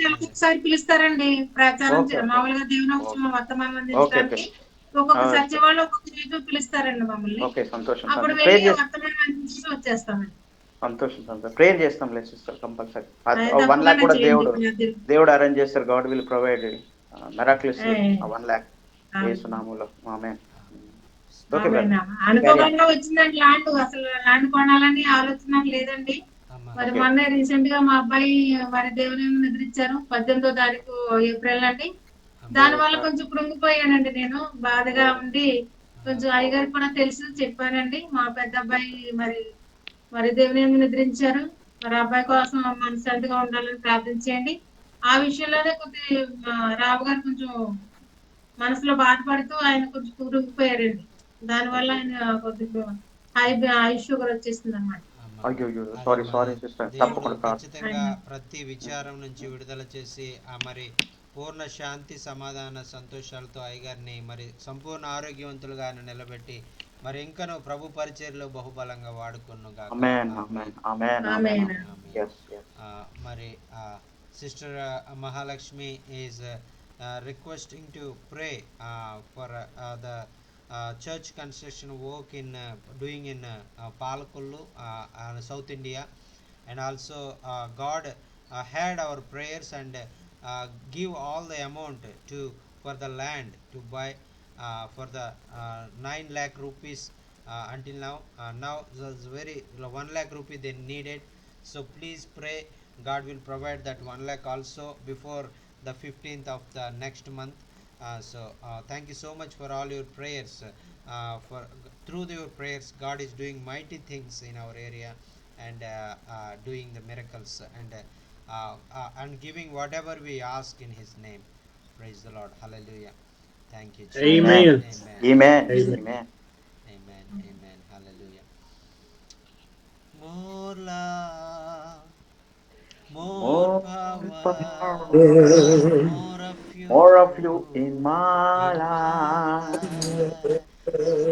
నెలకొకసారి పిలుస్తారండి ప్రచారం. మామూలుగా దేవుని వర్తమానం అందించడానికి ఒక్కొక్క సత్యవాళ్ళు ఒక్కొక్క రీతిలో పిలుస్తారండి మమ్మల్ని. అప్పుడు వెళ్ళి వర్తమానం అందించి వచ్చేస్తామండి. సంతోషం. ప్రేయర్ చేస్తాం లేదు సిస్టర్, కంపల్సరీ. 1 lakh కూడా దేవుడు అరేంజ్ చేస్తారు. God will provide miracles 1 lakh యేసు నామములో. ఆమేన్. Okay, ఆమేన్. brother. అనుకోకుండా వచ్చిందండి ల్యాండ్. అసలు ల్యాండ్ కొనాలని ఆలోచన లేదండి. అమ్మ మరి Okay. మొన్న రీసెంట్ గా మా అబ్బాయి మరి దేవుని నిద్రించారు 18వ తారీఖు ఏప్రిల్ అండి. దాని వల్ల కొంచెం కృంగిపోయానండి నేను. బాధగా ఉండి కొంచెం అయ్యగారికి కూడా తెలుసు చెప్పానండి. మా పెద్ద అబ్బాయి మరి మరి దేవుని నిద్రించారు. మరి అబ్బాయి కోసం మనశ్శాంతిగా ఉండాలని ప్రార్థించేయండి. ఆ విషయంలోనే కొద్దిగా రావు గారు కొంచెం మనసులో బాధపడుతూ ఆయన కొంచెం కృంగిపోయారండి. దానివల్ల ఆయన కొద్దిగా హై షుగర్ వచ్చేసింది అనమాట. అమ్మ. అయ్యో అది సారీ మరి సారీ సిస్టర్, దేవుడు తప్పకుండా ఖచ్చితంగా ప్రతి విచారం నుంచి విడుదల చేసి ఆ మరి పూర్ణ శాంతి సమాధాన సంతోషాలతో అయ్యగారిని మరి సంపూర్ణ ఆరోగ్యవంతులుగా ఆయన నిలబెట్టి మరి ఇంకను ప్రభు పరిచర్లో బహుబలంగా వాడుకును గాక. ఆమేన్ ఆమేన్ ఆమేన్ ఆమేన్. ఆమేన్. yes yes మరి sister Mahalakshmi is requesting to pray for the church construction work in doing in Palakollu, South India, and also God heard our prayers and give all the amount to for the land to buy for the 9 lakh rupees until now. Now it's very 1 lakh rupee they needed, so please pray. God will provide that 1 lakh also before the 15th of the next month. So thank you so much for all your prayers. For through your prayers, God is doing mighty things in our area and doing the miracles and giving whatever we ask in His name. Praise the Lord. Hallelujah. Thank you, Jesus. Amen. Amen. amen Amen. amen Amen. Amen. Hallelujah. More love, more more power, power, more of you in my in my life, life.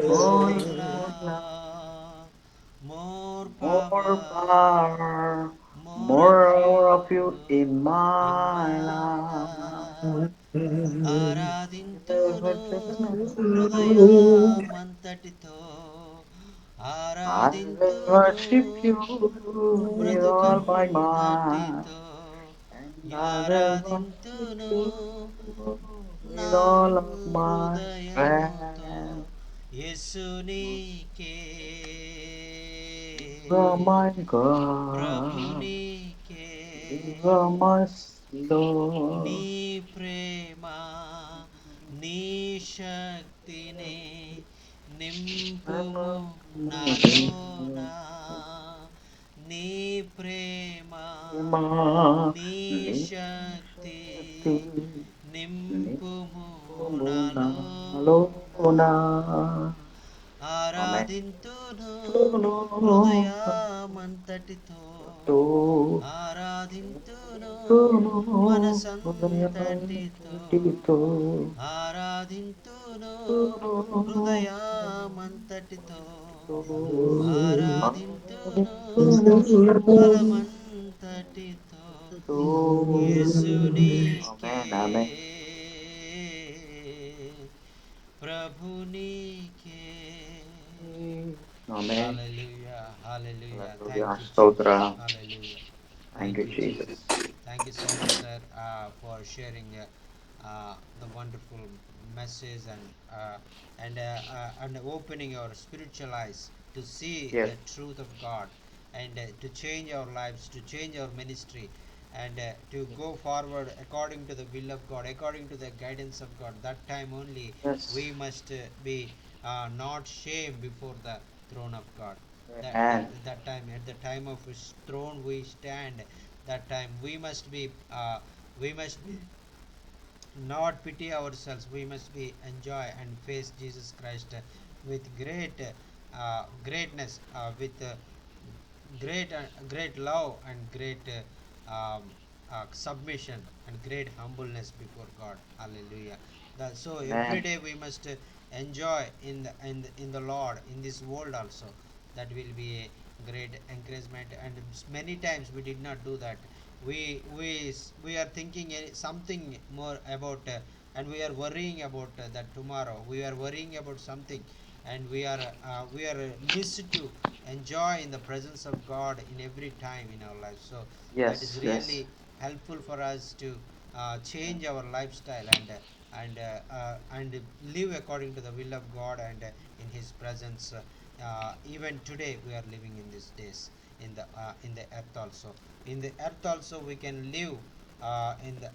more More love, love, more more power, power, more of more you of you in in my my life. life. ఆరాధింతును హృదయమంతటితో, I will ఆరాధింతును worship you with all my mind, బ్రతుకంతటితో, and I will worship ఆరాధింతును you నా with all of my హృదయముతో. strength. యేసునీకే You are my God, ప్రభునీకే you are my నీ Lord. ప్రేమ నీ శక్తిని నింపుము నాలోనా. నీ ప్రేమ నీ శక్తి నింపుము నాలోనా. ఆరాధింతును హృదయమంతటితో, ఆరాధింతును మనసంతటితో, ఆరాధింతును హృదయమంతటితో, ఆరాధింతును బలమంతటితో. యేసునీకే Amen, amen. ప్రభునీకే. Amen. Hallelujah, hallelujah. Thank Hallelujah. you, Stotra. Jesus. Hallelujah. Thank you, Jesus. Thank you so much, sir, for sharing the wonderful message and opening our spiritual eyes to see Yes. the truth of God and to change our lives, to change our ministry, and to go forward according to the will of God, according to the guidance of God. That time only Yes. we must be not shame before the throne of God. Amen. That time, at the time of His throne we stand. That time we must be not pity ourselves. We must be enjoy and face Jesus Christ with greatness, with great love and great submission and great humbleness before God. Hallelujah. So every Amen. day we must enjoy in the Lord in this world also. That will be a great encouragement. And many times we did not do that. We are thinking something more about and we are worrying about that tomorrow. We are worrying about something, and we are missed to enjoy in the presence of God in every time in our life. So that is Yes, yes. really helpful for us to change our lifestyle and and live according to the will of God and in His presence. Even today we are living in these days in the earth also. In the earth also we can live in the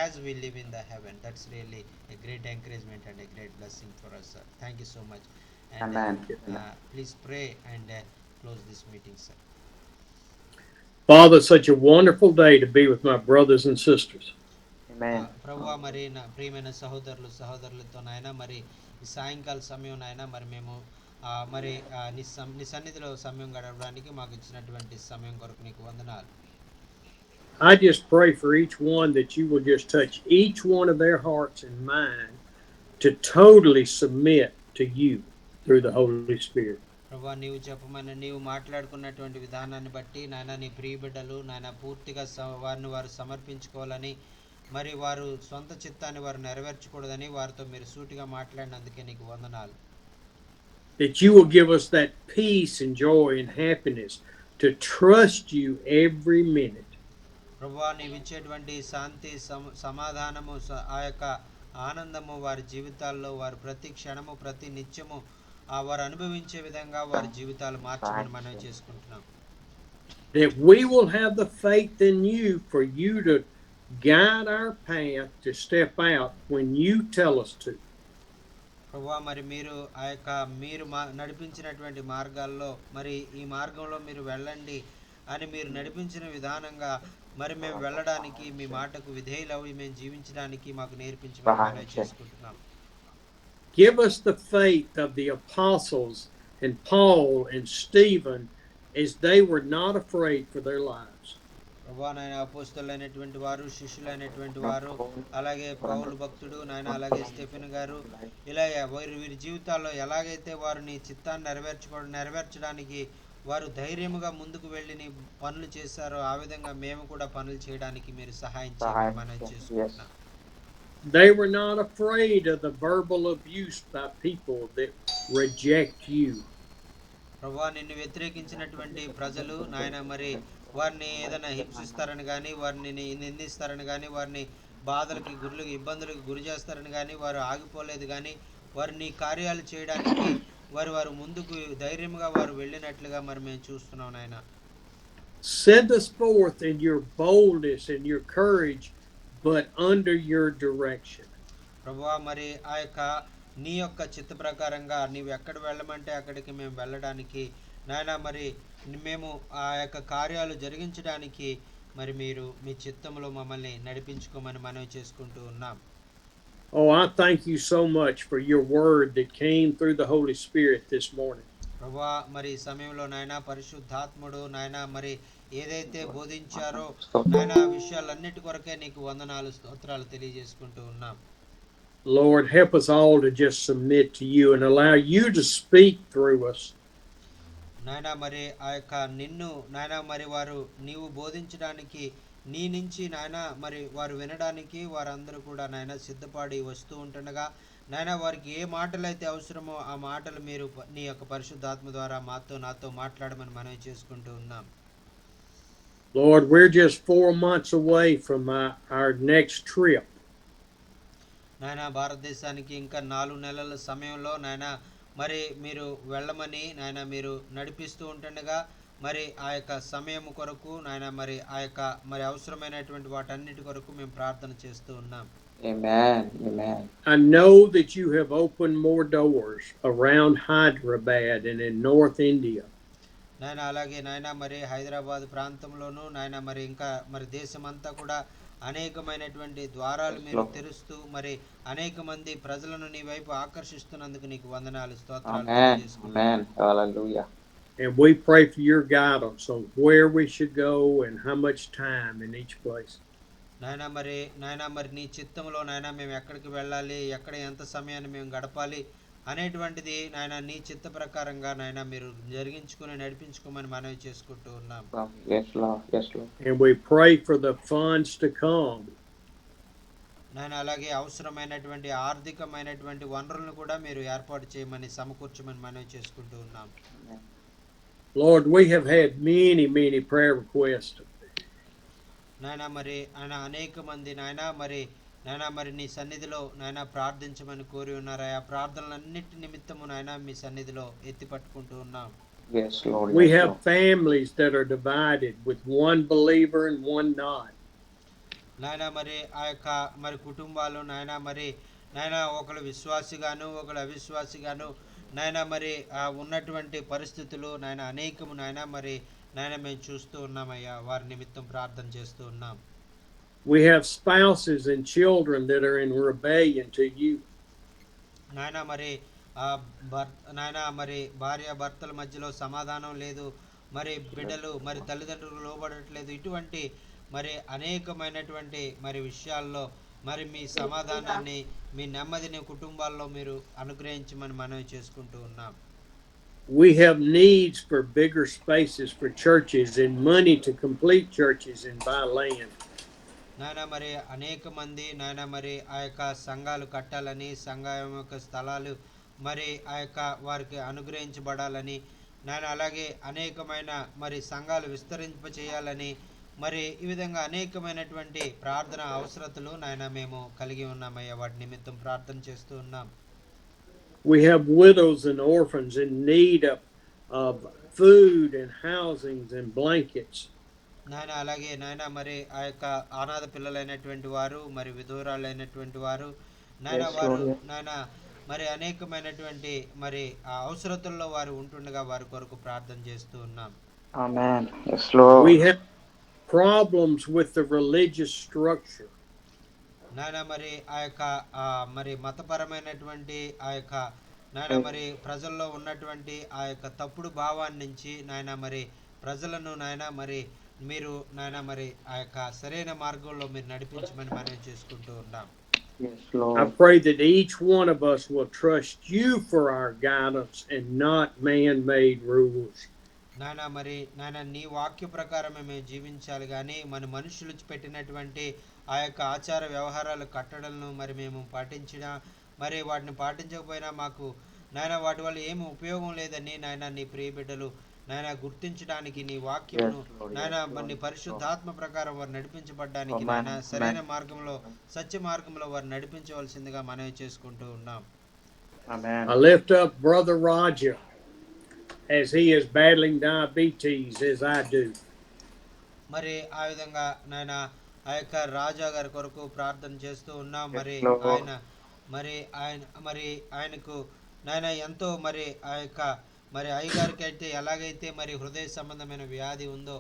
as we live in the heaven. That's really a great encouragement and a great blessing for us. Thank you so much. And Amen. please pray and close this meeting, sir. Father, such a wonderful day to be with my brothers and sisters. Amen. ప్రభువా మరి నా ప్రియమైన సహోదరులతో నాయన మరి ఈ సాయంకాల సమయం నాయన మరి మేము మరి నీ సన్నిధిలో సమయం గడపడానికి మాకు ఇచ్చినటువంటి సమయం కొరకు నీకు వందనాలు. I just pray for each one that you will just touch each one of their hearts and mind to totally submit to you through the Holy Spirit. ప్రభువా నీవు చెప్పమని నీవు మాట్లాడుకున్నటువంటి విధానాన్ని బట్టి నాయన నీ ప్రియ బిడ్డలు నాయన పూర్తిగా వారు సమర్పించుకోవాలని మరి వారు సొంత చిత్తాన్ని వారు నెరవేర్చకూడదని వారితో మీరు సూటిగా మాట్లాడినందుకే నీకు వందనాలు. That you will give us that peace and joy and happiness to trust you every minute. ప్రభువా నీవు ఇచ్చేటువంటి శాంతి సమాధానము ఆ యొక్క ఆనందము వారి జీవితాల్లో వారు ప్రతి క్షణము ప్రతి నిత్యము వారు అనుభవించే విధంగా వారి జీవితాలు మార్చమని మనం చేసుకుంటున్నాం. That we will have the faith in you for you to guide our path to step out when you tell us to. ప్రభువా మరి మీరు మీరు నడిపించినటువంటి మార్గాల్లో మరి ఈ మార్గంలో మీరు వెళ్ళండి అని మీరు నడిపించిన విధానంగా మరి మేము వెళ్ళడానికి మీ మాటకు విధేయులవి మేము జీవించడానికి మాకు నేర్పించమని చేసుకుంటున్నాం. Give us the faith of the apostles and Paul and Stephen as they were not afraid for their lives. ప్రభువా నాయన అపోస్తలులైనటువంటి వారు శిష్యులైనటువంటి వారు అలాగే పౌలు భక్తుడు నాయన అలాగే స్టెఫెన్ గారు ఇలా వీరి జీవితాల్లో ఎలాగైతే వారు నీ చిత్తాన్ని నెరవేర్చడానికి వారు ధైర్యముగా ముందుకు వెళ్ళి నీ పనులు చేశారో ఆ విధంగా మేము కూడా పనులు చేయడానికి మీరు సహాయం చేయమని మనం చేసుకుంటున్నాం. They were not afraid of the verbal abuse by people that reject you. ప్రభువా నిన్ను వ్యతిరేకించినటువంటి ప్రజలు నాయన మరి వారిని ఏదైనా హింసిస్తారని కానీ వారిని నిందిస్తారని కానీ వారిని బాధలకి ఇబ్బందులకు గురి చేస్తారని కానీ వారు ఆగిపోలేదు కానీ వారిని కార్యాలు చేయడానికి వారు ముందుకు ధైర్యంగా వారు వెళ్ళినట్లుగా మరి మేము చూస్తున్నాం నాయన. Send us forth in your boldness and your courage, but under your direction. ప్రభువా మరి ఆ యొక్క నీ యొక్క చిత్త ప్రకారంగా నీవు ఎక్కడ వెళ్ళమంటే అక్కడికి మేము వెళ్ళడానికి నాయన మరి మేము ఆ యొక్క కార్యాలు జరిగించడానికి మరి మీరు మీ చిత్తంలో మమ్మల్ని నడిపించుకోమని మనవి చేసుకుంటూ ఉన్నాం. Oh, I thank you so much for your word that came through the Holy Spirit this morning. ప్రభువా మరి ఈ సమయంలో నాయన పరిశుద్ధాత్ముడు నాయన మరి ఏదైతే బోధించారో నాయన విషయాలన్నిటి కొరకే నీకు వందనాలు స్తోత్రాలు తెలియజేసుకుంటూ ఉన్నాం. Lord, help us all to just submit to you and allow you to speak through us. నాయన మరి ఆ యొక్క నిన్ను నాయన మరి వారు నీవు బోధించడానికి నీ నుంచి నాయన మరి వారు వినడానికి వారందరూ కూడా నాయన సిద్ధపడి వస్తూ ఉంటుండగా నాయన వారికి ఏ మాటలు అయితే అవసరమో ఆ మాటలు మీరు నీ యొక్క పరిశుద్ధాత్మ ద్వారా నాతో మాట్లాడమని మనవి చేసుకుంటూ ఉన్నాం. Lord, we're just 4 months away from our next trip. నాయన భారతదేశానికి ఇంకా 4 నెలల సమయంలో నాయన మరి మీరు వెళ్ళమని నాయన మీరు నడిపిస్తూ ఉంటుండగా మరి ఆ యొక్క సమయం కొరకు నాయన మరి ఆ యొక్క మరి అవసరమైనటువంటి వాటన్నిటి కొరకు మేము ప్రార్థన చేస్తూ ఉన్నాం. Amen. Amen. I know that you have opened more doors around Hyderabad and in North India. నాయన అలాగే నాయన మరి హైదరాబాద్ ప్రాంతంలోనూ నాయన మరి ఇంకా మరి దేశమంతా కూడా అనేకమైనటువంటి ద్వారాలు మీరు తెరుస్తూ మరి అనేక మంది ప్రజలను నీ వైపు ఆకర్షిస్తున్నందుకు నీకు వందనాలు స్తోత్రాలు. Amen. Hallelujah. And we pray for your guidance on where we should go and how much time in each place. నాయన మరి నీ చిత్తంలో నాయన మేము ఎక్కడికి వెళ్ళాలి ఎక్కడ ఎంత సమయాన్ని మేము గడపాలి అనేటువంటిది నాయన నీ చిత్త ప్రకారంగా నాయన మీరు జరిగించుకుని నడిపించుకోమని మనవి చేసుకుంటూ ఉన్నాం. Yes, Lord. Yes, Lord. And we pray for the funds to come. నాయన అలాగే అవసరమైనటువంటి ఆర్థికమైనటువంటి వనరులను కూడా మీరు ఏర్పాటు చేయమని సమకూర్చమని మనవి చేసుకుంటూ ఉన్నాం. Lord, we have had many prayer requests. నాయన మరి ఆయన అనేక మంది నాయన మరి నాయన మరి నీ సన్నిధిలో నాయన ప్రార్థించమని కోరి ఉన్నారు. ఆ ప్రార్థనలన్నిటి నిమిత్తము నాయన మీ సన్నిధిలో ఎత్తి పట్టుకుంటూ ఉన్నాం. Yes, Lord. We Yes, have Lord. families that are divided with one believer and one not. నాయన మరి ఆ యొక్క మరి కుటుంబాలు నాయన మరి నాయన ఒకరు విశ్వాసిగాను ఒకరు అవిశ్వాసిగాను నాయన మరి ఉన్నటువంటి పరిస్థితులు నాయన అనేకము నాయన మరి నాయన మేము చూస్తూ ఉన్నామయ్యా. వారి నిమిత్తం ప్రార్థన చేస్తూ ఉన్నాం. We have spouses and children that are in rebellion to you. నాయన మరి నాయన మరి భార్య భర్తల మధ్యలో సమాధానం లేదు, మరి బిడ్డలు మరి తల్లిదండ్రులు లోబడట్లేదు. ఇటువంటి మరి అనేకమైనటువంటి మరి విషయాల్లో మరి మీ సమాధానాన్ని మీ నెమ్మదిని కుటుంబాల్లో మీరు అనుగ్రహించమని మనవి చేసుకుంటూ ఉన్నాం. We have needs for bigger spaces for churches and money to complete churches and buy land. నాయన మరి అనేక మంది నాయన మరి ఆ యొక్క సంఘాలు కట్టాలని, సంఘం యొక్క స్థలాలు మరి ఆ యొక్క వారికి అనుగ్రహించబడాలని నాయన, అలాగే అనేకమైన మరి సంఘాలు విస్తరింప చేయాలని మరి ఈ విధంగా అనేకమైనటువంటి ప్రార్థన అవసరతలు నాయన మేము కలిగి ఉన్నామయ్యా. వాటి నిమిత్తం ప్రార్థన చేస్తూ ఉన్నాం. We have widows and orphans in need of food and housings and blankets. నాయన అలాగే నాయన మరి ఆ యొక్క అనాథ పిల్లలైనటువంటి వారు మరి విధురాలైనటువంటి వారు నాయన వారు నాయన మరి అనేకమైనటువంటి మరి ఆ అవసరతల్లో వారు ఉంటుండగా వారి కొరకు ప్రార్థన చేస్తూ ఉన్నాం. Amen. Yes, Lord. We have problems with the religious structure. నాయన మరి ఆ యొక్క మరి మతపరమైనటువంటి ఆ యొక్క నాయన మరి ప్రజల్లో ఉన్నటువంటి ఆ యొక్క తప్పుడు భావాన్ని నుంచి నాయన మరి ప్రజలను నాయన మరి మీరు నాయన మరి ఆ యొక్క సరైన మార్గంలో మీరు నడిపించమని మనం చేసుకుంటూ ఉన్నాం. Yes, Lord. I pray that each one of us will trust you for our guidance and not man-made rules. నాయన మరి నాయన నీ వాక్య ప్రకారమే మేము జీవించాలి, కానీ మన మనుషులు పెట్టినటువంటి ఆ యొక్క ఆచార వ్యవహారాలు కట్టడలను మరి మేము పాటించినా మరి వాటిని పాటించకపోయినా మాకు నాయన వాటి వల్ల ఏమి ఉపయోగం లేదని నాయన నీ ప్రియ బిడ్డలు నాయన గుర్తించడానికి నీ వాక్యమును నాయన నీ పరిశుద్ధాత్మ ప్రకారం వారు నడిపించబడ్డానికి నాయన సరైన మార్గంలో సత్య మార్గంలో వారు నడిపించవలసిందిగా మనవి చేసుకుంటూ ఉన్నాం. Amen. I lift up Brother Roger as he is battling diabetes as I do. మరి ఆ విధంగా నాయన ఆ యొక్క రాజా గారి కొరకు ప్రార్థన చేస్తూ ఉన్నాం. మరి ఆయనకు నాయన ఎంతో మరి ఆ యొక్క మరి అయ్యగారికి అయితే ఎలాగైతే మరి హృదయ సంబంధమైన వ్యాధి ఉందో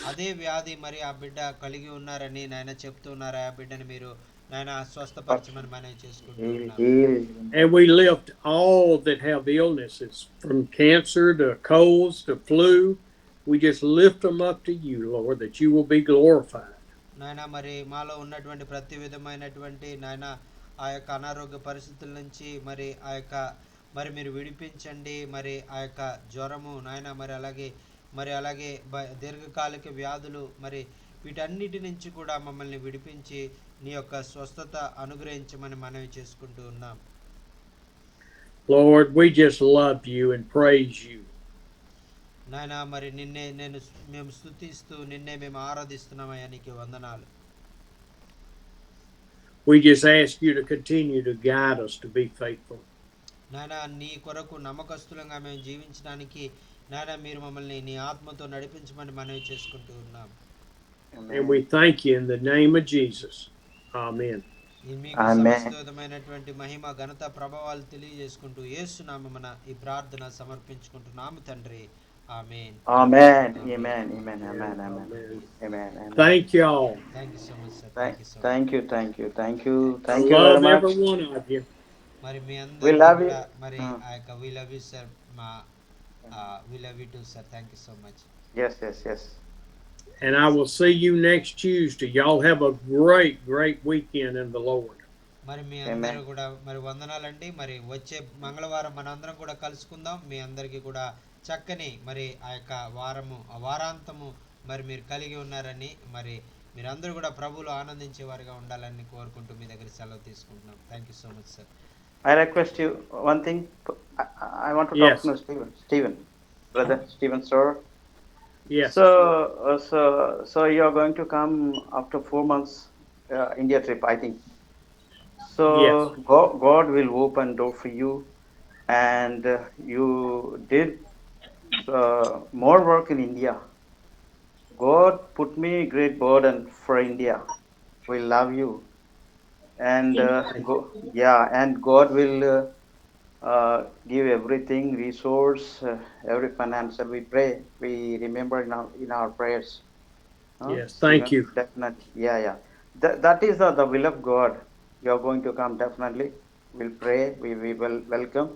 అదే వ్యాధి మరి ఆ బిడ్డ కలిగి ఉన్నారని నాయన చెప్తూ ఉన్నారు. ఆ బిడ్డని మీరు నాయన స్వస్థపరచమని మనం చేసుకుంటున్నాం. And we lift all that have illnesses, from cancer to colds to flu. We just lift them up to you, Lord, that you will be glorified. నాయన మరి మాలో ఉన్నటువంటి ప్రతి విధమైనటువంటి నాయన ఆ యొక్క అనారోగ్య పరిస్థితుల నుంచి మరి ఆ యొక్క మరి మీరు విడిపించండి. మరి ఆ యొక్క జ్వరము నాయన మరి అలాగే దీర్ఘకాలిక వ్యాధులు మరి వీటన్నిటి నుంచి కూడా మమ్మల్ని విడిపించి నీ యొక్క స్వస్థత అనుగ్రహించమని మనవి చేసుకుంటూ ఉన్నాం. Lord, we just love you and praise you. నాయన మరి మేము స్తుతిస్తూ నిన్నే మేము ఆరాధిస్తున్నామయ్యా, నీకు వందనాలు. We just ask you to continue to guide us to be faithful. నాయన నీ కొరకు నమ్మకస్తులంగా మేము జీవించడానికి నాయన మీరు మమ్మల్ని నీ ఆత్మతో నడిపించమని మనవి చేసుకుంటూ ఉన్నాం. And we thank you in the name of Jesus. Amen. మీకు సమస్తమైనటువంటి మహిమ ఘనత ప్రభావాలు తెలియజేసుకుంటూ యేసు నామమున ఈ ప్రార్థన సమర్పించుకుంటున్నాము తండ్రి. ఆమేన్. Amen. Amen. Amen. Amen. Amen. Amen. Thank you all. Thank you so much sir. Thank you. Thank you. Thank you. I Thank you love very much. every one of you. మరి మీ We love అందరూ you. మరి ఆ యొక్క we love you sir. We love you too sir. Thank you so much. Yes. Yes. Yes. And I will see you next Tuesday. Y'all have a great weekend in the Lord. మరి మీ అందరూ కూడా మరి వందనాలండి. మరి వచ్చే మంగళవారం మనందరం కూడా కలుసుకుందాం. మీ అందరికీ కూడా చక్కని మరి ఆ యొక్క వారాంతము మరి మీరు కలిగి ఉన్నారని మరి మీరందరూ కూడా ప్రభువులో ఆనందించేవారుగా ఉండాలని కోరుకుంటూ మీ దగ్గర సెలవు తీసుకుంటున్నాం. Thank you so much sir. I request you one thing. I want to talk to Stephen, brother Stephen, sir. Yes. So you are going to come after 4 months India trip, I think. So Yes. God will open door for you, and you did more work in India. God put me great burden for India. We love you, and yeah, and God will give everything, resource, every financial. We pray, we remember in our prayers. Yes. Thank Stephen, you. definitely, yeah, yeah. That is the will of God. You are going to come definitely. We'll pray. We will welcome.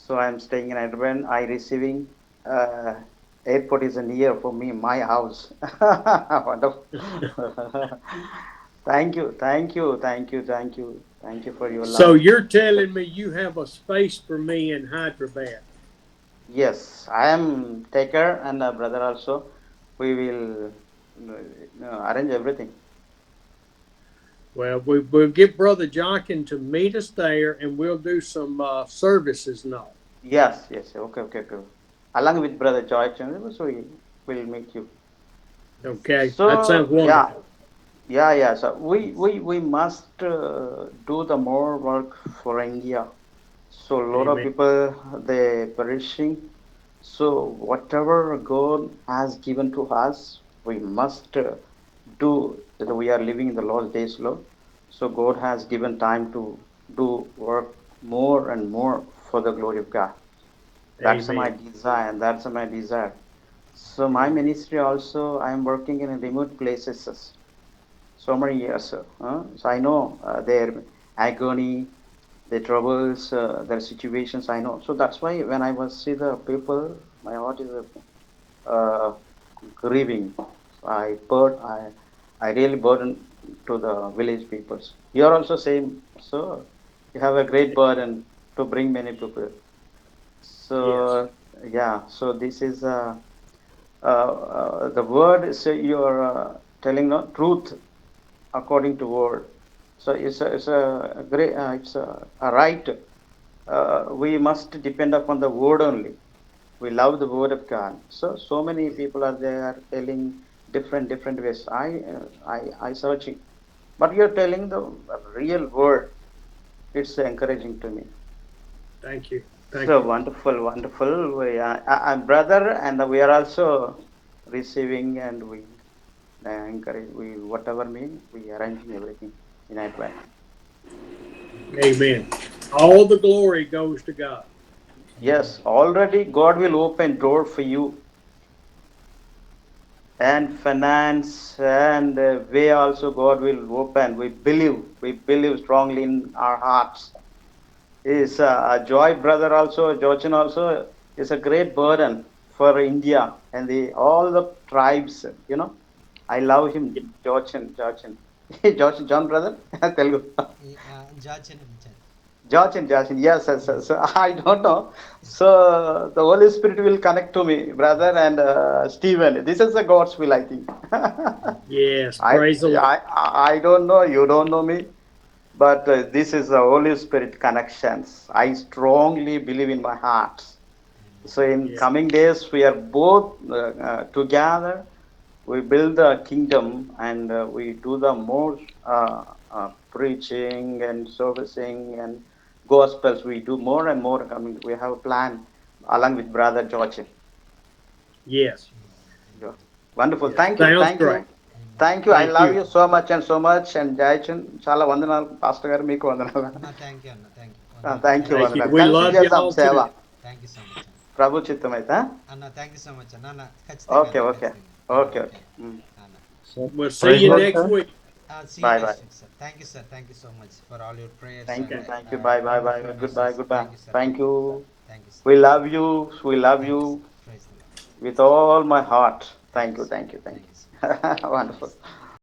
So I'm staying in Hyderabad. I receiving uh, airport is near for me, my house. Wonderful. Thank you, thank you, thank you, thank you, thank you for your So love. you're telling me you have a space for me in Hyderabad? Yes, I am taker and a brother also. We will arrange everything. Well, we'll get Brother Jochen to meet us there, and we'll do some services now. Yes, yes. Okay, okay, okay. Along with brother Joy Chandra, so we will meet you. Okay, that sounds So yeah, wonderful. yeah. So we must do the more work for India. So a lot of Amen. people they perishing. So whatever God has given to us, we must do. We are living in the last days, Lord. So God has given time to do work more and more for the glory of God. That's my Amen. desire. That's my desire. So my Amen. ministry also, I am working in remote places so many years. So I know their agony, their troubles, their situations. I know. So that's why when I was see the people, my heart is uh, grieving. So I really burden to the village peoples. You are also same. So you have a great burden to bring many people. Yes. So yeah. So this is the word. So you are telling the truth according to word. So it's a great a right. We must depend upon the word only. We love the word of God. So many people are there telling different ways. I searching, but you're telling the real word. It's encouraging to me. Thank you. Thank So you. wonderful, wonderful. I'm brother, and we are also receiving, and we encourage. We whatever mean, we arranging everything in advance. Amen. All the glory goes to God. Yes, already God will open door for you, and finance and way also God will open. We believe strongly in our hearts. Is a Joy brother also, Jochin also is a great burden for India and the all the tribes. I love him, Jochin, Jochin, John brother, Telugu. జాచన్ Jachin, yes, yes, yes. I don't know. So the Holy Spirit will connect to me, brother, and Stephen. This is the God's will, I think. Yes. I, Praise the Lord. I don't know. You don't know me, but this is the Holy Spirit connections. I strongly believe in my heart. So in Yeah. coming days, we are both together. We build the kingdom, and we do the more preaching and servicing and gospels. We do more and more. Coming, we have a plan along with Brother George. Yes. Yeah. Wonderful. Yes. Thank you. Sounds Thank great. you. Thank you. I Thank love you. you so much and so much. And Jayachan, చాలా వందనాలు pastor గారు మీకు వందనాలు. అన్న thank you అన్న thank you thank you Thank you. వందనాలు. We కలిసి love you చేద్దాం all సేవ. too. Thank you so much అన్న ప్రభు చిత్తం అయితే. అన్న థ్యాంక్ యూ సో మచ్ అన్న అన్న ఖచ్చితంగా ఓకే అన్న, ఓకే ఖచ్చితంగా. Okay okay. అన్న We'll see Praise you God, next sir. week. See you Bye next bye. week, sir. Thank you so much for all your prayers. Thank you. and, Thank you. Bye bye bye. wonderful Goodbye messages. goodbye. Thank you, sir. Thank you. Thank you, sir. We love you. We love Thank you, you sir. Praise the Lord. with all my heart. Thank Thank you. sir. Thank you. Thank Thank you, sir. you. Wonderful. Yes.